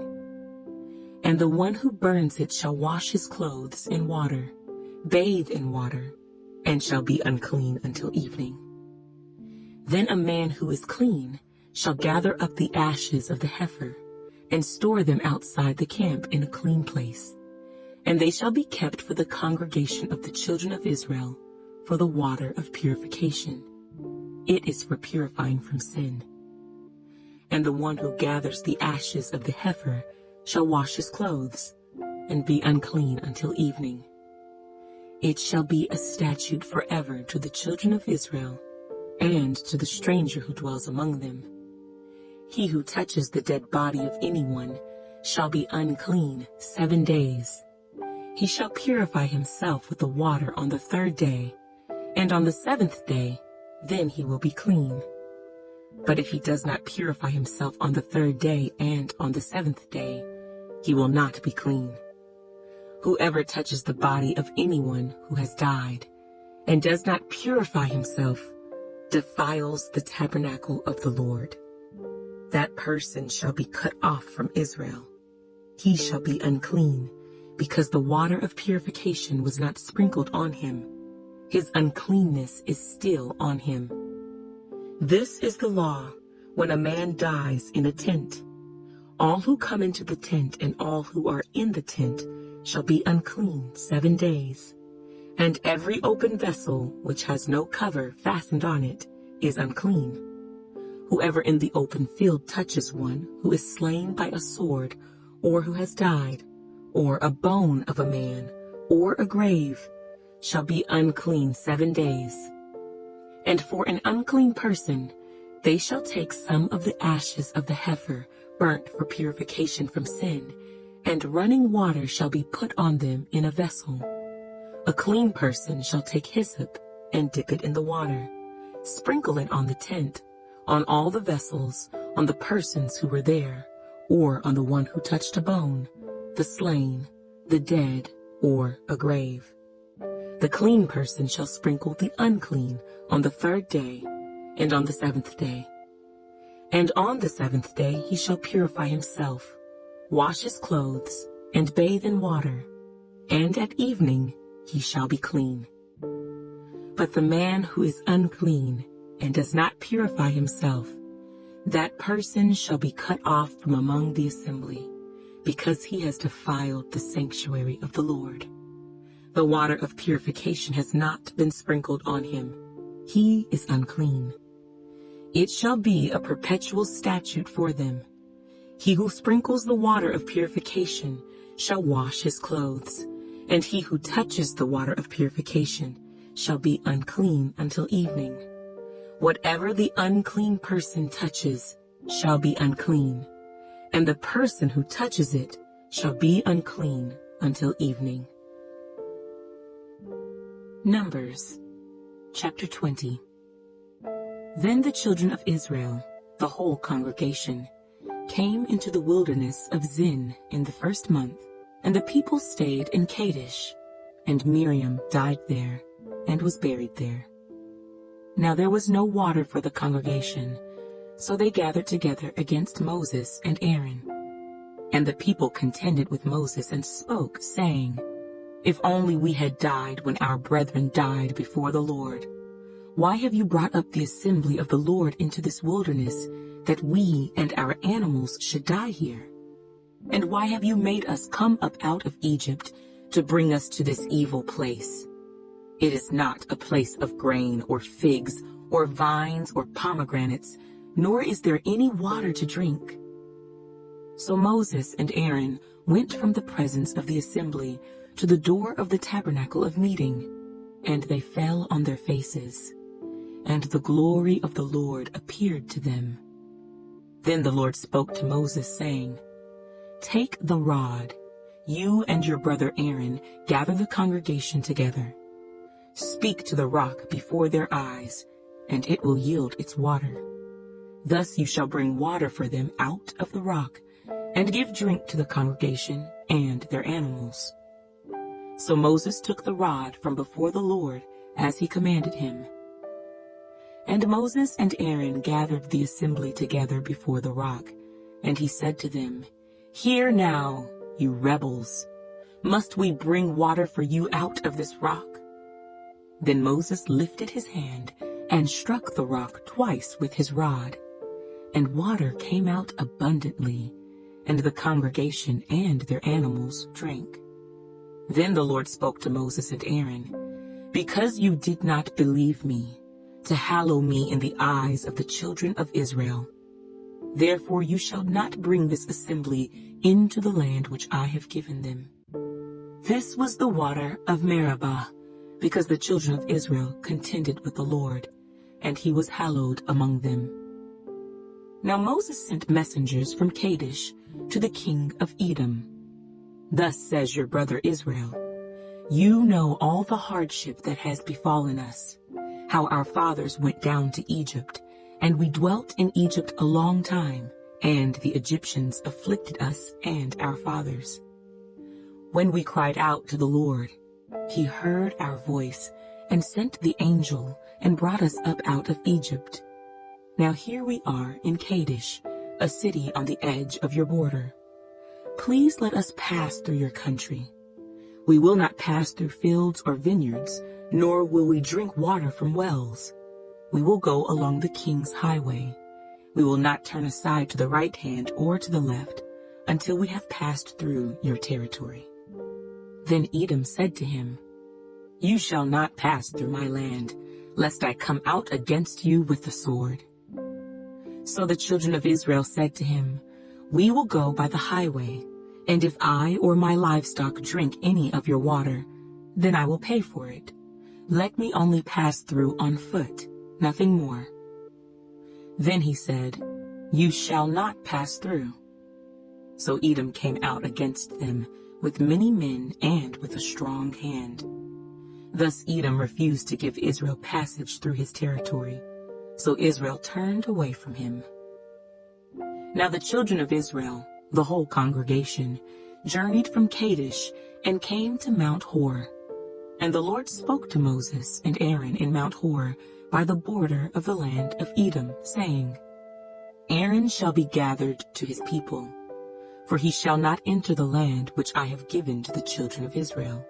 And the one who burns it shall wash his clothes in water, bathe in water, and shall be unclean until evening. Then a man who is clean shall gather up the ashes of the heifer, and store them outside the camp in a clean place. And they shall be kept for the congregation of the children of Israel, for the water of purification. It is for purifying from sin. And the one who gathers the ashes of the heifer shall wash his clothes, and be unclean until evening. It shall be a statute forever to the children of Israel, and to the stranger who dwells among them. He who touches the dead body of anyone shall be unclean 7 days. He shall purify himself with the water on the 3rd day, and on the 7th day, then he will be clean. But if he does not purify himself on the 3rd day and on the 7th day, he will not be clean. Whoever touches the body of anyone who has died, and does not purify himself, defiles the tabernacle of the Lord. That person shall be cut off from Israel. He shall be unclean, because the water of purification was not sprinkled on him. His uncleanness is still on him. This is the law when a man dies in a tent. All who come into the tent and all who are in the tent shall be unclean 7 days. And every open vessel which has no cover fastened on it is unclean. Whoever in the open field touches one who is slain by a sword, or who has died, or a bone of a man, or a grave, shall be unclean 7 days. And for an unclean person, they shall take some of the ashes of the heifer burnt for purification from sin, and running water shall be put on them in a vessel. A clean person shall take hyssop and dip it in the water, sprinkle it on the tent, on all the vessels, on the persons who were there, or on the one who touched a bone, the slain, the dead, or a grave. The clean person shall sprinkle the unclean on the 3rd day and on the 7th day. And on the 7th day he shall purify himself, wash his clothes, and bathe in water, and at evening he shall be clean. But the man who is unclean and does not purify himself, that person shall be cut off from among the assembly, because he has defiled the sanctuary of the Lord. The water of purification has not been sprinkled on him. He is unclean. It shall be a perpetual statute for them. He who sprinkles the water of purification shall wash his clothes, and he who touches the water of purification shall be unclean until evening. Whatever the unclean person touches shall be unclean, and the person who touches it shall be unclean until evening. Numbers, chapter 20. Then the children of Israel, the whole congregation, came into the wilderness of Zin in the 1st month, and the people stayed in Kadesh, and Miriam died there, and was buried there. Now there was no water for the congregation, so they gathered together against Moses and Aaron. And the people contended with Moses and spoke, saying, If only we had died when our brethren died before the Lord. Why have you brought up the assembly of the Lord into this wilderness, that we and our animals should die here? And why have you made us come up out of Egypt to bring us to this evil place? It is not a place of grain or figs or vines or pomegranates, nor is there any water to drink. So Moses and Aaron went from the presence of the assembly to the door of the tabernacle of meeting, and they fell on their faces, and the glory of the Lord appeared to them. Then the Lord spoke to Moses, saying, Take the rod, you and your brother Aaron gather the congregation together. Speak to the rock before their eyes, and it will yield its water. Thus you shall bring water for them out of the rock, and give drink to the congregation and their animals." So Moses took the rod from before the Lord as he commanded him. And Moses and Aaron gathered the assembly together before the rock, and he said to them, "Hear now, you rebels, must we bring water for you out of this rock?" Then Moses lifted his hand and struck the rock twice with his rod, and water came out abundantly, and the congregation and their animals drank. Then the Lord spoke to Moses and Aaron, "Because you did not believe me, to hallow me in the eyes of the children of Israel, therefore you shall not bring this assembly into the land which I have given them." This was the water of Meribah, because the children of Israel contended with the Lord, and he was hallowed among them. Now Moses sent messengers from Kadesh to the king of Edom. "Thus says your brother Israel, you know all the hardship that has befallen us, how our fathers went down to Egypt, and we dwelt in Egypt a long time, and the Egyptians afflicted us and our fathers. When we cried out to the Lord, he heard our voice and sent the angel and brought us up out of Egypt. Now here we are in Kadesh, a city on the edge of your border. Please let us pass through your country. We will not pass through fields or vineyards, nor will we drink water from wells. We will go along the king's highway. We will not turn aside to the right hand or to the left until we have passed through your territory." Then Edom said to him, "You shall not pass through my land, lest I come out against you with the sword." So the children of Israel said to him, "We will go by the highway, and if I or my livestock drink any of your water, then I will pay for it. Let me only pass through on foot, nothing more." Then he said, "You shall not pass through." So Edom came out against them with many men and with a strong hand. Thus Edom refused to give Israel passage through his territory, so Israel turned away from him. Now the children of Israel, the whole congregation, journeyed from Kadesh and came to Mount Hor. And the Lord spoke to Moses and Aaron in Mount Hor by the border of the land of Edom, saying, "Aaron shall be gathered to his people, for he shall not enter the land which I have given to the children of Israel,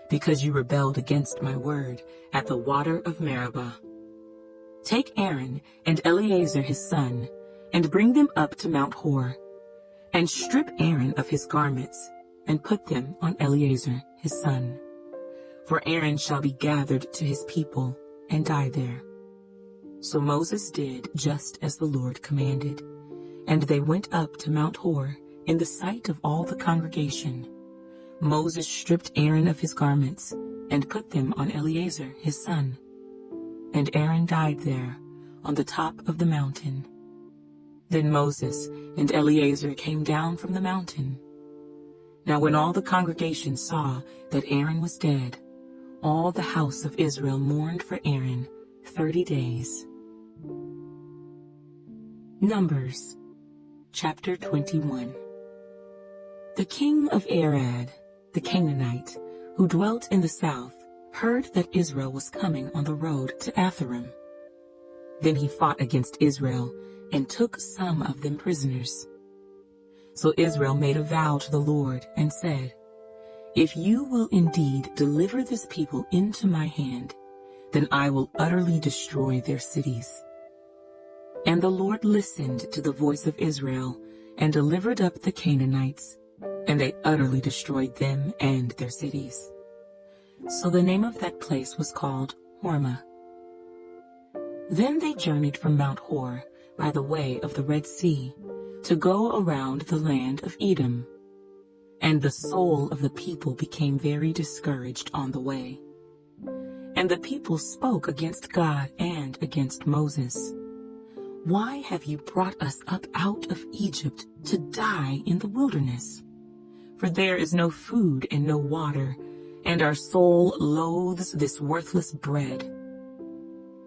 because you rebelled against my word at the water of Meribah. Take Aaron and Eleazar his son, and bring them up to Mount Hor, and strip Aaron of his garments, and put them on Eleazar his son. For Aaron shall be gathered to his people, and die there." So Moses did just as the Lord commanded, and they went up to Mount Hor in the sight of all the congregation. Moses stripped Aaron of his garments, and put them on Eleazar his son. And Aaron died there, on the top of the mountain. Then Moses and Eleazar came down from the mountain. Now when all the congregation saw that Aaron was dead, all the house of Israel mourned for Aaron 30 days. Numbers, chapter 21. The king of Arad, the Canaanite, who dwelt in the south, heard that Israel was coming on the road to Atharim. Then he fought against Israel and took some of them prisoners. So Israel made a vow to the Lord and said, "If you will indeed deliver this people into my hand, then I will utterly destroy their cities." And the Lord listened to the voice of Israel and delivered up the Canaanites, and they utterly destroyed them and their cities. So the name of that place was called Hormah. Then they journeyed from Mount Hor by the way of the Red Sea to go around the land of Edom. And the soul of the people became very discouraged on the way. And the people spoke against God and against Moses. "Why have you brought us up out of Egypt to die in the wilderness? For there is no food and no water, and our soul loathes this worthless bread."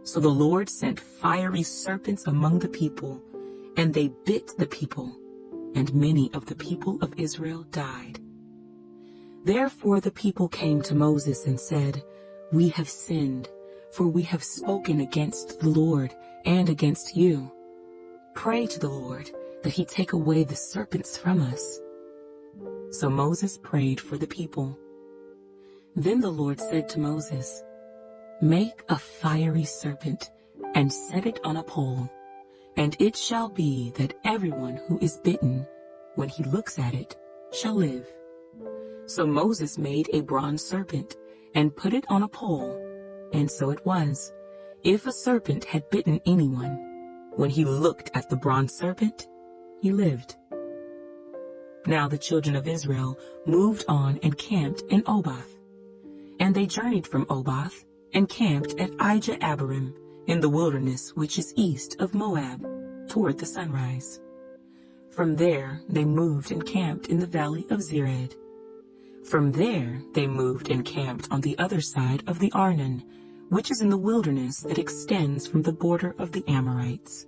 So the Lord sent fiery serpents among the people, and they bit the people, and many of the people of Israel died. Therefore the people came to Moses and said, "We have sinned, for we have spoken against the Lord and against you. Pray to the Lord that he take away the serpents from us." So Moses prayed for the people. Then the Lord said to Moses, "Make a fiery serpent and set it on a pole, and it shall be that everyone who is bitten, when he looks at it, shall live." So Moses made a bronze serpent and put it on a pole, and so it was, if a serpent had bitten anyone, when he looked at the bronze serpent, he lived. Now the children of Israel moved on and camped in Oboth. And they journeyed from Oboth and camped at Ijah-Abarim in the wilderness which is east of Moab, toward the sunrise. From there they moved and camped in the valley of Zered. From there they moved and camped on the other side of the Arnon, which is in the wilderness that extends from the border of the Amorites.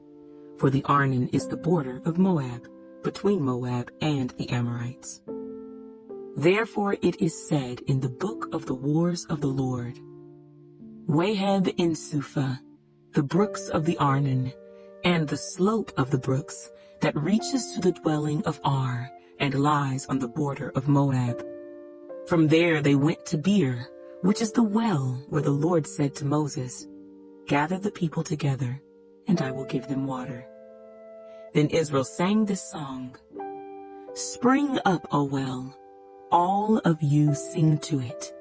For the Arnon is the border of Moab, between Moab and the Amorites. Therefore it is said in the book of the wars of the Lord, "Waheb in Suphah, the brooks of the Arnon, and the slope of the brooks that reaches to the dwelling of Ar, and lies on the border of Moab. From there they went to Beer, which is the well where the Lord said to Moses, 'Gather the people together, and I will give them water.' Then Israel sang this song, 'Spring up, O well, all of you sing to it.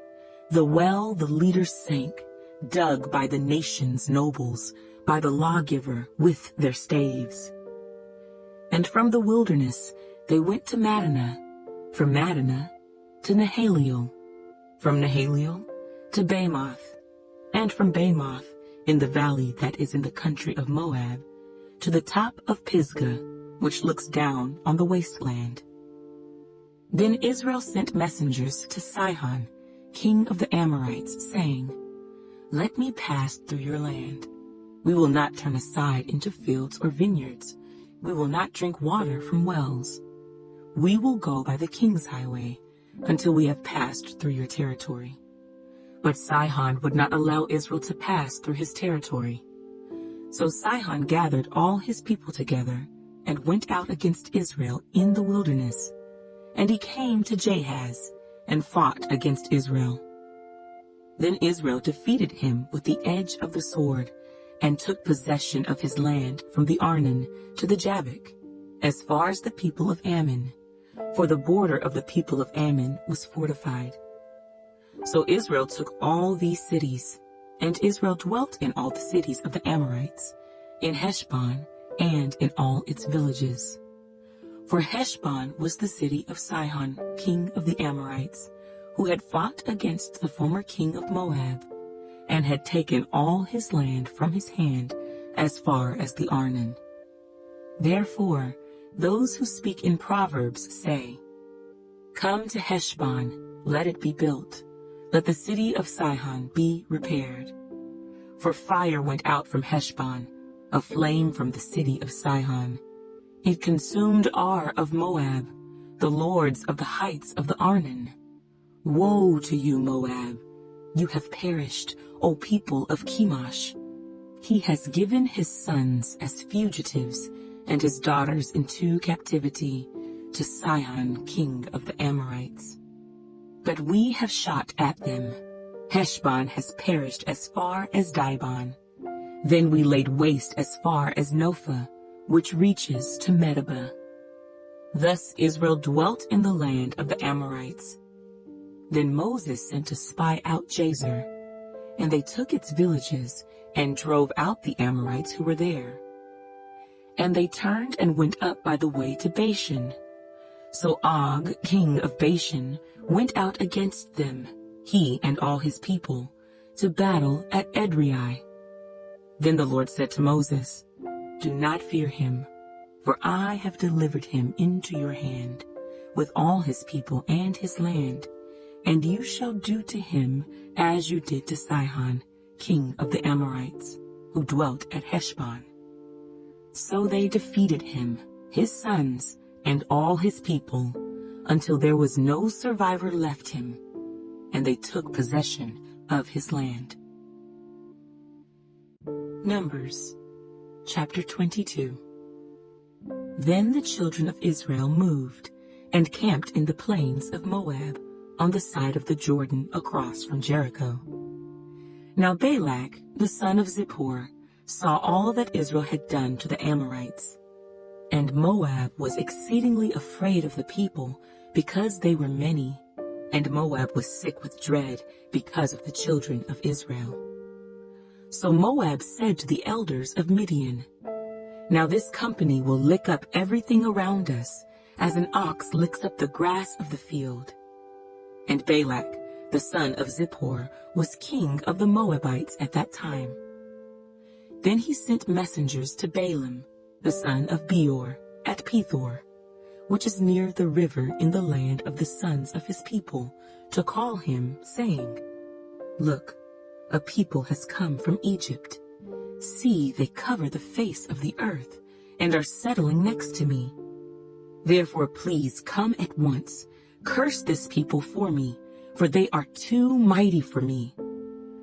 The well the leaders sank, dug by the nation's nobles, by the lawgiver with their staves.' And from the wilderness they went to Madinah, from Madinah to Nahaliel, from Nahaliel to Bamoth, and from Bamoth in the valley that is in the country of Moab, to the top of Pisgah, which looks down on the wasteland. Then Israel sent messengers to Sihon, king of the Amorites, saying, 'Let me pass through your land. We will not turn aside into fields or vineyards. We will not drink water from wells. We will go by the king's highway until we have passed through your territory.' But Sihon would not allow Israel to pass through his territory. So Sihon gathered all his people together and went out against Israel in the wilderness. And he came to Jahaz and fought against Israel. Then Israel defeated him with the edge of the sword and took possession of his land from the Arnon to the Jabbok, as far as the people of Ammon, for the border of the people of Ammon was fortified. So Israel took all these cities, and Israel dwelt in all the cities of the Amorites, in Heshbon and in all its villages. For Heshbon was the city of Sihon, king of the Amorites, who had fought against the former king of Moab, and had taken all his land from his hand as far as the Arnon. Therefore, those who speak in Proverbs say, 'Come to Heshbon, let it be built, let the city of Sihon be repaired.' For fire went out from Heshbon, a flame from the city of Sihon. It consumed Ar of Moab, the lords of the heights of the Arnon. Woe to you, Moab! You have perished, O people of Chemosh. He has given his sons as fugitives and his daughters into captivity to Sihon, king of the Amorites. But we have shot at them. Heshbon has perished as far as Dibon. Then we laid waste as far as Nophah, which reaches to Medeba. Thus Israel dwelt in the land of the Amorites. Then Moses sent to spy out Jazer, and they took its villages and drove out the Amorites who were there. And they turned and went up by the way to Bashan. So Og, king of Bashan, went out against them, he and all his people, to battle at Edrei. Then the Lord said to Moses, 'Do not fear him, for I have delivered him into your hand, with all his people and his land, and you shall do to him as you did to Sihon, king of the Amorites, who dwelt at Heshbon.' So they defeated him, his sons, and all his people, until there was no survivor left him, and they took possession of his land. Numbers chapter 22. Then the children of Israel moved and camped in the plains of Moab, on the side of the Jordan across from Jericho. Now Balak, the son of Zippor, saw all that Israel had done to the Amorites. And Moab was exceedingly afraid of the people, because they were many, and Moab was sick with dread because of the children of Israel. So Moab said to the elders of Midian, "Now this company will lick up everything around us, as an ox licks up the grass of the field." And Balak, the son of Zippor, was king of the Moabites at that time. Then he sent messengers to Balaam, the son of Beor, at Pethor, which is near the river in the land of the sons of his people, to call him, saying, "Look, a people has come from Egypt. See, they cover the face of the earth, and are settling next to me. Therefore please come at once, curse this people for me, for they are too mighty for me.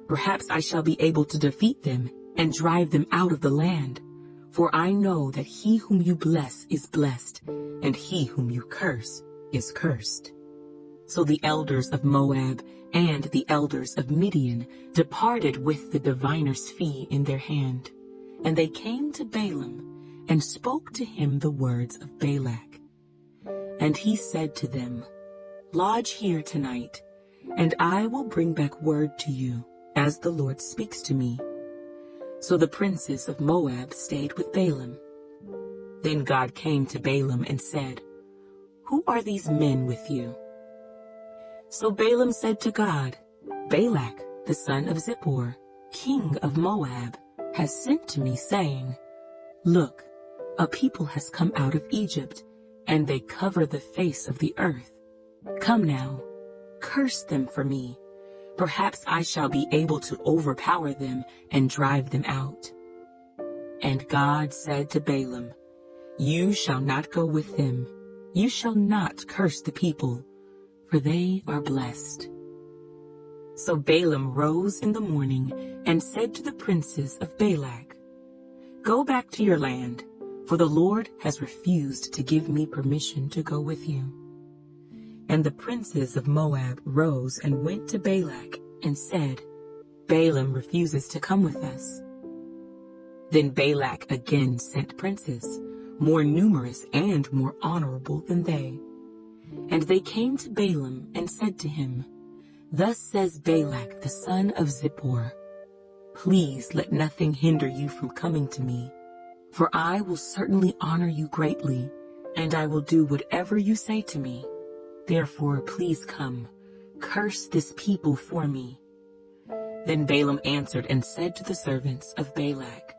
Perhaps I shall be able to defeat them and drive them out of the land. For I know that he whom you bless is blessed, and he whom you curse is cursed." So the elders of Moab and the elders of Midian departed with the diviner's fee in their hand. And they came to Balaam, and spoke to him the words of Balak. And he said to them, "Lodge here tonight, and I will bring back word to you, as the Lord speaks to me." So the princes of Moab stayed with Balaam. Then God came to Balaam and said, "Who are these men with you?" So Balaam said to God, "Balak, the son of Zippor, king of Moab, has sent to me, saying, 'Look, a people has come out of Egypt, and they cover the face of the earth. Come now, curse them for me. Perhaps I shall be able to overpower them and drive them out.' And God said to Balaam, 'You shall not go with them. You shall not curse the people, for they are blessed.' So Balaam rose in the morning and said to the princes of Balak, 'Go back to your land, for the Lord has refused to give me permission to go with you.' And the princes of Moab rose and went to Balak and said, 'Balaam refuses to come with us.' Then Balak again sent princes, more numerous and more honorable than they. And they came to Balaam and said to him, 'Thus says Balak the son of Zippor, Please let nothing hinder you from coming to me, for I will certainly honor you greatly, and I will do whatever you say to me. Therefore please come, curse this people for me.' Then Balaam answered and said to the servants of Balak,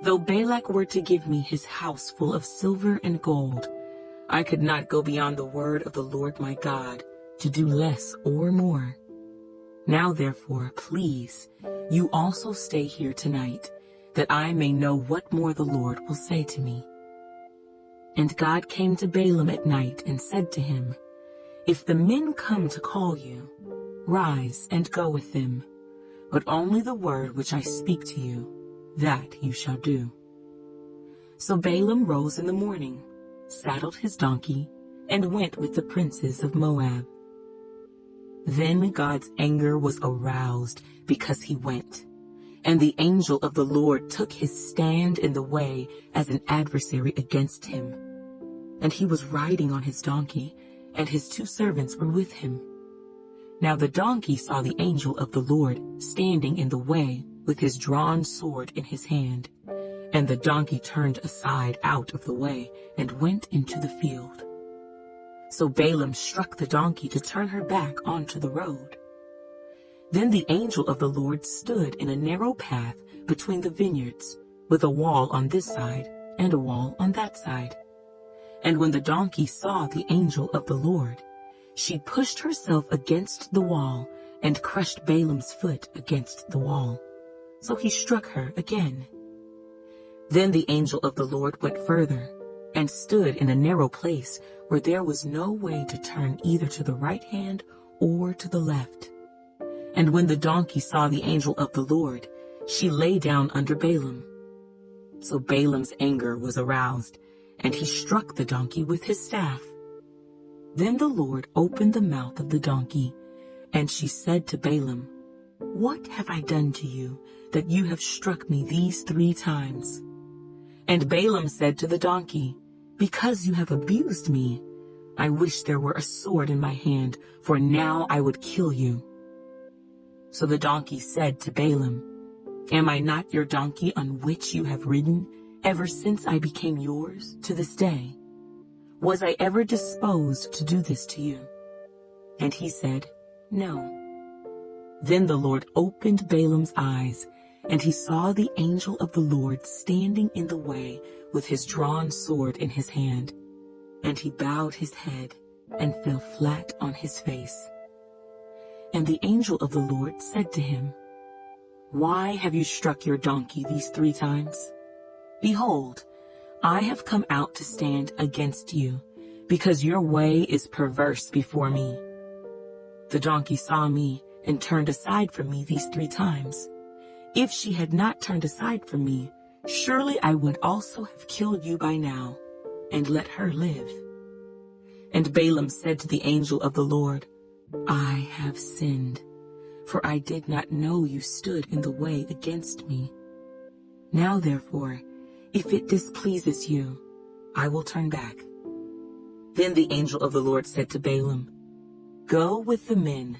'Though Balak were to give me his house full of silver and gold, I could not go beyond the word of the Lord my God, to do less or more. Now therefore, please, you also stay here tonight, that I may know what more the Lord will say to me.' And God came to Balaam at night and said to him, 'If the men come to call you, rise and go with them, but only the word which I speak to you, that you shall do.' So Balaam rose in the morning, saddled his donkey, and went with the princes of Moab. Then God's anger was aroused because he went, and the angel of the Lord took his stand in the way as an adversary against him. And he was riding on his donkey, and his 2 servants were with him. Now the donkey saw the angel of the Lord standing in the way with his drawn sword in his hand, and the donkey turned aside out of the way and went into the field. So Balaam struck the donkey to turn her back onto the road. Then the angel of the Lord stood in a narrow path between the vineyards, with a wall on this side and a wall on that side. And when the donkey saw the angel of the Lord, she pushed herself against the wall and crushed Balaam's foot against the wall. So he struck her again. Then the angel of the Lord went further, and stood in a narrow place where there was no way to turn either to the right hand or to the left. And when the donkey saw the angel of the Lord, she lay down under Balaam. So Balaam's anger was aroused, and he struck the donkey with his staff. Then the Lord opened the mouth of the donkey, and she said to Balaam, "What have I done to you, that you have struck me these 3 times? And Balaam said to the donkey, "Because you have abused me, I wish there were a sword in my hand, for now I would kill you." So the donkey said to Balaam, "Am I not your donkey on which you have ridden ever since I became yours to this day? Was I ever disposed to do this to you?" And he said, "No." Then the Lord opened Balaam's eyes, and he saw the angel of the Lord standing in the way with his drawn sword in his hand. And he bowed his head and fell flat on his face. And the angel of the Lord said to him, "Why have you struck your donkey these 3 times? Behold, I have come out to stand against you, because your way is perverse before me. The donkey saw me and turned aside from me these 3 times. If she had not turned aside from me, surely I would also have killed you by now, and let her live." And Balaam said to the angel of the Lord, "I have sinned, for I did not know you stood in the way against me. Now therefore, if it displeases you, I will turn back." Then the angel of the Lord said to Balaam, "Go with the men,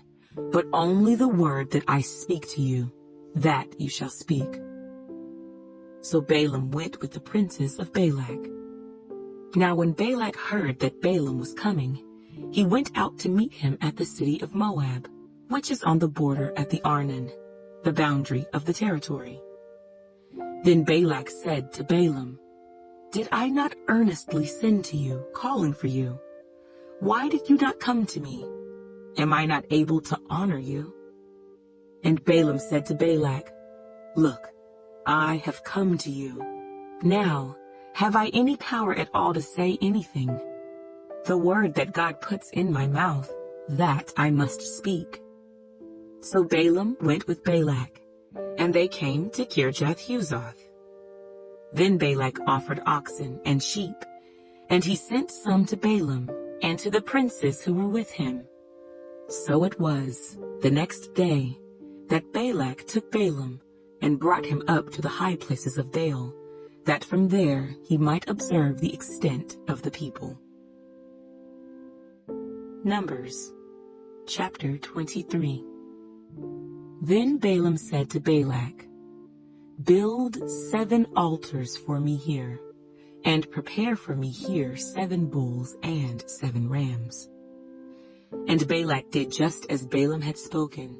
but only the word that I speak to you, that you shall speak." So Balaam went with the princes of Balak. Now when Balak heard that Balaam was coming, he went out to meet him at the city of Moab, which is on the border at the Arnon, the boundary of the territory. Then Balak said to Balaam, "Did I not earnestly send to you, calling for you? Why did you not come to me? Am I not able to honor you?" And Balaam said to Balak, "Look, I have come to you. Now, have I any power at all to say anything? The word that God puts in my mouth, that I must speak." So Balaam went with Balak, and they came to Kirjath-Huzoth. Then Balak offered oxen and sheep, and he sent some to Balaam and to the princes who were with him. So it was, the next day, that Balak took Balaam and brought him up to the high places of Baal, that from there he might observe the extent of the people. Numbers, chapter 23. Then Balaam said to Balak, "Build 7 altars for me here, and prepare for me here 7 bulls and 7 rams." And Balak did just as Balaam had spoken.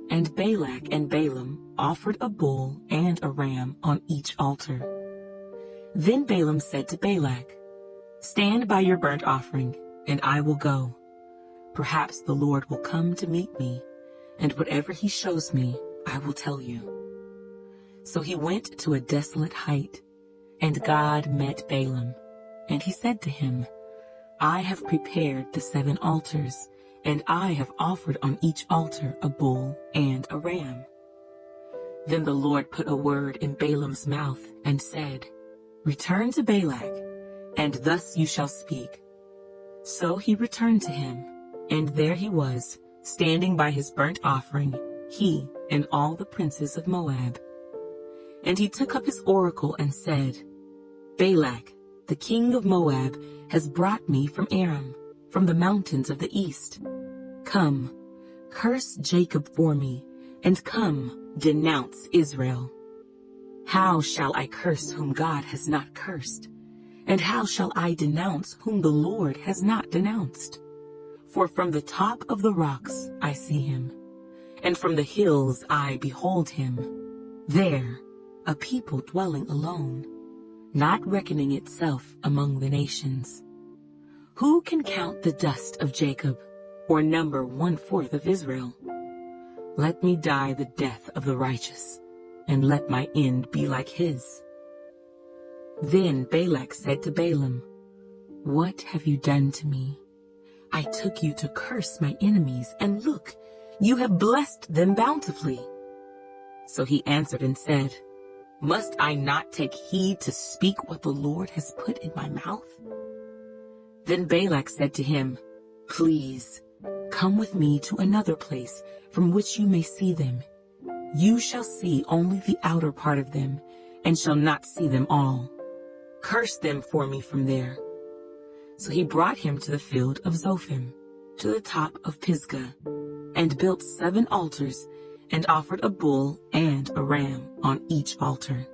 And Balak and Balaam offered a bull and a ram on each altar. Then Balaam said to Balak, "Stand by your burnt offering, and I will go. Perhaps the Lord will come to meet me, and whatever he shows me, I will tell you." So he went to a desolate height, and God met Balaam, and he said to him, "I have prepared the 7 altars, and I have offered on each altar a bull and a ram." Then the Lord put a word in Balaam's mouth and said, "Return to Balak, and thus you shall speak." So he returned to him, and there he was, standing by his burnt offering, he and all the princes of Moab. And he took up his oracle and said, "Balak, the king of Moab, has brought me from Aram, from the mountains of the east. Come, curse Jacob for me, and come, denounce Israel. How shall I curse whom God has not cursed? And how shall I denounce whom the Lord has not denounced? For from the top of the rocks I see him, and from the hills I behold him. There, a people dwelling alone, not reckoning itself among the nations. Who can count the dust of Jacob, or number 1/4 of Israel? Let me die the death of the righteous, and let my end be like his." Then Balak said to Balaam, "What have you done to me? I took you to curse my enemies, and look, you have blessed them bountifully." So he answered and said, "Must I not take heed to speak what the Lord has put in my mouth?" Then Balak said to him, "Please, come with me to another place from which you may see them. You shall see only the outer part of them, and shall not see them all. Curse them for me from there." So he brought him to the field of Zophim, to the top of Pisgah, and built 7 altars, and offered a bull and a ram on each altar.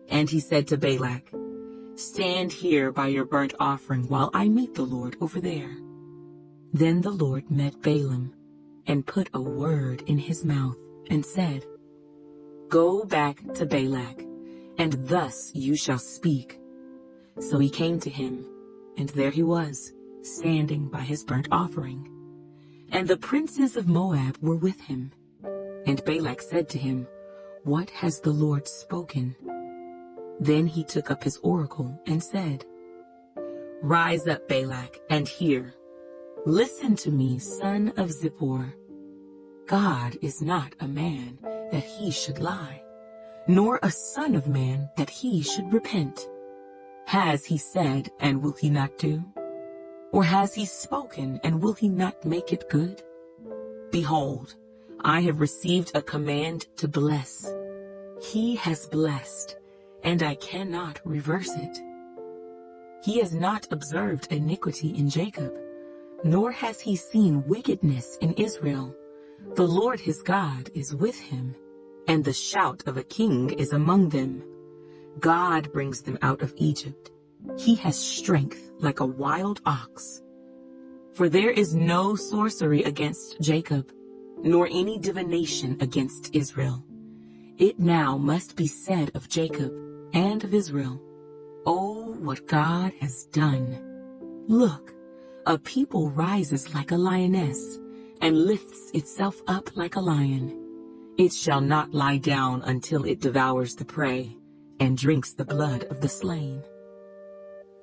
And he said to Balak, "Stand here by your burnt offering while I meet the Lord over there." Then the Lord met Balaam, and put a word in his mouth, and said, "Go back to Balak, and thus you shall speak." So he came to him, and there he was, standing by his burnt offering. And the princes of Moab were with him. And Balak said to him, "What has the Lord spoken?" Then he took up his oracle and said, "Rise up, Balak, and hear. Listen to me, son of Zippor. God is not a man that he should lie, nor a son of man that he should repent. Has he said, and will he not do? Or has he spoken, and will he not make it good? Behold, I have received a command to bless. He has blessed, and I cannot reverse it. He has not observed iniquity in Jacob, nor has he seen wickedness in Israel. The Lord his God is with him, and the shout of a king is among them. God brings them out of Egypt. He has strength like a wild ox. For there is no sorcery against Jacob, nor any divination against Israel. It now must be said of Jacob and of Israel, Oh, what God has done! Look, a people rises like a lioness, and lifts itself up like a lion. It shall not lie down until it devours the prey, and drinks the blood of the slain.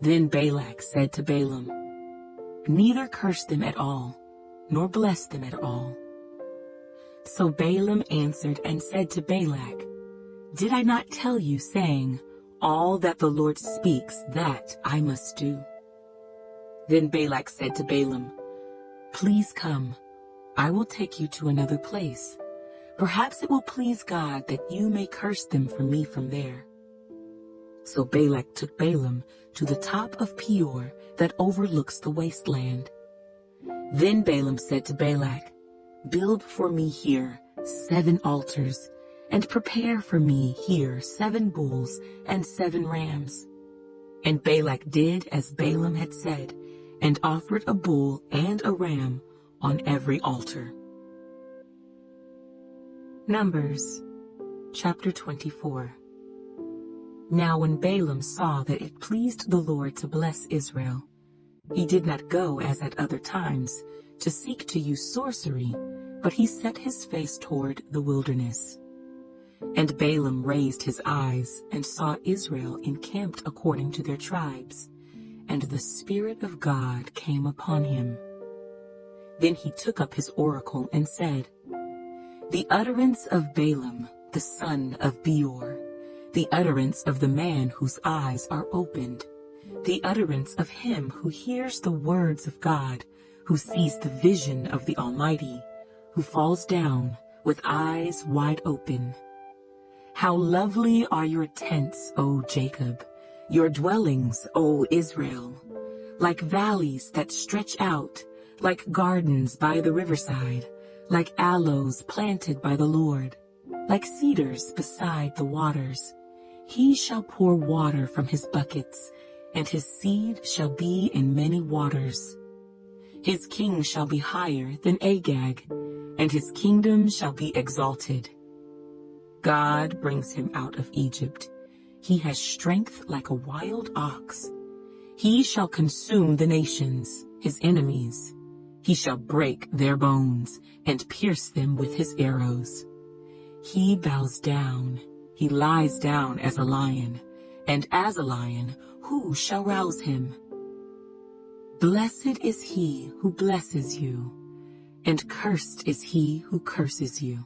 Then Balak said to Balaam, Neither curse them at all, nor bless them at all. So Balaam answered and said to Balak, Did I not tell you, saying, All that the Lord speaks, that I must do? Then Balak said to Balaam, Please come, I will take you to another place. Perhaps it will please God that you may curse them for me from there. So Balak took Balaam to the top of Peor that overlooks the wasteland. Then Balaam said to Balak, Build for me here 7 altars, and prepare for me here 7 bulls and 7 rams. And Balak did as Balaam had said, and offered a bull and a ram on every altar. Numbers chapter 24. Now when Balaam saw that it pleased the Lord to bless Israel, he did not go as at other times to seek to use sorcery, but he set his face toward the wilderness. And Balaam raised his eyes and saw Israel encamped according to their tribes, and the Spirit of God came upon him. Then he took up his oracle and said, The utterance of Balaam, the son of Beor, the utterance of the man whose eyes are opened, the utterance of him who hears the words of God, who sees the vision of the Almighty, who falls down with eyes wide open. How lovely are your tents, O Jacob, your dwellings, O Israel, like valleys that stretch out, like gardens by the riverside, like aloes planted by the Lord, like cedars beside the waters. He shall pour water from his buckets, and his seed shall be in many waters. His king shall be higher than Agag, and his kingdom shall be exalted. God brings him out of Egypt. He has strength like a wild ox. He shall consume the nations, his enemies. He shall break their bones and pierce them with his arrows. He bows down. He lies down as a lion, and as a lion, who shall rouse him? Blessed is he who blesses you, and cursed is he who curses you.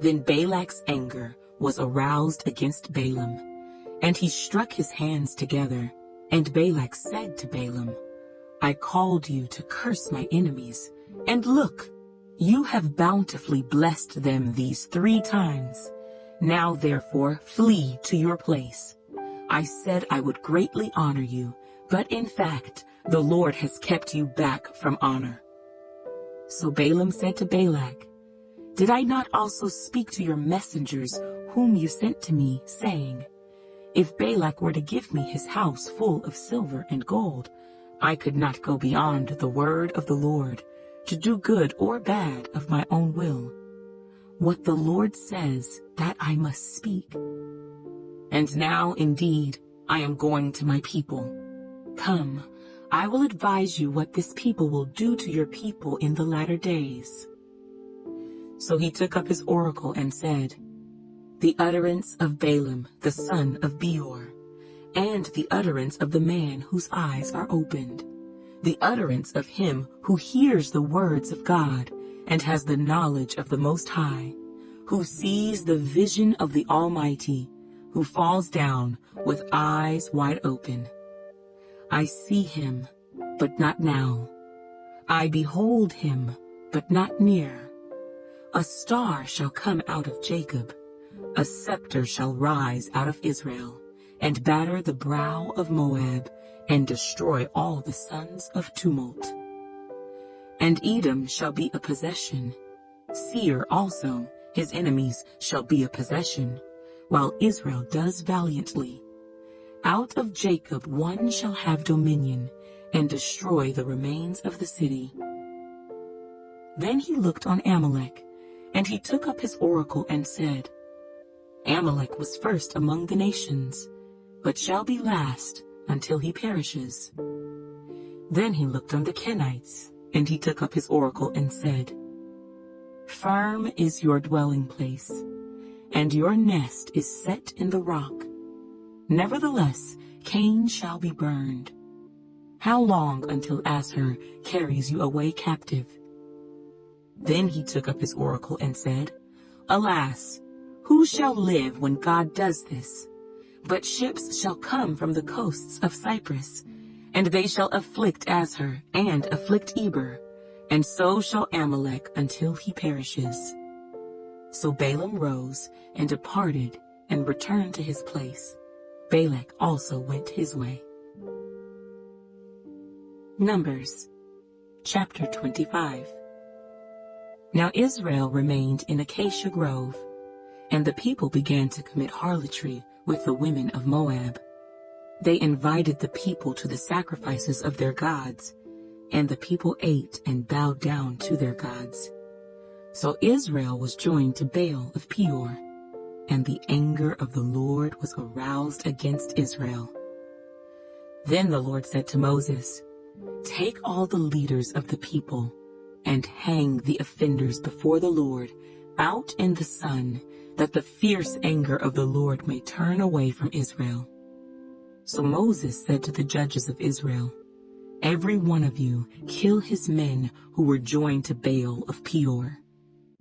Then Balak's anger was aroused against Balaam, and he struck his hands together, and Balak said to Balaam, I called you to curse my enemies, and look, you have bountifully blessed them these 3 times. Now therefore flee to your place. I said I would greatly honor you, but in fact the Lord has kept you back from honor. So Balaam said to Balak, Did I not also speak to your messengers whom you sent to me, saying, If Balak were to give me his house full of silver and gold, I could not go beyond the word of the Lord, to do good or bad of my own will. What the Lord says, that I must speak. And now, indeed, I am going to my people. Come, I will advise you what this people will do to your people in the latter days. So he took up his oracle and said, The utterance of Balaam, the son of Beor, and the utterance of the man whose eyes are opened, the utterance of him who hears the words of God, and has the knowledge of the Most High, who sees the vision of the Almighty, who falls down with eyes wide open. I see him, but not now. I behold him, but not near. A star shall come out of Jacob, a scepter shall rise out of Israel, and batter the brow of Moab, and destroy all the sons of tumult. And Edom shall be a possession. Seir also, his enemies, shall be a possession, while Israel does valiantly. Out of Jacob one shall have dominion, and destroy the remains of the city. Then he looked on Amalek, and he took up his oracle and said, Amalek was first among the nations, but shall be last until he perishes. Then he looked on the Kenites, and he took up his oracle and said, Firm is your dwelling place, and your nest is set in the rock. Nevertheless, Cain shall be burned. How long until Asher carries you away captive? Then he took up his oracle and said, Alas, who shall live when God does this? But ships shall come from the coasts of Cyprus, and they shall afflict Asher and afflict Eber, and so shall Amalek until he perishes. So Balaam rose and departed and returned to his place. Balak also went his way. Numbers, chapter 25. Now Israel remained in Acacia Grove, and the people began to commit harlotry with the women of Moab. They invited the people to the sacrifices of their gods, and the people ate and bowed down to their gods. So Israel was joined to Baal of Peor, and the anger of the Lord was aroused against Israel. Then the Lord said to Moses, Take all the leaders of the people, and hang the offenders before the Lord out in the sun, that the fierce anger of the Lord may turn away from Israel. So Moses said to the judges of Israel, Every one of you kill his men who were joined to Baal of Peor.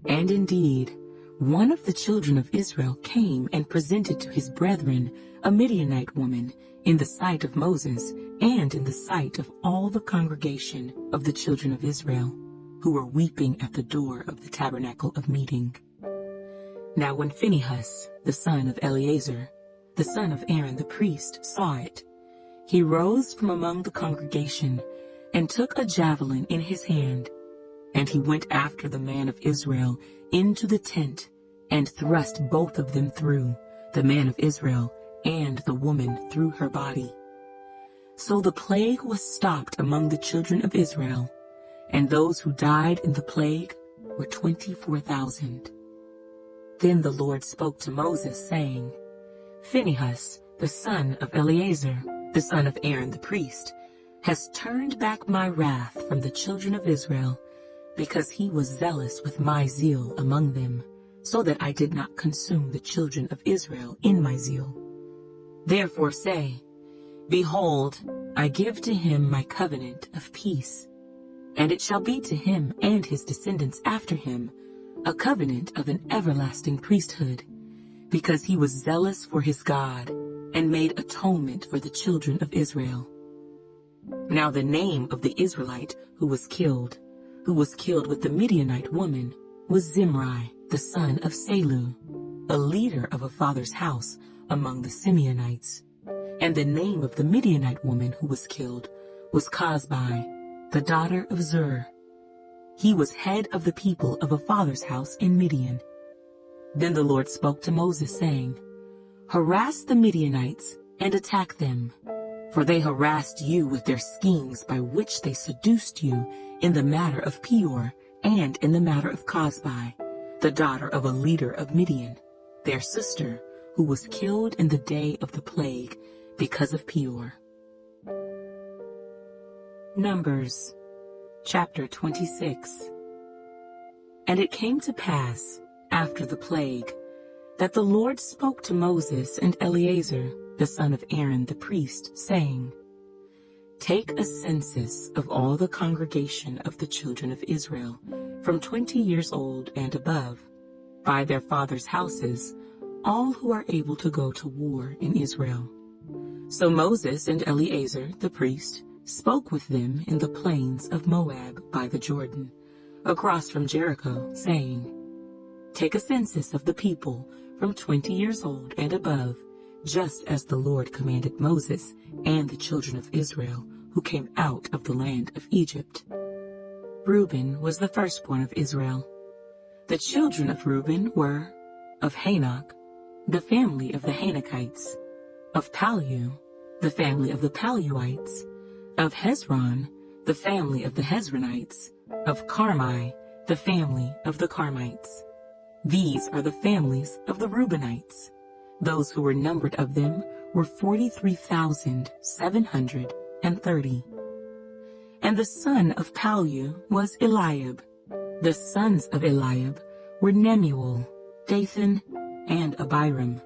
And indeed, one of the children of Israel came and presented to his brethren a Midianite woman in the sight of Moses and in the sight of all the congregation of the children of Israel, who were weeping at the door of the tabernacle of meeting. Now when Phinehas, the son of Eleazar, the son of Aaron the priest, saw it, he rose from among the congregation and took a javelin in his hand, and he went after the man of Israel into the tent and thrust both of them through, the man of Israel and the woman through her body. So the plague was stopped among the children of Israel, and those who died in the plague were 24,000. Then the Lord spoke to Moses, saying, Phinehas, the son of Eleazar, the son of Aaron the priest, has turned back my wrath from the children of Israel, because he was zealous with my zeal among them, so that I did not consume the children of Israel in my zeal. Therefore say, Behold, I give to him my covenant of peace, and it shall be to him and his descendants after him a covenant of an everlasting priesthood, because he was zealous for his God, and made atonement for the children of Israel. Now the name of the Israelite who was killed with the Midianite woman, was Zimri, the son of Salu, a leader of a father's house among the Simeonites. And the name of the Midianite woman who was killed was Cosbi, the daughter of Zur. He was head of the people of a father's house in Midian. Then the Lord spoke to Moses, saying, Harass the Midianites and attack them, for they harassed you with their schemes by which they seduced you in the matter of Peor and in the matter of Cosbi, the daughter of a leader of Midian, their sister, who was killed in the day of the plague because of Peor. Numbers chapter 26. And it came to pass, after the plague, that the Lord spoke to Moses and Eleazar, the son of Aaron the priest, saying, Take a census of all the congregation of the children of Israel, from 20 years old and above, by their fathers' houses, all who are able to go to war in Israel. So Moses and Eleazar the priest spoke with them in the plains of Moab by the Jordan, across from Jericho, saying, Take a census of the people from 20 years old and above, just as the Lord commanded Moses and the children of Israel who came out of the land of Egypt. Reuben was the firstborn of Israel. The children of Reuben were, of Hanok, the family of the Hanokites, of Pallu, the family of the Palluites, of Hezron, the family of the Hezronites, of Carmi, the family of the Carmites. These are the families of the Reubenites. Those who were numbered of them were 43,730. And the son of Pallu was Eliab. The sons of Eliab were Nemuel, Dathan, and Abiram.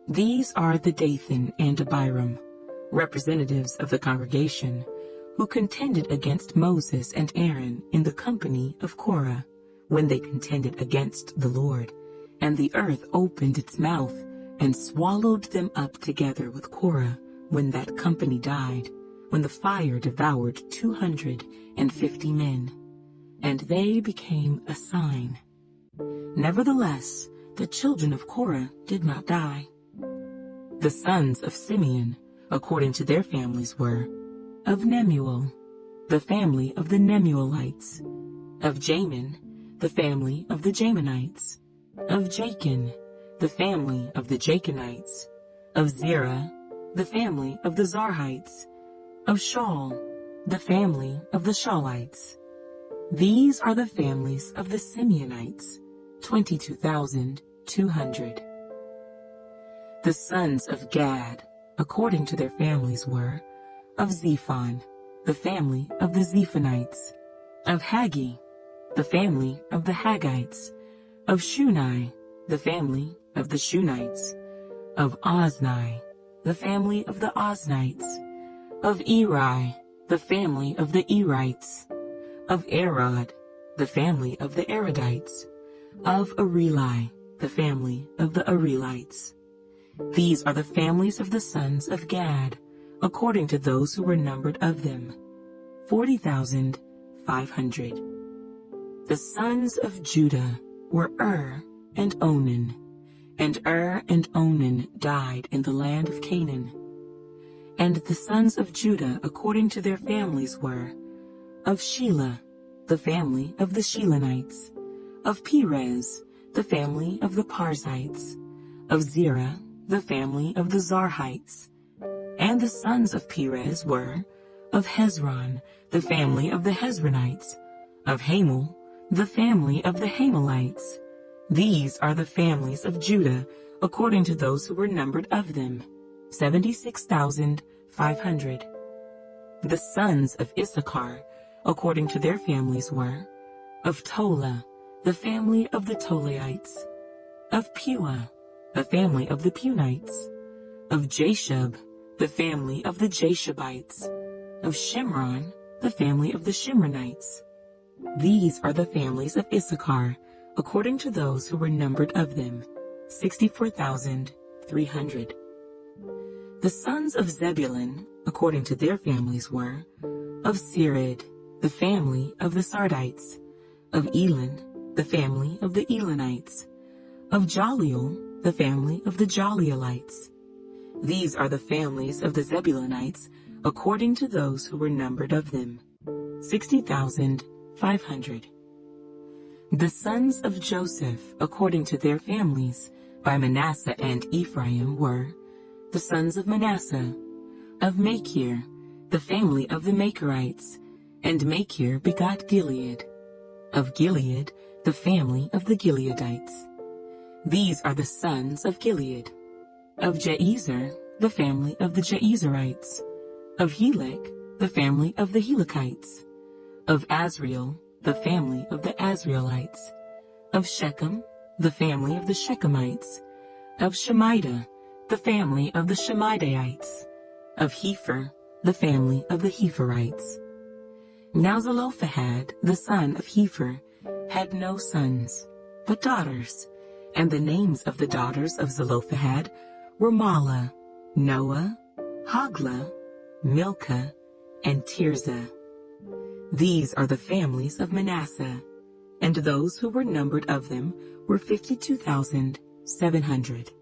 These are the Dathan and Abiram, representatives of the congregation, who contended against Moses and Aaron in the company of Korah, when they contended against the Lord, and the earth opened its mouth and swallowed them up together with Korah, when that company died, when the fire devoured 250 men, and they became a sign. Nevertheless, the children of Korah did not die. The sons of Simeon, according to their families, were, of Nemuel, the family of the Nemuelites, of Jamin, the family of the Jaminites, of Jachin, the family of the Jachinites, of Zerah, the family of the Zarhites, of Shaul, the family of the Shaulites. These are the families of the Simeonites, 22,200. The sons of Gad, according to their families, were, of Zephon, the family of the Zephonites, of Haggi, the family of the Haggites, of Shuni, the family of the Shunites, of Ozni, the family of the Oznites, of Eri, the family of the Erites, of Arod, the family of the Arodites, of Areli, the family of the Arelites. These are the families of the sons of Gad, according to those who were numbered of them, 40,500. The sons of Judah were and Onan, and and Onan died in the land of Canaan. And the sons of Judah according to their families were, of Shelah, the family of the Shelonites, of Perez, the family of the Parzites, of Zerah, the family of the Zarhites. And the sons of Perez were, of Hezron, the family of the Hezronites, of Hamul, the family of the Hamalites. These are the families of Judah, according to those who were numbered of them, 76,500. The sons of Issachar, according to their families, were, of Tola, the family of the Tolaites, of Puah, the family of the Punites, Of Jashub, the family of the Jashubites. Of Shimron, the family of the Shimronites. These are the families of Issachar, according to those who were numbered of them, 64,300. The sons of Zebulun, according to their families, were of Sered, the family of the Sardites. Of Elon, the family of the Elonites. Of Jaleel, the family of the Jaleelites. These are the families of the Zebulunites, according to those who were numbered of them, 60,500. The sons of Joseph, according to their families, by Manasseh and Ephraim, were the sons of Manasseh, of Machir, the family of the Machirites, and Machir begot Gilead. Of Gilead, the family of the Gileadites. These are the sons of Gilead. Of Jaezer, the family of the Jaezerites. Of Helek, the family of the Helekites. Of Azriel, the family of the Azrielites. Of Shechem, the family of the Shechemites. Of Shemida, the family of the Shemidaites. Of Hepher, the family of the Hepherites. Now Zelophehad, the son of Hepher, had no sons, but daughters, and the names of the daughters of Zelophehad were Mahlah, Noah, Hoglah, Milcah, and Tirzah. These are the families of Manasseh, and those who were numbered of them were 52,700.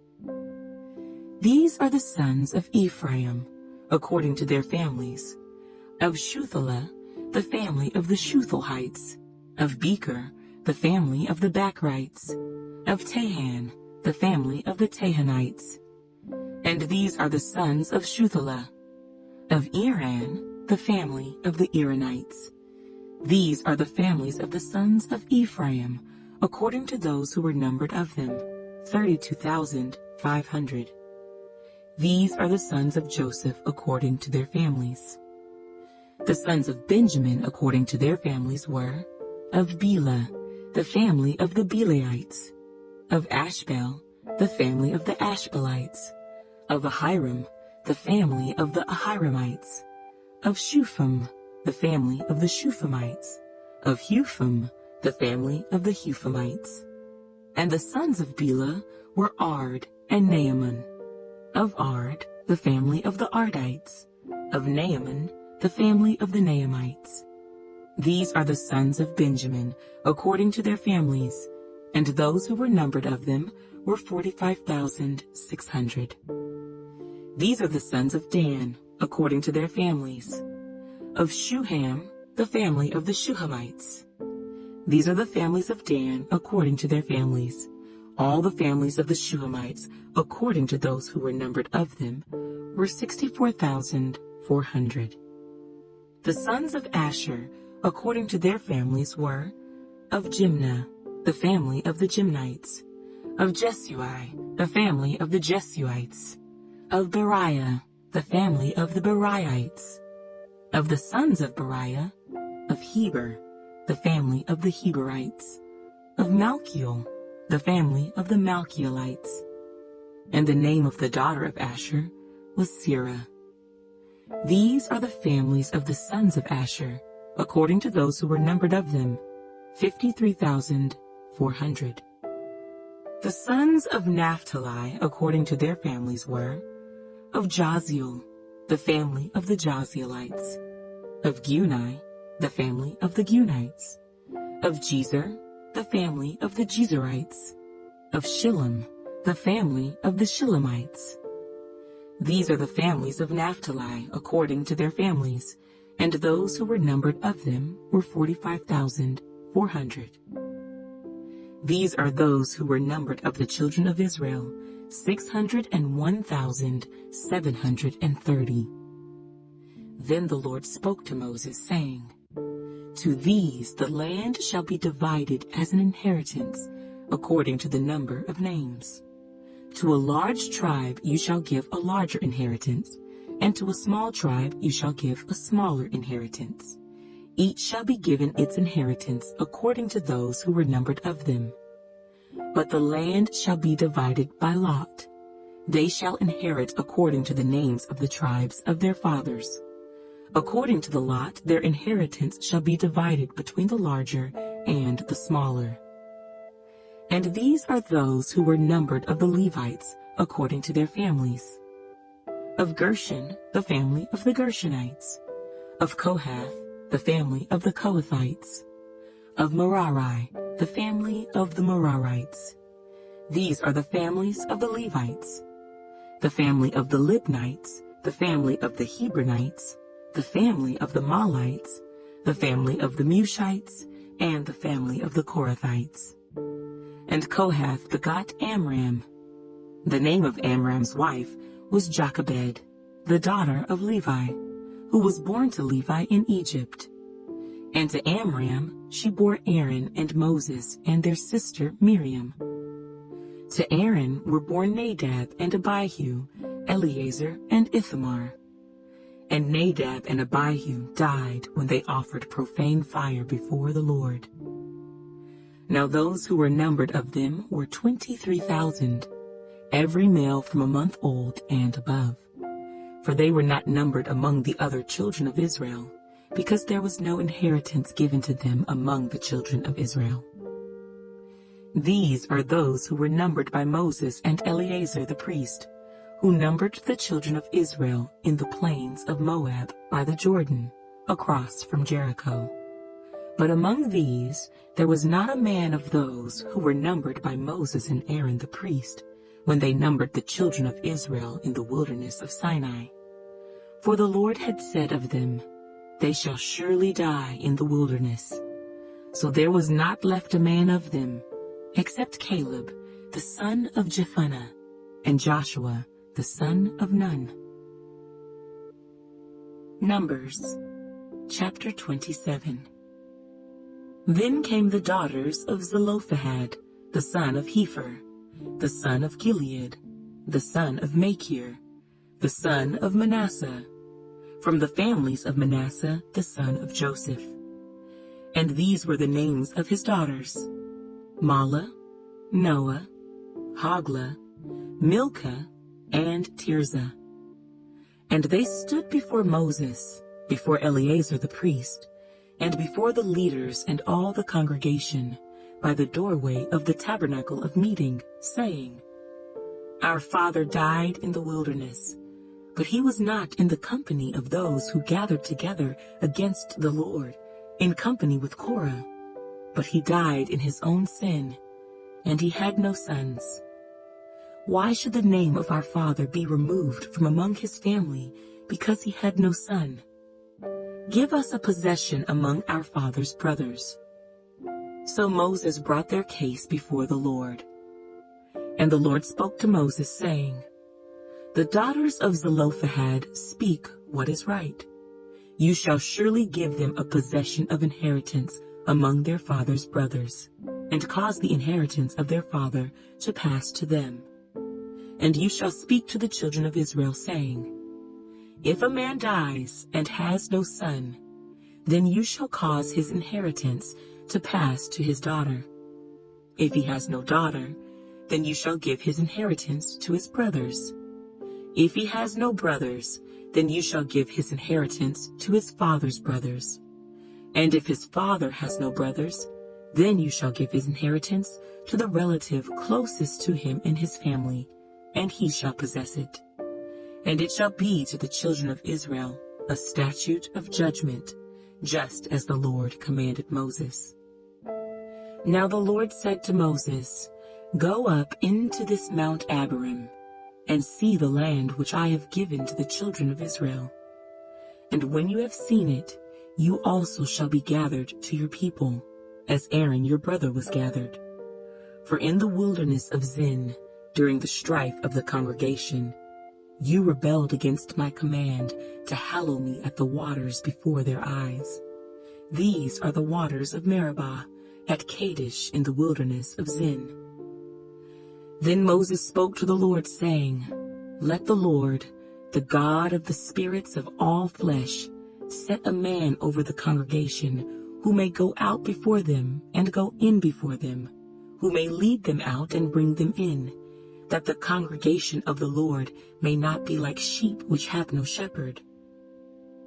These are the sons of Ephraim, according to their families. Of Shuthelah, the family of the Shuthelites. Of Becher, the family of the Bachrites. Of Tahan, the family of the Tahanites. And these are the sons of Shuthelah. Of Iran, the family of the Iranites. These are the families of the sons of Ephraim, according to those who were numbered of them, 32,500. These are the sons of Joseph according to their families. The sons of Benjamin according to their families were, of Bela, the family of the Belaites. Of Ashbel, the family of the Ashbelites. Of Ahiram, the family of the Ahiramites. Of Shupham, the family of the Shuphamites. Of Hupham, the family of the Huphamites. And the sons of Bela were Ard and Naaman. Of Ard, the family of the Ardites. Of Naaman, the family of the Naamites. These are the sons of Benjamin, according to their families, and those who were numbered of them were 45,600. These are the sons of Dan, according to their families. Of Shuham, the family of the Shuhamites. These are the families of Dan, according to their families. All the families of the Shuhamites, according to those who were numbered of them, were 64,400. The sons of Asher, according to their families, were of Jimnah, the family of the Jimnites. Of Jesui, the family of the Jesuites. Of Beriah, the family of the Beriites. Of the sons of Beriah, of Heber, the family of the Heberites. Of Malchiel, the family of the Malchielites. And the name of the daughter of Asher was Serah. These are the families of the sons of Asher, according to those who were numbered of them, 53,400. The sons of Naphtali, according to their families, were of Jaziel, the family of the Jazielites. Of Guni, the family of the Gunites. Of Jezer, the family of the Jezerites. Of Shillem, the family of the Shillemites. These are the families of Naphtali, according to their families, and those who were numbered of them were 45,400. These are those who were numbered of the children of Israel, 601,730. Then the Lord spoke to Moses, saying, To these the land shall be divided as an inheritance, according to the number of names. To a large tribe you shall give a larger inheritance, and to a small tribe you shall give a smaller inheritance. Each shall be given its inheritance according to those who were numbered of them. But the land shall be divided by lot. They shall inherit according to the names of the tribes of their fathers. According to the lot, their inheritance shall be divided between the larger and the smaller. And these are those who were numbered of the Levites according to their families. Of Gershon, the family of the Gershonites. Of Kohath, the family of the Kohathites. Of Merari, the family of the Merarites. These are the families of the Levites. The family of the Libnites, the family of the Hebronites, the family of the Malites, the family of the Mushites, and the family of the Korathites. And Kohath begot Amram. The name of Amram's wife was Jochebed, the daughter of Levi, who was born to Levi in Egypt. And to Amram she bore Aaron and Moses and their sister Miriam. To Aaron were born Nadab and Abihu, Eleazar and Ithamar. And Nadab and Abihu died when they offered profane fire before the Lord. Now those who were numbered of them were 23,000, every male from a month old and above. For they were not numbered among the other children of Israel, because there was no inheritance given to them among the children of Israel. These are those who were numbered by Moses and Eleazar the priest, who numbered the children of Israel in the plains of Moab by the Jordan, across from Jericho. But among these there was not a man of those who were numbered by Moses and Aaron the priest, when they numbered the children of Israel in the wilderness of Sinai. For the Lord had said of them, They shall surely die in the wilderness. So there was not left a man of them, except Caleb, the son of Jephunneh, and Joshua, the son of Nun. Numbers, chapter 27. Then came the daughters of Zelophehad, the son of Hepher, the son of Gilead, the son of Machir, the son of Manasseh, from the families of Manasseh, the son of Joseph. And these were the names of his daughters: Mahlah, Noah, Hoglah, Milcah, and Tirzah. And they stood before Moses, before Eleazar the priest, and before the leaders and all the congregation, by the doorway of the tabernacle of meeting, saying, Our father died in the wilderness, but he was not in the company of those who gathered together against the Lord, in company with Korah, but he died in his own sin, and he had no sons. Why should the name of our father be removed from among his family, because he had no son? Give us a possession among our father's brothers. So Moses brought their case before the Lord. And the Lord spoke to Moses, saying, The daughters of Zelophehad speak what is right. You shall surely give them a possession of inheritance among their father's brothers, and cause the inheritance of their father to pass to them. And you shall speak to the children of Israel, saying, If a man dies and has no son, then you shall cause his inheritance to pass to his daughter. If he has no daughter, then you shall give his inheritance to his brothers. If he has no brothers, then you shall give his inheritance to his father's brothers. And if his father has no brothers, then you shall give his inheritance to the relative closest to him in his family, and he shall possess it. And it shall be to the children of Israel a statute of judgment, just as the Lord commanded Moses. Now the Lord said to Moses, Go up into this Mount Abarim, and see the land which I have given to the children of Israel. And when you have seen it, you also shall be gathered to your people, as Aaron your brother was gathered. For in the wilderness of Zin, during the strife of the congregation, you rebelled against my command to hallow me at the waters before their eyes. These are the waters of Meribah, at Kadesh in the wilderness of Zin. Then Moses spoke to the Lord, saying, Let the Lord, the God of the spirits of all flesh, set a man over the congregation, who may go out before them and go in before them, who may lead them out and bring them in, that the congregation of the Lord may not be like sheep which have no shepherd.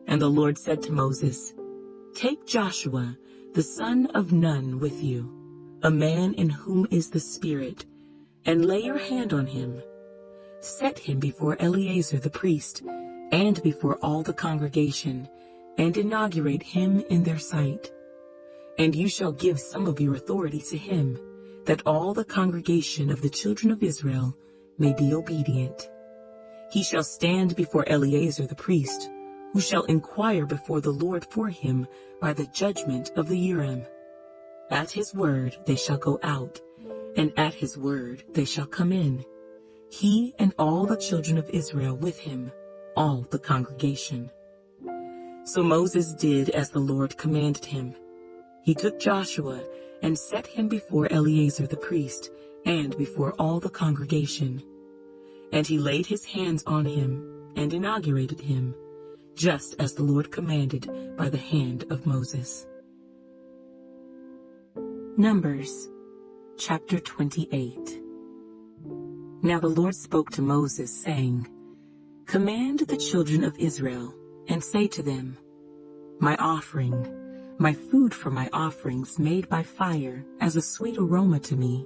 And the Lord said to Moses, Take Joshua, the son of Nun, with you, a man in whom is the Spirit, and lay your hand on him. Set him before Eleazar the priest, and before all the congregation, and inaugurate him in their sight. And you shall give some of your authority to him, that all the congregation of the children of Israel may be obedient. He shall stand before Eleazar the priest, who shall inquire before the Lord for him by the judgment of the Urim. At his word they shall go out, and at his word they shall come in, he and all the children of Israel with him, all the congregation. So Moses did as the Lord commanded him. He took Joshua and set him before Eleazar the priest and before all the congregation. And he laid his hands on him and inaugurated him, just as the Lord commanded by the hand of Moses. Numbers, chapter 28. Now the Lord spoke to Moses, saying, Command the children of Israel, and say to them, My offering, my food for my offerings made by fire as a sweet aroma to me,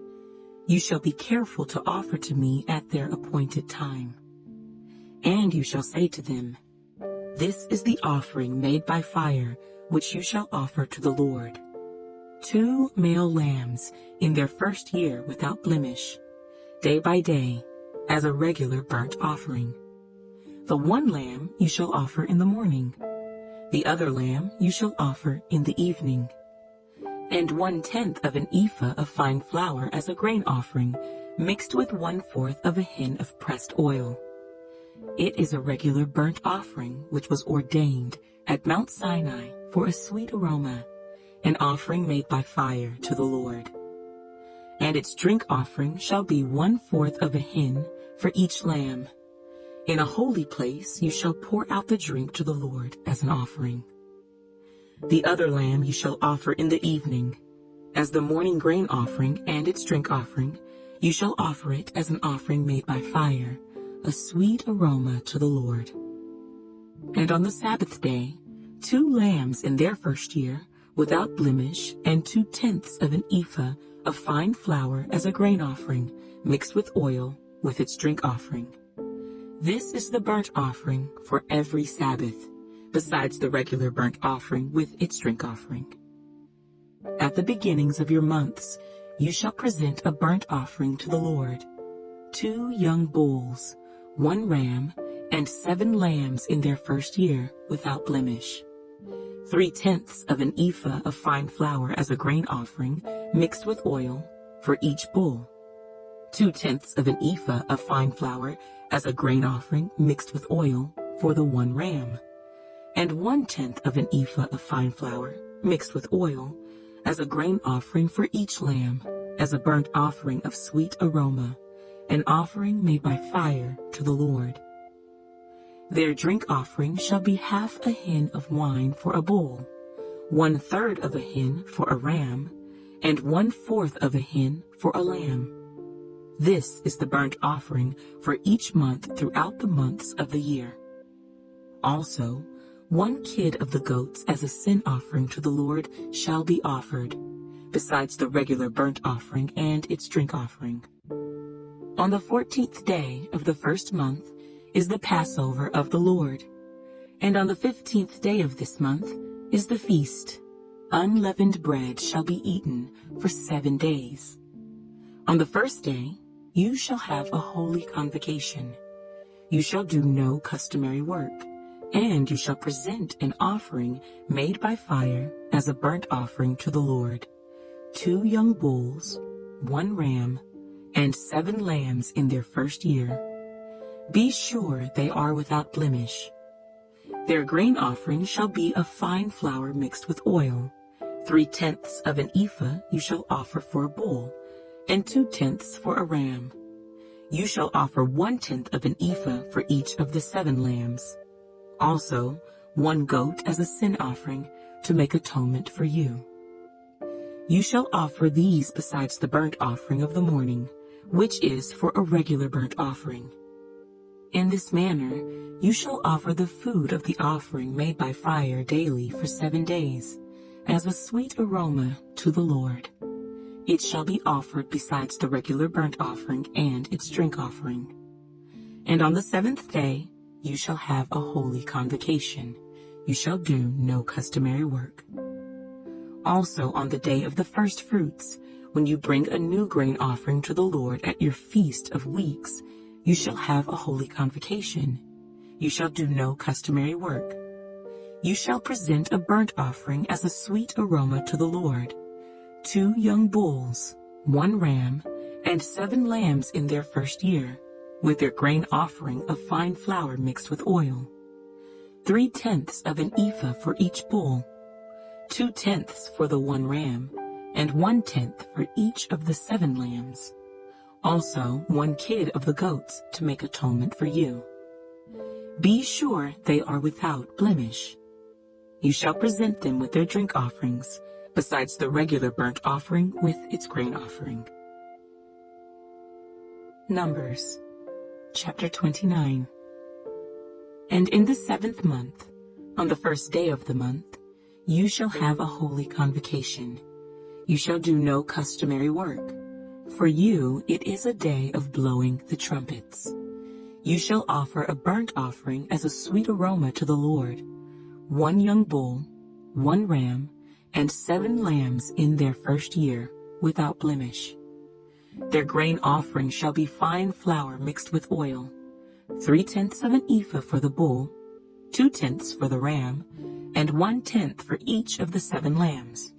you shall be careful to offer to me at their appointed time. And you shall say to them, This is the offering made by fire, which you shall offer to the Lord. 2 male lambs in their first year without blemish, day by day, as a regular burnt offering. The one lamb you shall offer in the morning, the other lamb you shall offer in the evening. And 1/10 of an ephah of fine flour as a grain offering, mixed with 1/4 of a hin of pressed oil. It is a regular burnt offering which was ordained at Mount Sinai for a sweet aroma, an offering made by fire to the Lord. And its drink offering shall be 1/4 of a hin for each lamb. In a holy place you shall pour out the drink to the Lord as an offering. The other lamb you shall offer in the evening. As the morning grain offering and its drink offering, you shall offer it as an offering made by fire, a sweet aroma to the Lord. And on the Sabbath day, 2 lambs in their first year, without blemish, and 2/10 of an ephah of fine flour as a grain offering, mixed with oil, with its drink offering. This is the burnt offering for every Sabbath, besides the regular burnt offering with its drink offering. At the beginnings of your months, you shall present a burnt offering to the Lord, 2 young bulls, 1 ram, and 7 lambs in their first year without blemish. 3/10 of an ephah of fine flour as a grain offering, mixed with oil, for each bull. 2/10 of an ephah of fine flour as a grain offering, mixed with oil, for the 1 ram. And 1/10 of an ephah of fine flour, mixed with oil, as a grain offering for each lamb, as a burnt offering of sweet aroma, an offering made by fire to the Lord. Their drink offering shall be 1/2 a hin of wine for a bull, 1/3 of a hin for a ram, and 1/4 of a hin for a lamb. This is the burnt offering for each month throughout the months of the year. Also, 1 kid of the goats as a sin offering to the Lord shall be offered, besides the regular burnt offering and its drink offering. On the 14th day of the first month is the Passover of the Lord, and on the 15th day of this month is the feast. Unleavened bread shall be eaten for 7 days. On the first day you shall have a holy convocation. You shall do no customary work, and you shall present an offering made by fire as a burnt offering to the Lord, 2 young bulls, 1 ram, and 7 lambs in their first year. Be sure they are without blemish. Their grain offering shall be of fine flour mixed with oil. 3/10 of an ephah you shall offer for a bull, and 2/10 for a ram. You shall offer 1/10 of an ephah for each of the 7 lambs. Also 1 goat as a sin offering to make atonement for you. You shall offer these besides the burnt offering of the morning, which is for a regular burnt offering. In this manner you shall offer the food of the offering made by fire daily for 7 days, as a sweet aroma to the Lord. It shall be offered besides the regular burnt offering and its drink offering. And on the 7th day you shall have a holy convocation. You shall do no customary work. Also on the day of the first fruits, when you bring a new grain offering to the Lord at your feast of weeks, you shall have a holy convocation. You shall do no customary work. You shall present a burnt offering as a sweet aroma to the Lord, 2 young bulls, 1 ram, and 7 lambs in their first year, with their grain offering of fine flour mixed with oil, 3/10 of an ephah for each bull, 2/10 for the 1 ram, and 1/10 for each of the 7 lambs. Also 1 kid of the goats to make atonement for you. Be sure they are without blemish. You shall present them with their drink offerings, besides the regular burnt offering with its grain offering. Numbers, chapter 29. And in the 7th month, on the first day of the month, you shall have a holy convocation. You shall do no customary work. For you it is a day of blowing the trumpets. You shall offer a burnt offering as a sweet aroma to the Lord, 1 young bull, 1 ram, and 7 lambs in their first year, without blemish. Their grain offering shall be fine flour mixed with oil, 3/10 of an ephah for the bull, 2/10 for the ram, and 1/10 for each of the 7 lambs.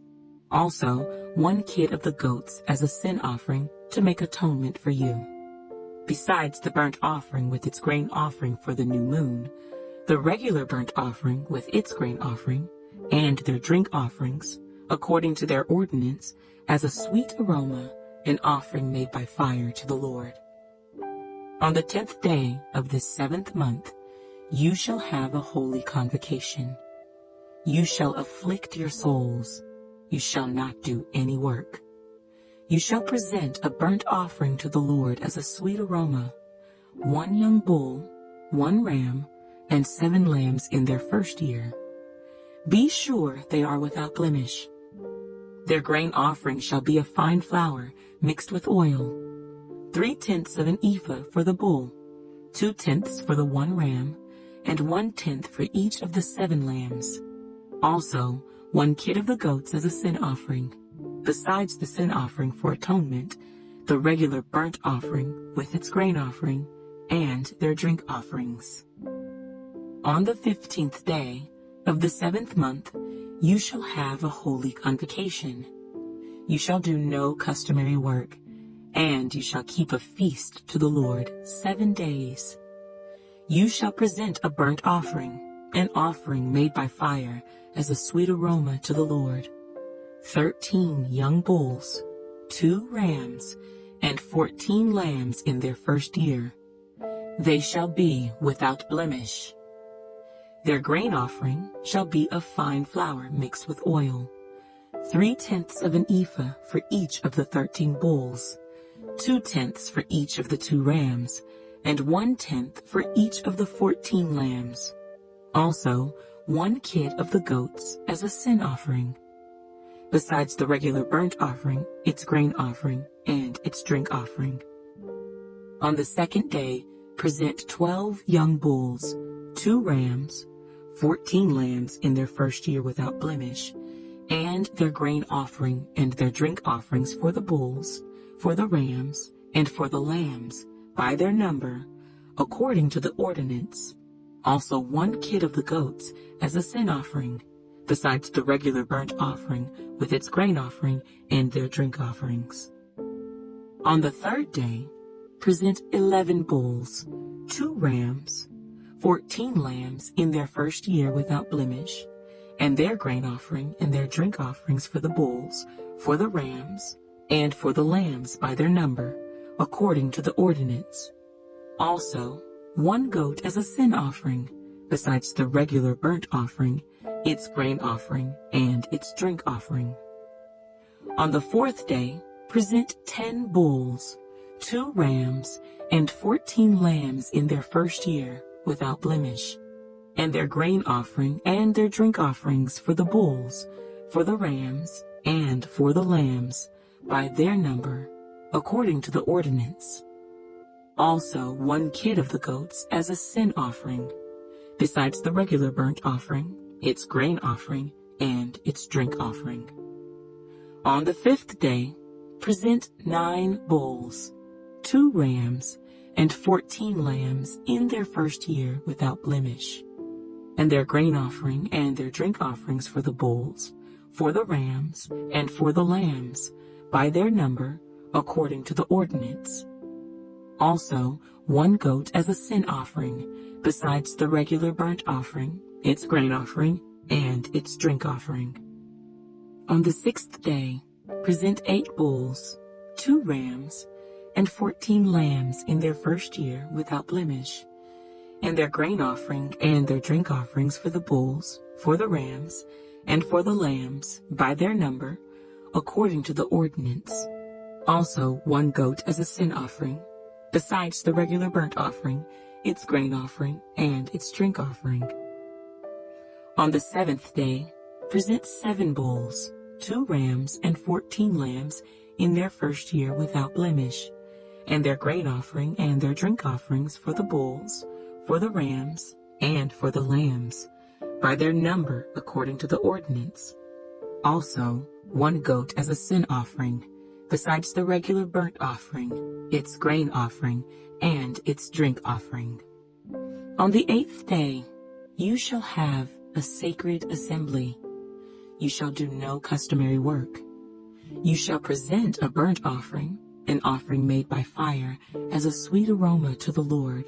Also 1 kid of the goats as a sin offering to make atonement for you. Besides the burnt offering with its grain offering for the new moon, the regular burnt offering with its grain offering, and their drink offerings, according to their ordinance, as a sweet aroma, an offering made by fire to the Lord. On the 10th day of this 7th month, you shall have a holy convocation. You shall afflict your souls. You shall not do any work. You shall present a burnt offering to the Lord as a sweet aroma, 1 young bull, 1 ram, and 7 lambs in their first year. Be sure they are without blemish. Their grain offering shall be of fine flour mixed with oil, 3/10 of an ephah for the bull, 2/10 for the 1 ram, and 1/10 for each of the 7 lambs. Also 1 kid of the goats as a sin offering, besides the sin offering for atonement, the regular burnt offering with its grain offering, and their drink offerings. On the 15th day of the 7th month, you shall have a holy convocation. You shall do no customary work, and you shall keep a feast to the Lord 7 days. You shall present a burnt offering, an offering made by fire, as a sweet aroma to the Lord, 13 young bulls, 2 rams, and 14 lambs in their first year. They shall be without blemish. Their grain offering shall be of fine flour mixed with oil, 3/10 of an ephah for each of the 13 bulls, 2/10 for each of the 2 rams, and 1/10 for each of the 14 lambs. Also 1 kid of the goats as a sin offering, besides the regular burnt offering, its grain offering, and its drink offering. On the 2nd day, present 12 young bulls, 2 rams, 14 lambs in their first year without blemish, and their grain offering and their drink offerings for the bulls, for the rams, and for the lambs, by their number, according to the ordinance. Also 1 kid of the goats as a sin offering, besides the regular burnt offering with its grain offering and their drink offerings. On the 3rd day, present 11 bulls, 2 rams, 14 lambs in their first year without blemish, and their grain offering and their drink offerings for the bulls, for the rams, and for the lambs by their number, according to the ordinance. Also 1 goat as a sin offering, besides the regular burnt offering, its grain offering, and its drink offering. On the 4th day, present 10 bulls, 2 rams, and 14 lambs in their first year, without blemish, and their grain offering and their drink offerings for the bulls, for the rams, and for the lambs, by their number, according to the ordinance. Also 1 kid of the goats as a sin offering, besides the regular burnt offering, its grain offering, and its drink offering. On the 5th day, present 9 bulls, 2 rams, and 14 lambs in their first year without blemish, and their grain offering and their drink offerings for the bulls, for the rams, and for the lambs, by their number, according to the ordinance. Also 1 goat as a sin offering, besides the regular burnt offering, its grain offering, and its drink offering. On the 6th day, present 8 bulls, 2 rams, and 14 lambs in their first year without blemish, and their grain offering and their drink offerings for the bulls, for the rams, and for the lambs, by their number, according to the ordinance. Also 1 goat as a sin offering, besides the regular burnt offering, its grain offering, and its drink offering. On the 7th day, present 7 bulls, 2 rams, and 14 lambs in their first year without blemish, and their grain offering and their drink offerings for the bulls, for the rams, and for the lambs, by their number according to the ordinance. Also 1 goat as a sin offering, besides the regular burnt offering, its grain offering, and its drink offering. On the 8th day you shall have a sacred assembly. You shall do no customary work. You shall present a burnt offering, an offering made by fire, as a sweet aroma to the Lord.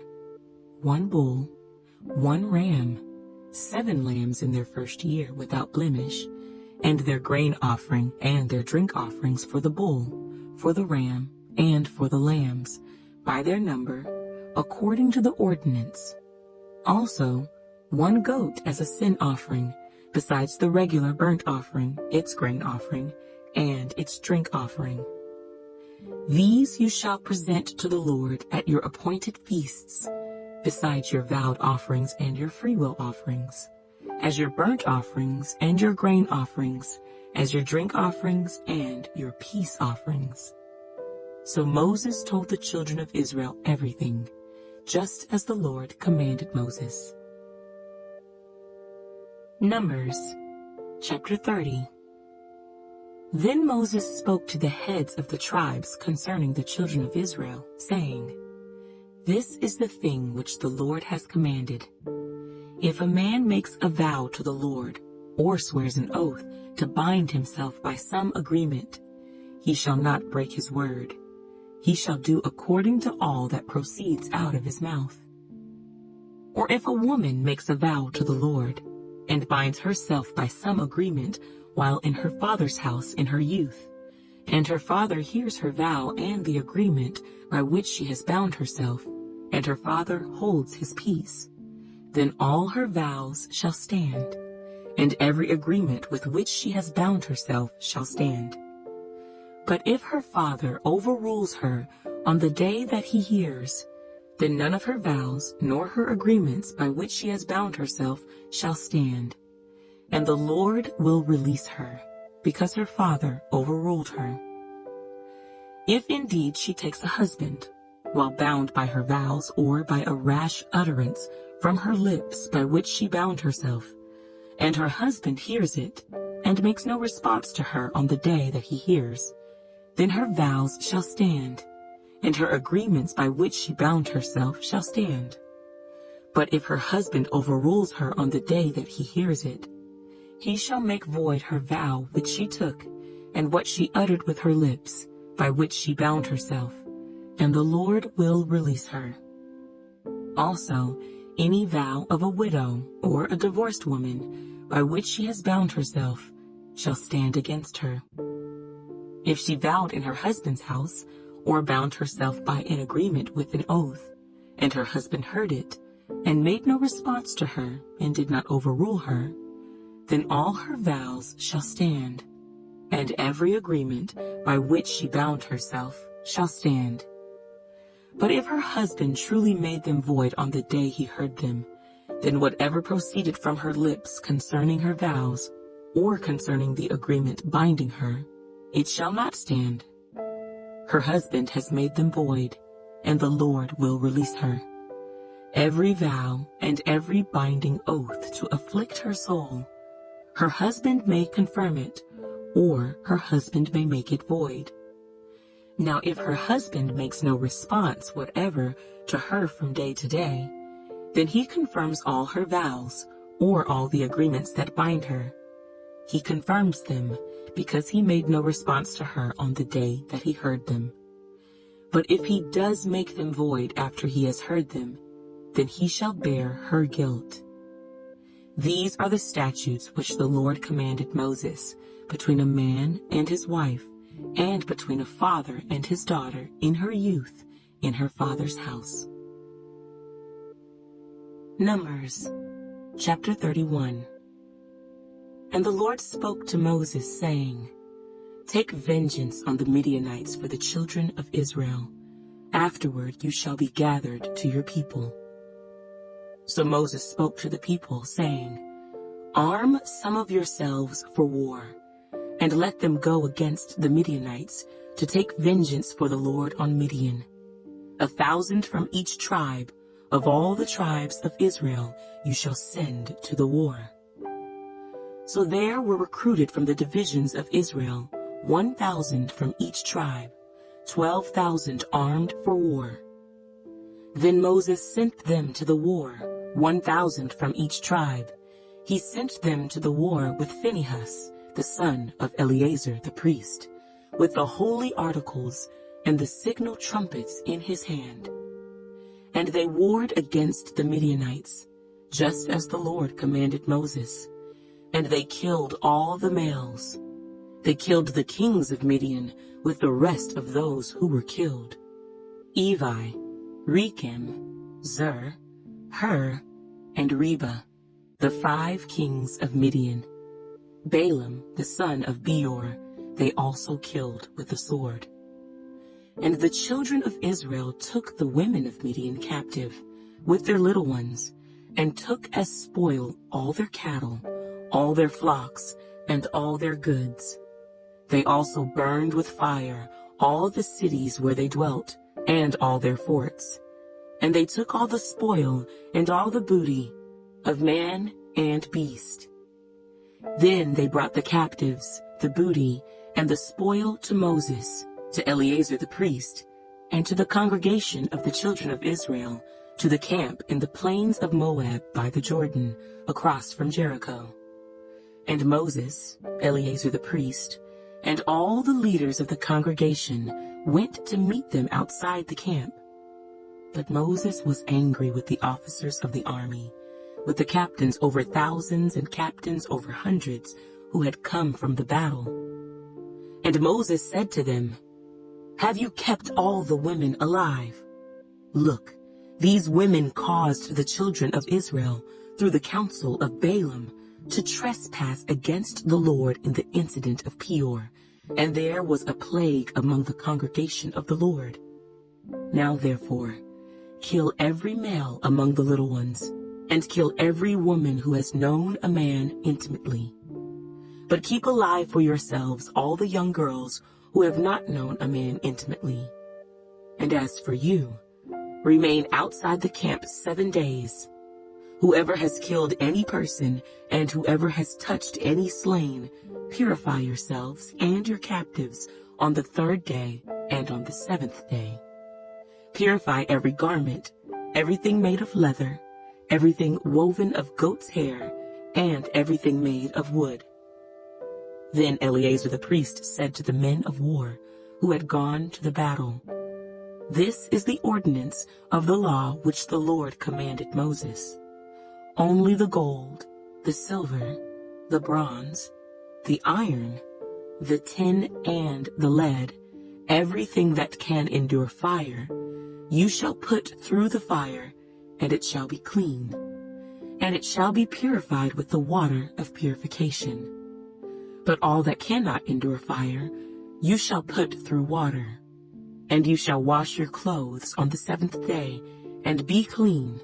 1 bull, 1 ram, 7 lambs in their first year without blemish, and their grain offering and their drink offerings for the bull, for the ram, and for the lambs, by their number, according to the ordinance. Also 1 goat as a sin offering, besides the regular burnt offering, its grain offering, and its drink offering. These you shall present to the Lord at your appointed feasts, besides your vowed offerings and your freewill offerings, as your burnt offerings and your grain offerings, as your drink offerings and your peace offerings. So Moses told the children of Israel everything, just as the Lord commanded Moses. Numbers, chapter 30. Then Moses spoke to the heads of the tribes concerning the children of Israel, saying, This is the thing which the Lord has commanded. If a man makes a vow to the Lord, or swears an oath to bind himself by some agreement, he shall not break his word. He shall do according to all that proceeds out of his mouth. Or if a woman makes a vow to the Lord, and binds herself by some agreement while in her father's house in her youth, and her father hears her vow and the agreement by which she has bound herself, and her father holds his peace, then all her vows shall stand, and every agreement with which she has bound herself shall stand. But if her father overrules her on the day that he hears, then none of her vows nor her agreements by which she has bound herself shall stand, and the Lord will release her, because her father overruled her. If indeed she takes a husband, while bound by her vows or by a rash utterance from her lips by which she bound herself, and her husband hears it, and makes no response to her on the day that he hears, then her vows shall stand, and her agreements by which she bound herself shall stand. But if her husband overrules her on the day that he hears it, he shall make void her vow which she took, and what she uttered with her lips, by which she bound herself, and the Lord will release her. Also, any vow of a widow or a divorced woman, by which she has bound herself, shall stand against her. If she vowed in her husband's house, or bound herself by an agreement with an oath, and her husband heard it, and made no response to her, and did not overrule her, then all her vows shall stand, and every agreement by which she bound herself shall stand, But if her husband truly made them void on the day he heard them, then whatever proceeded from her lips concerning her vows, or concerning the agreement binding her, it shall not stand. Her husband has made them void, and the Lord will release her. Every vow and every binding oath to afflict her soul, her husband may confirm it, or her husband may make it void. Now if her husband makes no response whatever to her from day to day, then he confirms all her vows, or all the agreements that bind her. He confirms them, because he made no response to her on the day that he heard them. But if he does make them void after he has heard them, then he shall bear her guilt. These are the statutes which the Lord commanded Moses, between a man and his wife, and between a father and his daughter in her youth, in her father's house. Numbers, chapter 31. And the Lord spoke to Moses, saying, Take vengeance on the Midianites for the children of Israel. Afterward you shall be gathered to your people. So Moses spoke to the people, saying, Arm some of yourselves for war, and let them go against the Midianites to take vengeance for the Lord on Midian. 1,000 from each tribe of all the tribes of Israel you shall send to the war. So there were recruited from the divisions of Israel 1,000 from each tribe, 12,000 armed for war. Then Moses sent them to the war, 1,000 from each tribe. He sent them to the war with Phinehas, the son of Eleazar the priest, with the holy articles and the signal trumpets in his hand. And they warred against the Midianites, just as the Lord commanded Moses. And they killed all the males. They killed the kings of Midian with the rest of those who were killed: Evi, Rechem, Zur, Hur, and Reba, the 5 kings of Midian. Balaam, the son of Beor, they also killed with the sword. And the children of Israel took the women of Midian captive, with their little ones, and took as spoil all their cattle, all their flocks, and all their goods. They also burned with fire all the cities where they dwelt, and all their forts. And they took all the spoil and all the booty of man and beast. Then they brought the captives, the booty, and the spoil to Moses, to Eleazar the priest, and to the congregation of the children of Israel, to the camp in the plains of Moab by the Jordan, across from Jericho. And Moses, Eleazar the priest, and all the leaders of the congregation went to meet them outside the camp. But Moses was angry with the officers of the army, with the captains over thousands and captains over hundreds who had come from the battle. And Moses said to them, Have you kept all the women alive? Look, these women caused the children of Israel, through the counsel of Balaam, to trespass against the Lord in the incident of Peor, and there was a plague among the congregation of the Lord. Now therefore, kill every male among the little ones, and kill every woman who has known a man intimately. But keep alive for yourselves all the young girls who have not known a man intimately. And as for you, remain outside the camp 7 days. Whoever has killed any person, and whoever has touched any slain, purify yourselves and your captives on the 3rd day and on the 7th day. Purify every garment, everything made of leather, everything woven of goat's hair, and everything made of wood. Then Eleazar the priest said to the men of war who had gone to the battle, This is the ordinance of the law which the Lord commanded Moses. Only the gold, the silver, the bronze, the iron, the tin, and the lead, everything that can endure fire, you shall put through the fire, and it shall be clean, and it shall be purified with the water of purification. But all that cannot endure fire, you shall put through water. And you shall wash your clothes on the 7th day, and be clean,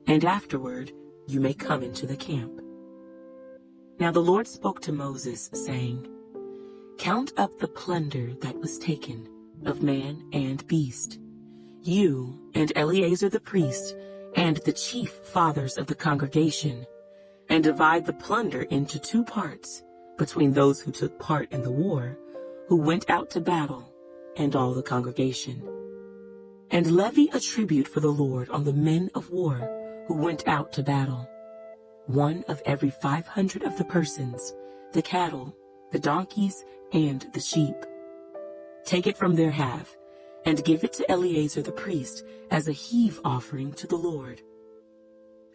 and afterward you may come into the camp. Now the Lord spoke to Moses, saying, Count up the plunder that was taken, of man and beast, you and Eleazar the priest, and the chief fathers of the congregation, and divide the plunder into 2 parts, between those who took part in the war, who went out to battle, and all the congregation. And levy a tribute for the Lord on the men of war who went out to battle, 1 of every 500 of the persons, the cattle, the donkeys, and the sheep. Take it from their half, and give it to Eleazar the priest as a heave offering to the Lord.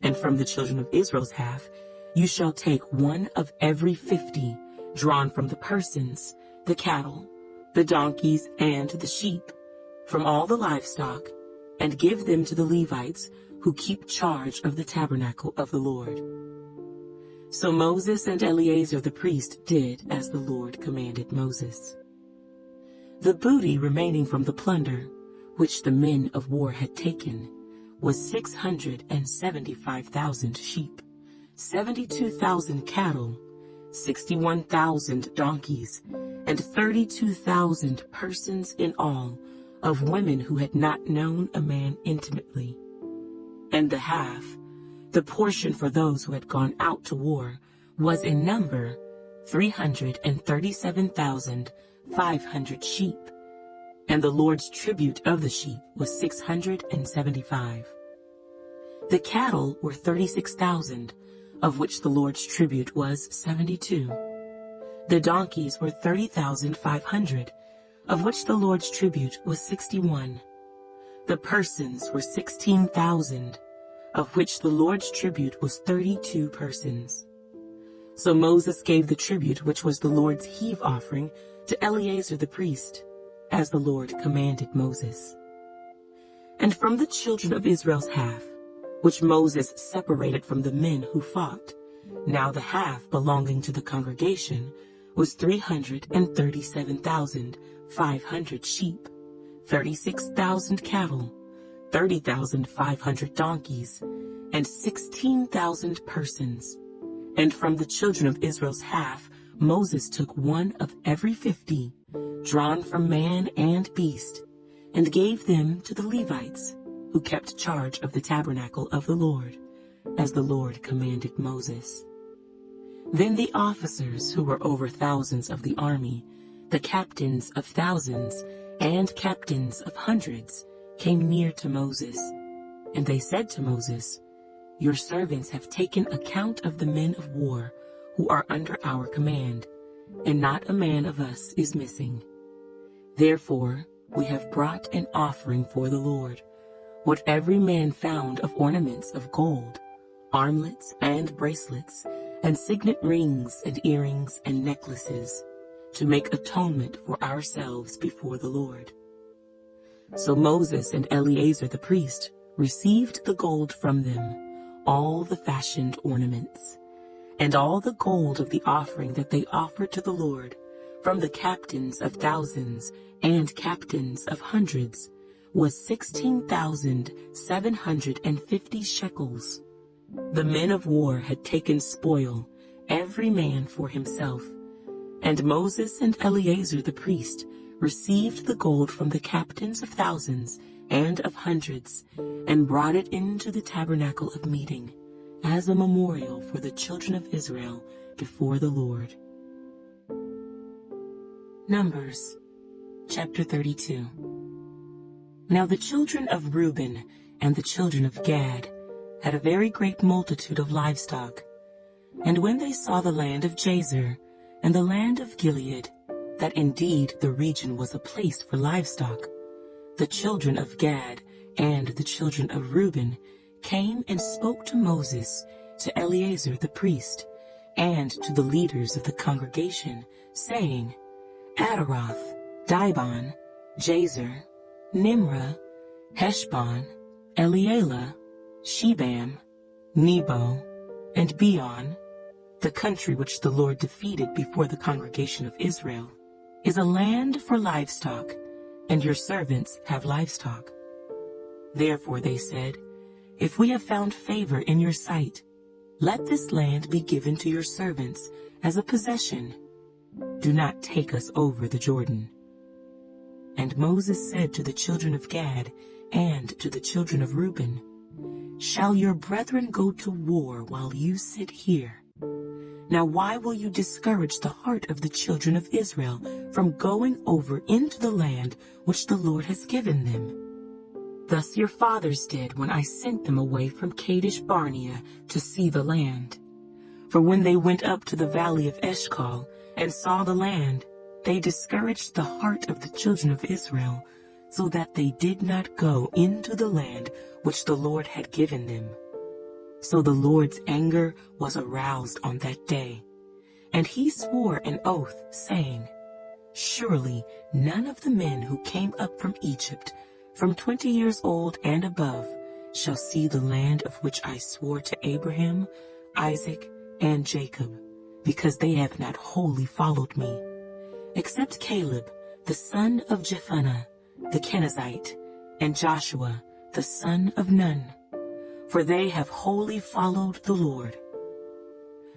And from the children of Israel's half, you shall take 1 of every 50, drawn from the persons, the cattle, the donkeys, and the sheep, from all the livestock, and give them to the Levites, who keep charge of the tabernacle of the Lord. So Moses and Eleazar the priest did as the Lord commanded Moses. The booty remaining from the plunder, which the men of war had taken, was 675,000 sheep, 72,000 cattle, 61,000 donkeys, and 32,000 persons in all, of women who had not known a man intimately. And the half, the portion for those who had gone out to war, was in number 337,500 sheep, and the Lord's tribute of the sheep was 675. The cattle were 36,000, of which the Lord's tribute was 72. The donkeys were 30,500, of which the Lord's tribute was 61. The persons were 16,000, of which the Lord's tribute was 32 persons. So Moses gave the tribute which was the Lord's heave offering to Eleazar the priest, as the Lord commanded Moses. And from the children of Israel's half, which Moses separated from the men who fought, now the half belonging to the congregation, was 337,500 sheep, 36,000 cattle, 30,500 donkeys, and 16,000 persons. And from the children of Israel's half, Moses took 1 of every 50, drawn from man and beast, and gave them to the Levites, who kept charge of the tabernacle of the Lord, as the Lord commanded Moses. Then the officers who were over thousands of the army, the captains of thousands, and captains of hundreds, came near to Moses. And they said to Moses, Your servants have taken account of the men of war who are under our command, and not a man of us is missing. Therefore we have brought an offering for the Lord, what every man found of ornaments of gold, armlets and bracelets, and signet rings and earrings and necklaces, to make atonement for ourselves before the Lord. So Moses and Eleazar the priest received the gold from them, all the fashioned ornaments, and all the gold of the offering that they offered to the Lord, from the captains of thousands and captains of hundreds, was 16,750 shekels. The men of war had taken spoil, every man for himself. And Moses and Eleazar the priest received the gold from the captains of thousands and of hundreds, and brought it into the tabernacle of meeting, as a memorial for the children of Israel before the Lord. Numbers, chapter 32. Now the children of Reuben and the children of Gad had a very great multitude of livestock. And when they saw the land of Jazer and the land of Gilead, that indeed the region was a place for livestock, the children of Gad and the children of Reuben came and spoke to Moses, to Eleazar the priest, and to the leaders of the congregation, saying, Adaroth, Dibon, Jazer, Nimrah, Heshbon, Elealeh, Shebam, Nebo, and Beon, the country which the Lord defeated before the congregation of Israel, is a land for livestock, and your servants have livestock. Therefore they said, If we have found favor in your sight, let this land be given to your servants as a possession. Do not take us over the Jordan. And Moses said to the children of Gad and to the children of Reuben, Shall your brethren go to war while you sit here? Now why will you discourage the heart of the children of Israel from going over into the land which the Lord has given them? Thus your fathers did when I sent them away from Kadesh Barnea to see the land. For when they went up to the valley of Eshcol and saw the land, they discouraged the heart of the children of Israel, so that they did not go into the land which the Lord had given them. So the Lord's anger was aroused on that day, and he swore an oath, saying, Surely none of the men who came up from Egypt, from 20 years old and above, shall see the land of which I swore to Abraham, Isaac, and Jacob, because they have not wholly followed me, except Caleb, the son of Jephunneh, the Kenizzite, and Joshua, the son of Nun, for they have wholly followed the Lord.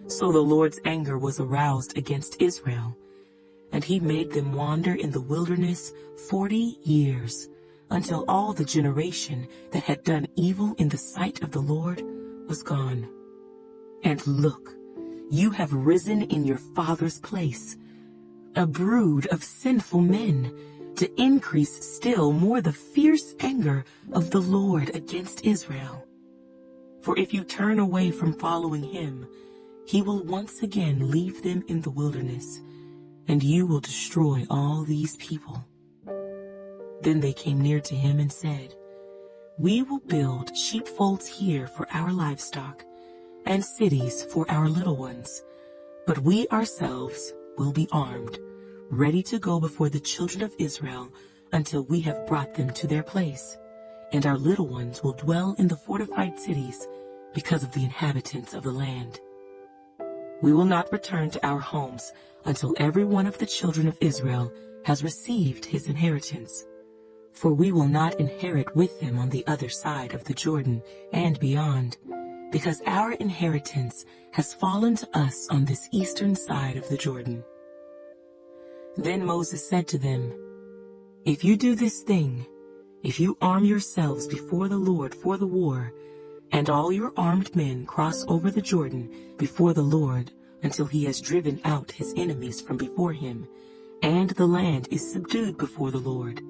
So the Lord's anger was aroused against Israel, and he made them wander in the wilderness 40 years, until all the generation that had done evil in the sight of the Lord was gone. And look, you have risen in your father's place, a brood of sinful men, to increase still more the fierce anger of the Lord against Israel. For if you turn away from following him, he will once again leave them in the wilderness, and you will destroy all these people. Then they came near to him and said, We will build sheepfolds here for our livestock, and cities for our little ones, but we ourselves will be armed, ready to go before the children of Israel until we have brought them to their place, and our little ones will dwell in the fortified cities because of the inhabitants of the land. We will not return to our homes until every one of the children of Israel has received his inheritance. For we will not inherit with them on the other side of the Jordan and beyond, because our inheritance has fallen to us on this eastern side of the Jordan. Then Moses said to them, If you do this thing, if you arm yourselves before the Lord for the war, and all your armed men cross over the Jordan before the Lord until he has driven out his enemies from before him, and the land is subdued before the Lord,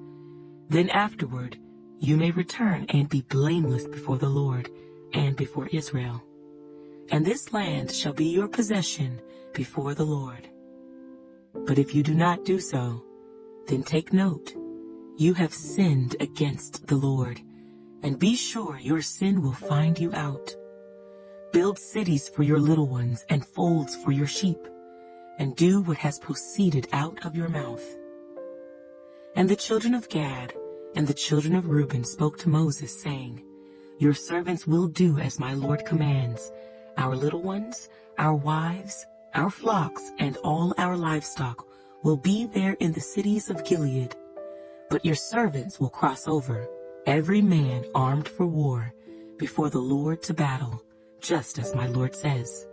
then afterward you may return and be blameless before the Lord and before Israel. And this land shall be your possession before the Lord. But if you do not do so, then take note, you have sinned against the Lord, and be sure your sin will find you out. Build cities for your little ones and folds for your sheep, and do what has proceeded out of your mouth. And the children of Gad and the children of Reuben spoke to Moses, saying, Your servants will do as my Lord commands. Our little ones, our wives, our flocks, and all our livestock will be there in the cities of Gilead. But your servants will cross over, every man armed for war, before the Lord to battle, just as my Lord says.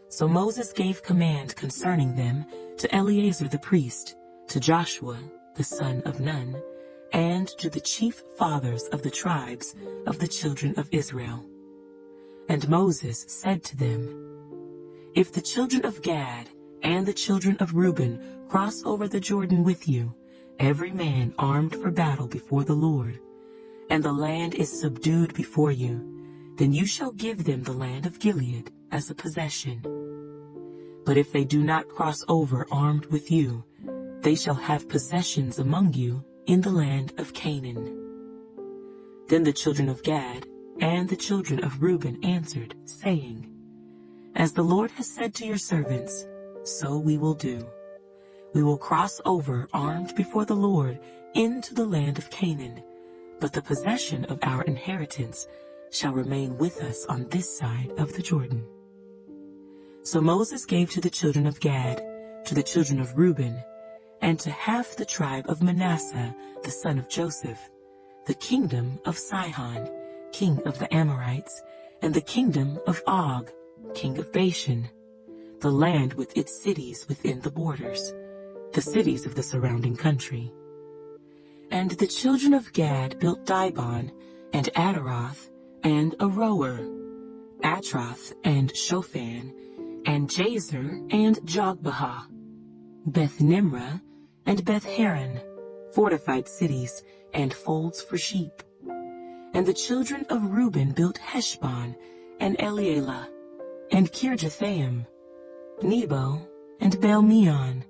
So Moses gave command concerning them to Eleazar the priest, to Joshua the son of Nun, and to the chief fathers of the tribes of the children of Israel. And Moses said to them, If the children of Gad and the children of Reuben cross over the Jordan with you, every man armed for battle before the Lord, and the land is subdued before you, then you shall give them the land of Gilead as a possession. But if they do not cross over armed with you, they shall have possessions among you in the land of Canaan. Then the children of Gad and the children of Reuben answered, saying, As the Lord has said to your servants, so we will do. We will cross over armed before the Lord into the land of Canaan, but the possession of our inheritance shall remain with us on this side of the Jordan. So Moses gave to the children of Gad, to the children of Reuben, and to half the tribe of Manasseh, the son of Joseph, the kingdom of Sihon, king of the Amorites, and the kingdom of Og, king of Bashan, the land with its cities within the borders, the cities of the surrounding country. And the children of Gad built Dibon, and Adaroth, and Aroer, Atroth, and Shophan, and Jazer, and Jogbehah, Beth Nimrah, and Beth Haran, fortified cities, and folds for sheep. And the children of Reuben built Heshbon, and Elealeh, and Kirjathaim, Nebo, and Baal-meon,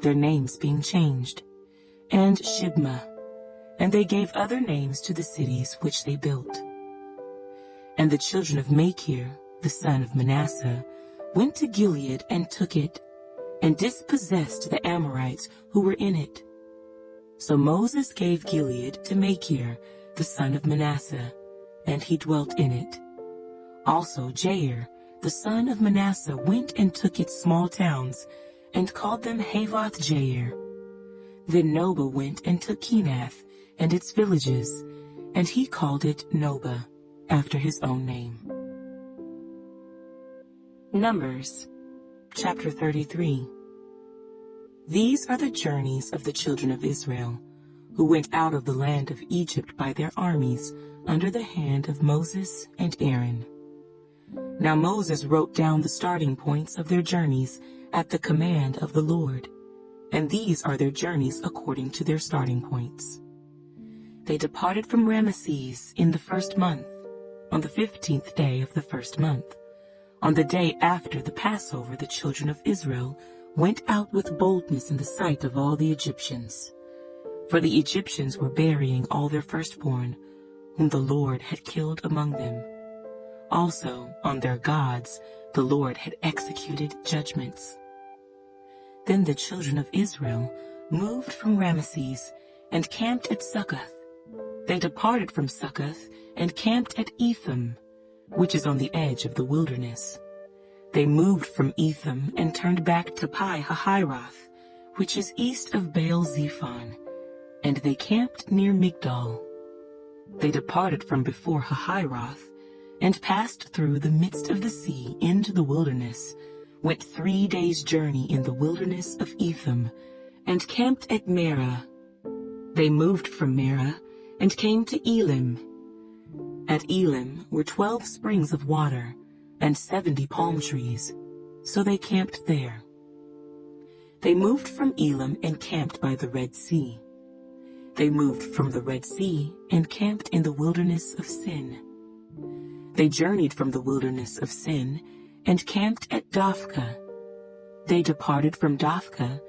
their names being changed, and Shibmah, and they gave other names to the cities which they built. And the children of Machir, the son of Manasseh, went to Gilead and took it, and dispossessed the Amorites who were in it. So Moses gave Gilead to Machir, the son of Manasseh, and he dwelt in it. Also Jair, the son of Manasseh, went and took its small towns, and called them Havoth Jair. Then Noba went and took Kenath, and its villages, and he called it Noba, after his own name. Numbers, chapter 33. These are the journeys of the children of Israel, who went out of the land of Egypt by their armies, under the hand of Moses and Aaron. Now Moses wrote down the starting points of their journeys at the command of the Lord, and these are their journeys according to their starting points. They departed from Ramesses in the 1st month, on the 15th day of the 1st month. On the day after the Passover, the children of Israel went out with boldness in the sight of all the Egyptians. For the Egyptians were burying all their firstborn, whom the Lord had killed among them. Also, on their gods, the Lord had executed judgments. Then the children of Israel moved from Ramesses and camped at Succoth. They departed from Succoth and camped at Etham, which is on the edge of the wilderness. They moved from Etham and turned back to Pi-hahiroth, which is east of Baal-zephon, and they camped near Migdol. They departed from before Hahiroth and passed through the midst of the sea into the wilderness, went 3 days' journey in the wilderness of Etham, and camped at Marah. They moved from Marah and came to Elim. At Elim were 12 springs of water and 70 palm trees, so they camped there. They moved from Elim and camped by the Red Sea. They moved from the Red Sea and camped in the wilderness of Sin. They journeyed from the wilderness of Sin and camped at Dophkah. They departed from Dophkah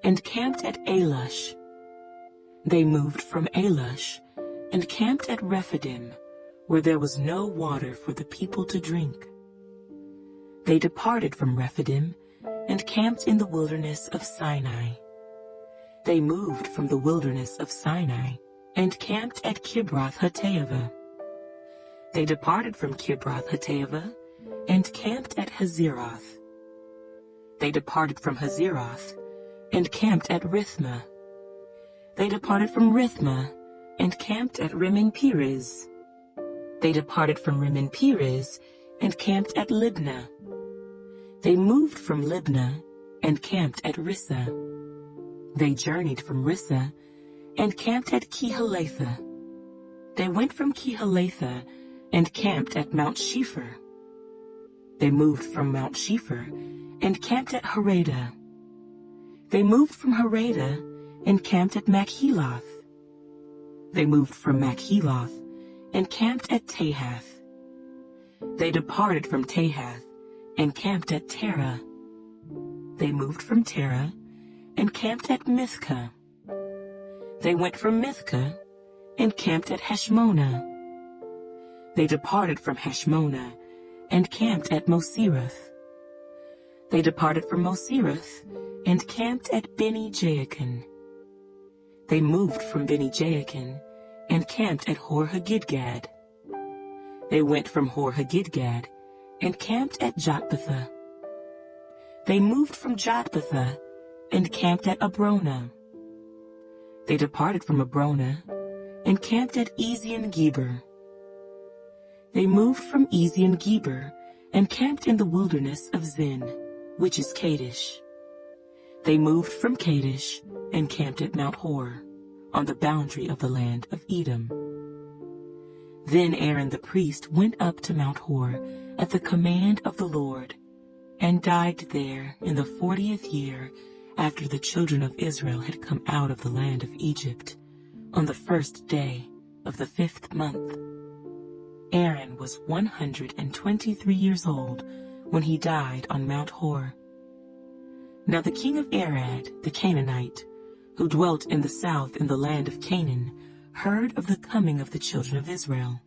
and camped at Alush. They moved from Alush and camped at Rephidim, where there was no water for the people to drink. They departed from Rephidim and camped in the wilderness of Sinai. They moved from the wilderness of Sinai and camped at Kibroth-Hattaavah. They departed from Kibroth-Hattaavah and camped at Hazeroth. They departed from Hazeroth and camped at Rithmah. They departed from Rithmah and camped at Rimmon-Perez. They departed from Rimmon-Perez and camped at Libnah. They moved from Libnah and camped at Rissah. They journeyed from Rissah and camped at Kehelatha. They went from Kehelatha and camped at Mount Shepher. They moved from Mount Shepher and camped at Harada. They moved from Harada and camped at Machheloth. They moved from Machheloth and camped at Tahath. They departed from Tahath and camped at Terah. They moved from Terah and camped at Mithkah. They went from Mithkah and camped at Heshmonah. They departed from Heshmonah and camped at Moserath. They departed from Moserath and camped at Beni-Jaakan. They moved from Beni-Jaakan and camped at Hor-Haggidgad. They went from Hor-Haggidgad and camped at Jotbathah. They moved from Jotbathah and camped at Abrona. They departed from Abrona and camped at Ezion-Geber. They moved from Ezion-Geber and camped in the wilderness of Zin, which is Kadesh. They moved from Kadesh and camped at Mount Hor, on the boundary of the land of Edom. Then Aaron the priest went up to Mount Hor at the command of the Lord, and died there in the 40th year after the children of Israel had come out of the land of Egypt, on the 1st day of the 5th month. Aaron was 123 years old when he died on Mount Hor. Now the king of Arad, the Canaanite, who dwelt in the south in the land of Canaan, heard of the coming of the children of Israel.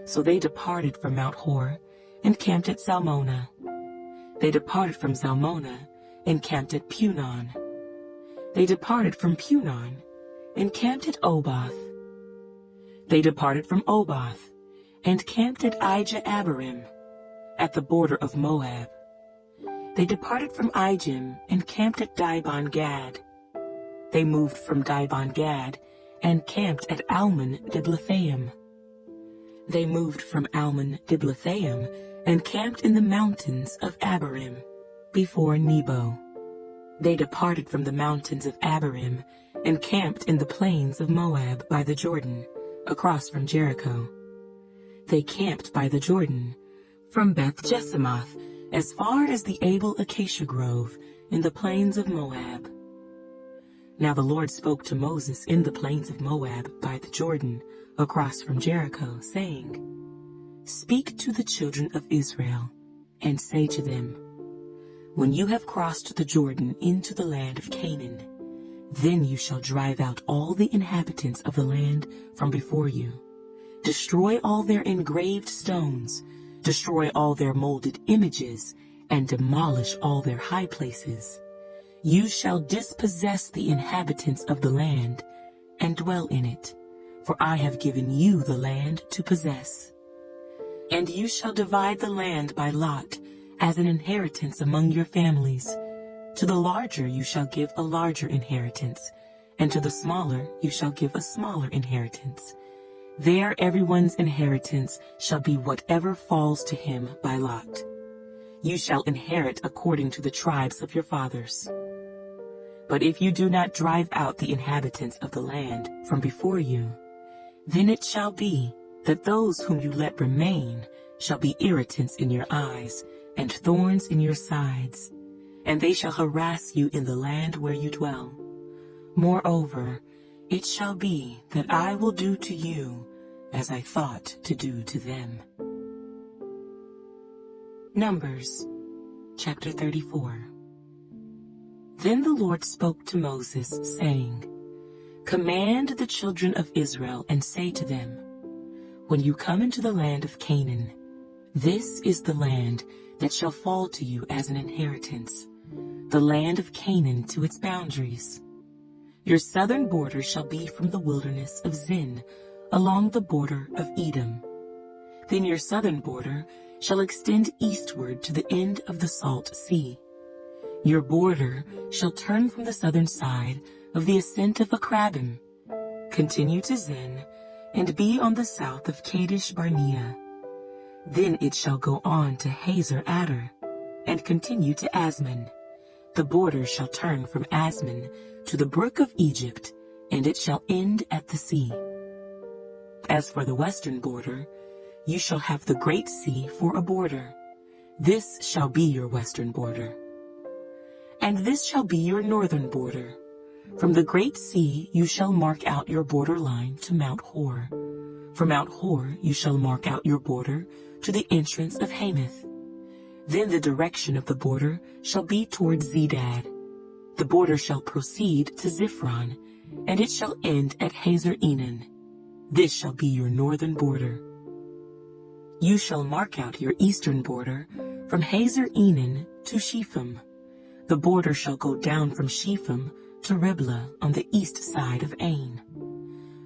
So they departed from Mount Hor and camped at Salmona. They departed from Salmona and camped at Punon. They departed from Punon and camped at Oboth. They departed from Oboth and camped at Ijah-Abarim, at the border of Moab. They departed from Ijim and camped at Dibon-Gad. They moved from Dibon-Gad and camped at Almon-Diblathaim. They moved from Almon-Diblathaim and camped in the mountains of Abarim, before Nebo. They departed from the mountains of Abarim and camped in the plains of Moab by the Jordan, across from Jericho. They camped by the Jordan, from Beth-Jesimoth as far as the Abel acacia grove in the plains of Moab. Now the Lord spoke to Moses in the plains of Moab by the Jordan, across from Jericho, saying, Speak to the children of Israel, and say to them, When you have crossed the Jordan into the land of Canaan, then you shall drive out all the inhabitants of the land from before you. Destroy all their engraved stones, destroy all their molded images, and demolish all their high places. You shall dispossess the inhabitants of the land, and dwell in it, for I have given you the land to possess. And you shall divide the land by lot, as an inheritance among your families. To the larger you shall give a larger inheritance, and to the smaller you shall give a smaller inheritance. There everyone's inheritance shall be whatever falls to him by lot. You shall inherit according to the tribes of your fathers. But if you do not drive out the inhabitants of the land from before you, then it shall be that those whom you let remain shall be irritants in your eyes and thorns in your sides, and they shall harass you in the land where you dwell. Moreover, it shall be that I will do to you as I thought to do to them. Numbers, chapter 34. Then the Lord spoke to Moses, saying, Command the children of Israel and say to them, When you come into the land of Canaan, this is the land that shall fall to you as an inheritance, the land of Canaan to its boundaries. Your southern border shall be from the wilderness of Zin, along the border of Edom. Then your southern border shall extend eastward to the end of the Salt Sea. Your border shall turn from the southern side of the ascent of Akrabim, continue to Zin, and be on the south of Kadesh Barnea. Then it shall go on to Hazer Adar, and continue to Asman. The border shall turn from Asman to the brook of Egypt, and it shall end at the sea. As for the western border, you shall have the great sea for a border. This shall be your western border. And this shall be your northern border. From the great sea you shall mark out your border line to Mount Hor. From Mount Hor you shall mark out your border to the entrance of Hamath. Then the direction of the border shall be toward Zedad. The border shall proceed to Ziphron, and it shall end at Hazer Enan. This shall be your northern border. You shall mark out your eastern border from Hazer Enan to Shepham. The border shall go down from Shepham to Riblah on the east side of Ain.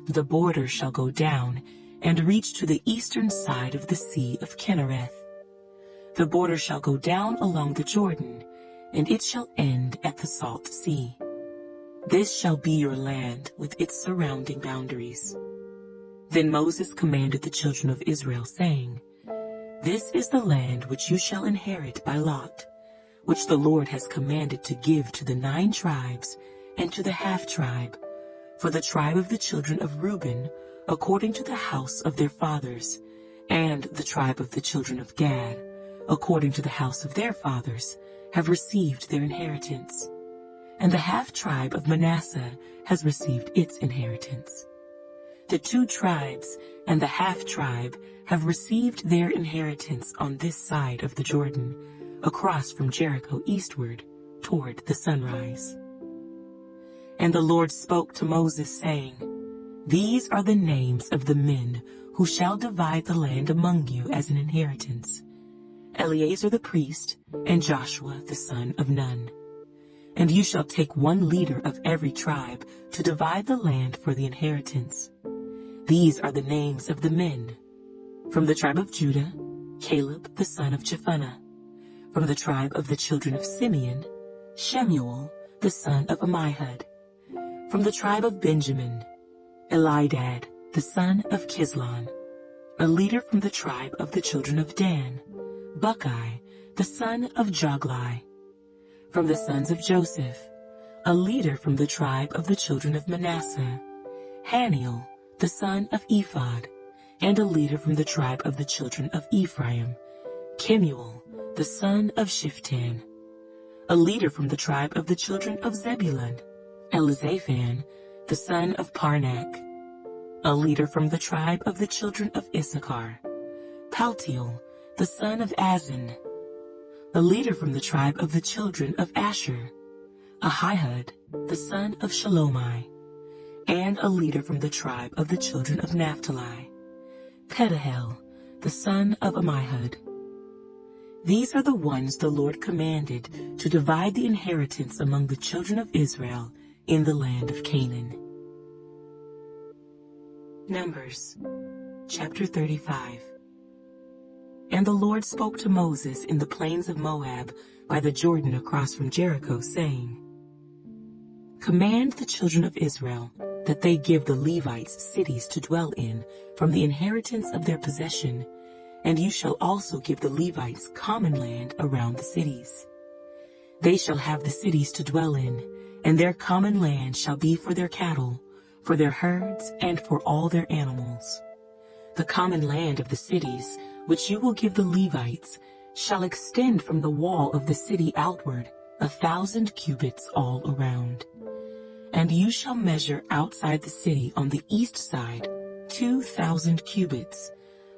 The border shall go down and reach to the eastern side of the Sea of Kinnereth. The border shall go down along the Jordan, and it shall end at the Salt Sea. This shall be your land with its surrounding boundaries. Then Moses commanded the children of Israel, saying, This is the land which you shall inherit by lot, which the Lord has commanded to give to the 9 tribes and to the half-tribe, for the tribe of the children of Reuben, according to the house of their fathers, and the tribe of the children of Gad, according to the house of their fathers, have received their inheritance. And the half-tribe of Manasseh has received its inheritance. The 2 tribes and the half-tribe have received their inheritance on this side of the Jordan, across from Jericho eastward, toward the sunrise. And the Lord spoke to Moses, saying, These are the names of the men who shall divide the land among you as an inheritance: Eleazar the priest, and Joshua the son of Nun. And you shall take 1 leader of every tribe to divide the land for the inheritance. These are the names of the men: from the tribe of Judah, Caleb the son of Jephunneh; from the tribe of the children of Simeon, Shemuel the son of Ammihud; from the tribe of Benjamin, Elidad the son of Kislon; a leader from the tribe of the children of Dan, Buckai the son of Joglai; from the sons of Joseph, a leader from the tribe of the children of Manasseh, Haniel the son of Ephod; and a leader from the tribe of the children of Ephraim, Kemuel the son of Shiftan; a leader from the tribe of the children of Zebulun, Elizaphan the son of Parnak; a leader from the tribe of the children of Issachar, Paltiel the son of Azan; a leader from the tribe of the children of Asher, Ahihud the son of Shalomai; and a leader from the tribe of the children of Naphtali, Pedahel the son of Ammihud. These are the ones the Lord commanded to divide the inheritance among the children of Israel in the land of Canaan. Numbers, chapter 35. And the Lord spoke to Moses in the plains of Moab by the Jordan across from Jericho, saying, Command the children of Israel that they give the Levites cities to dwell in from the inheritance of their possession, and you shall also give the Levites common land around the cities. They shall have the cities to dwell in, and their common land shall be for their cattle, for their herds, and for all their animals. The common land of the cities, which you will give the Levites, shall extend from the wall of the city outward 1,000 cubits all around. And you shall measure outside the city on the east side 2,000 cubits,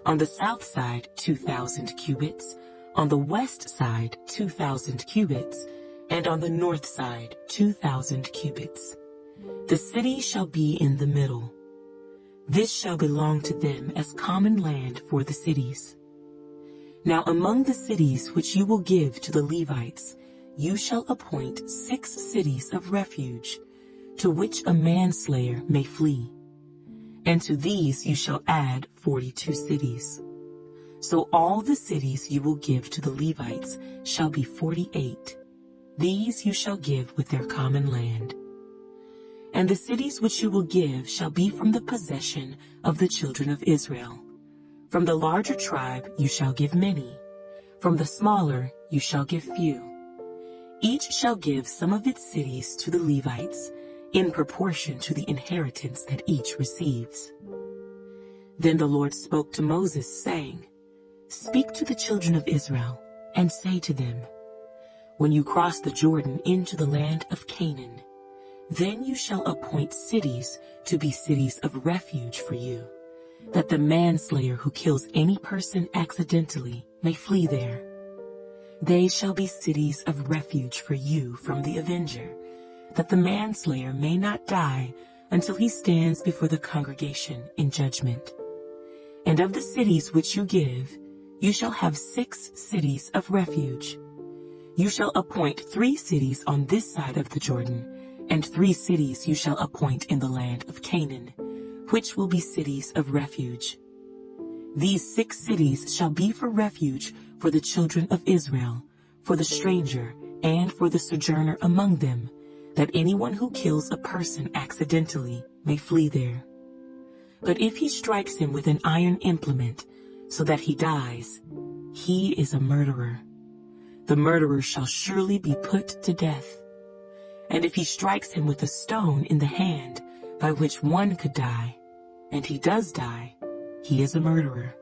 on the south side 2,000 cubits, on the west side 2,000 cubits, and on the north side 2,000 cubits. The city shall be in the middle. This shall belong to them as common land for the cities. Now among the cities which you will give to the Levites, you shall appoint 6 cities of refuge, to which a manslayer may flee. And to these you shall add 42 cities. So all the cities you will give to the Levites shall be 48. These you shall give with their common land. And the cities which you will give shall be from the possession of the children of Israel. From the larger tribe you shall give many. From the smaller you shall give few. Each shall give some of its cities to the Levites, in proportion to the inheritance that each receives. Then the Lord spoke to Moses, saying, Speak to the children of Israel, and say to them, When you cross the Jordan into the land of Canaan, then you shall appoint cities to be cities of refuge for you, that the manslayer who kills any person accidentally may flee there. They shall be cities of refuge for you from the avenger, that the manslayer may not die until he stands before the congregation in judgment. And of the cities which you give, you shall have 6 cities of refuge. You shall appoint 3 cities on this side of the Jordan, and 3 cities you shall appoint in the land of Canaan, which will be cities of refuge. These 6 cities shall be for refuge for the children of Israel, for the stranger, and for the sojourner among them, that anyone who kills a person accidentally may flee there. But if he strikes him with an iron implement so that he dies, he is a murderer. The murderer shall surely be put to death. And if he strikes him with a stone in the hand by which one could die, and he does die, he is a murderer.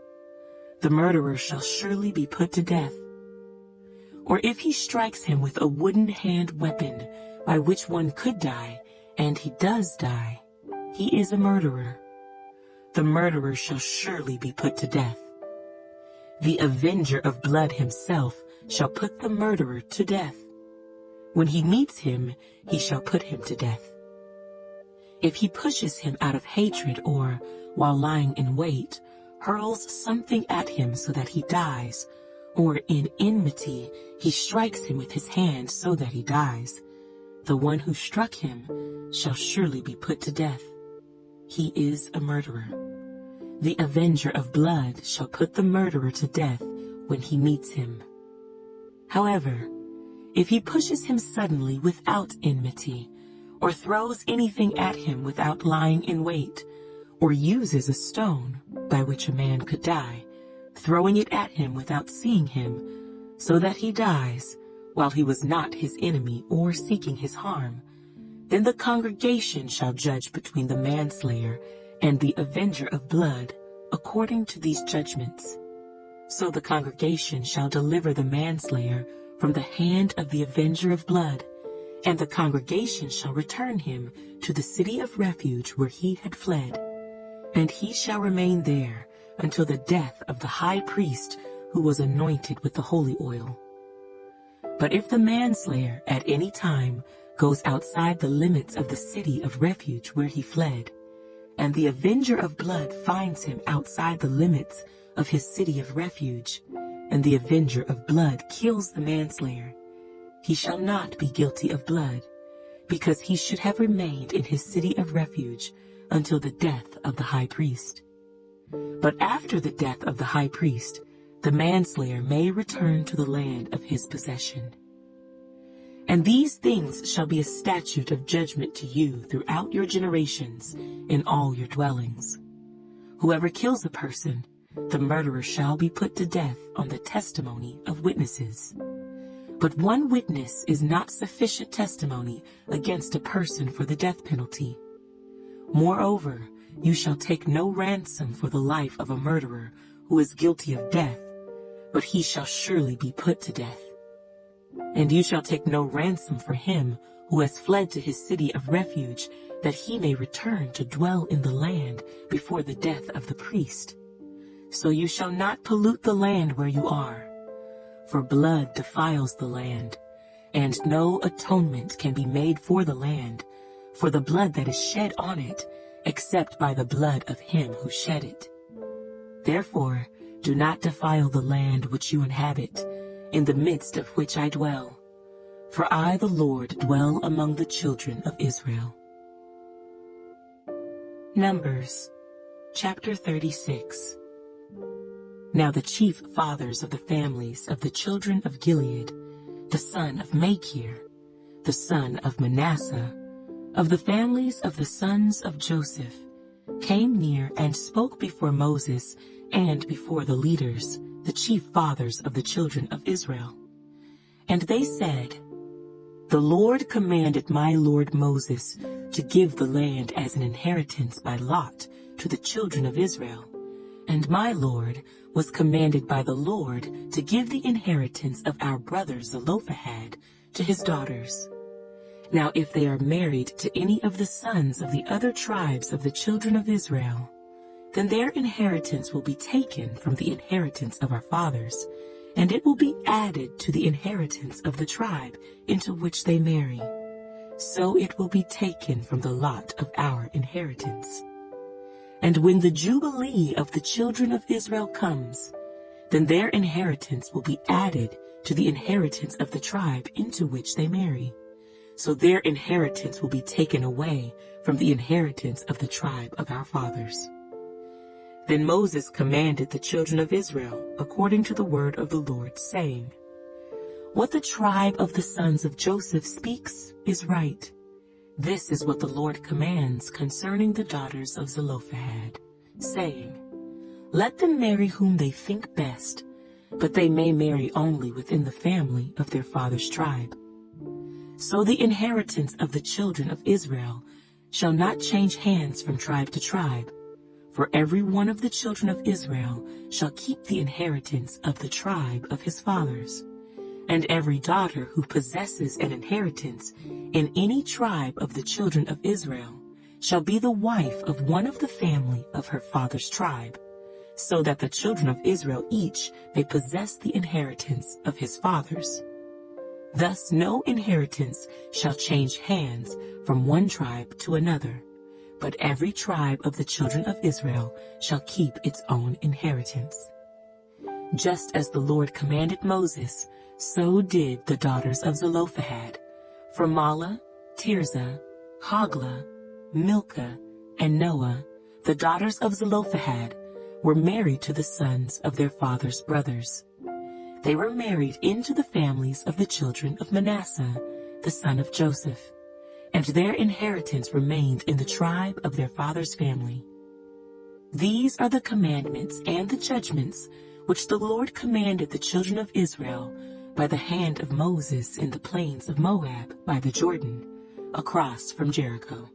The murderer shall surely be put to death. Or if he strikes him with a wooden hand weapon by which one could die, and he does die, he is a murderer. The murderer shall surely be put to death. The avenger of blood himself shall put the murderer to death. When he meets him, he shall put him to death. If he pushes him out of hatred or, while lying in wait, hurls something at him so that he dies, or in enmity he strikes him with his hand so that he dies, the one who struck him shall surely be put to death. He is a murderer. The avenger of blood shall put the murderer to death when he meets him. However, if he pushes him suddenly without enmity, or throws anything at him without lying in wait, or uses a stone by which a man could die, throwing it at him without seeing him, so that he dies while he was not his enemy or seeking his harm, then the congregation shall judge between the manslayer and the avenger of blood according to these judgments. So the congregation shall deliver the manslayer from the hand of the avenger of blood, and the congregation shall return him to the city of refuge where he had fled, and he shall remain there until the death of the high priest who was anointed with the holy oil. But if the manslayer at any time goes outside the limits of the city of refuge where he fled, and the avenger of blood finds him outside the limits of his city of refuge, and the avenger of blood kills the manslayer, he shall not be guilty of blood, because he should have remained in his city of refuge until the death of the high priest. But after the death of the high priest, the manslayer may return to the land of his possession. And these things shall be a statute of judgment to you throughout your generations in all your dwellings. Whoever kills a person, the murderer shall be put to death on the testimony of witnesses. But one witness is not sufficient testimony against a person for the death penalty. Moreover, you shall take no ransom for the life of a murderer who is guilty of death, but he shall surely be put to death. And you shall take no ransom for him who has fled to his city of refuge, that he may return to dwell in the land before the death of the priest. So you shall not pollute the land where you are, for blood defiles the land, and no atonement can be made for the land, for the blood that is shed on it, except by the blood of him who shed it. Therefore, do not defile the land which you inhabit, in the midst of which I dwell. For I, the Lord, dwell among the children of Israel. Numbers, chapter 36. Now the chief fathers of the families of the children of Gilead, the son of Machir, the son of Manasseh, of the families of the sons of Joseph, came near and spoke before Moses and before the leaders, the chief fathers of the children of Israel. And they said, The Lord commanded my lord Moses to give the land as an inheritance by lot to the children of Israel, and my lord was commanded by the Lord to give the inheritance of our brother Zelophehad to his daughters. Now if they are married to any of the sons of the other tribes of the children of Israel, then their inheritance will be taken from the inheritance of our fathers, and it will be added to the inheritance of the tribe into which they marry. So it will be taken from the lot of our inheritance. And when the Jubilee of the children of Israel comes, then their inheritance will be added to the inheritance of the tribe into which they marry. So their inheritance will be taken away from the inheritance of the tribe of our fathers. Then Moses commanded the children of Israel according to the word of the Lord, saying, What the tribe of the sons of Joseph speaks is right. This is what the Lord commands concerning the daughters of Zelophehad, saying, Let them marry whom they think best, but they may marry only within the family of their father's tribe. So the inheritance of the children of Israel shall not change hands from tribe to tribe, for every one of the children of Israel shall keep the inheritance of the tribe of his fathers. And every daughter who possesses an inheritance in any tribe of the children of Israel shall be the wife of one of the family of her father's tribe, so that the children of Israel each may possess the inheritance of his fathers. Thus no inheritance shall change hands from one tribe to another, but every tribe of the children of Israel shall keep its own inheritance. Just as the Lord commanded Moses, so did the daughters of Zelophehad, for Mahlah, Tirzah, Hoglah, Milcah, and Noah, the daughters of Zelophehad, were married to the sons of their father's brothers. They were married into the families of the children of Manasseh, the son of Joseph, and their inheritance remained in the tribe of their father's family. These are the commandments and the judgments which the Lord commanded the children of Israel by the hand of Moses in the plains of Moab by the Jordan, across from Jericho.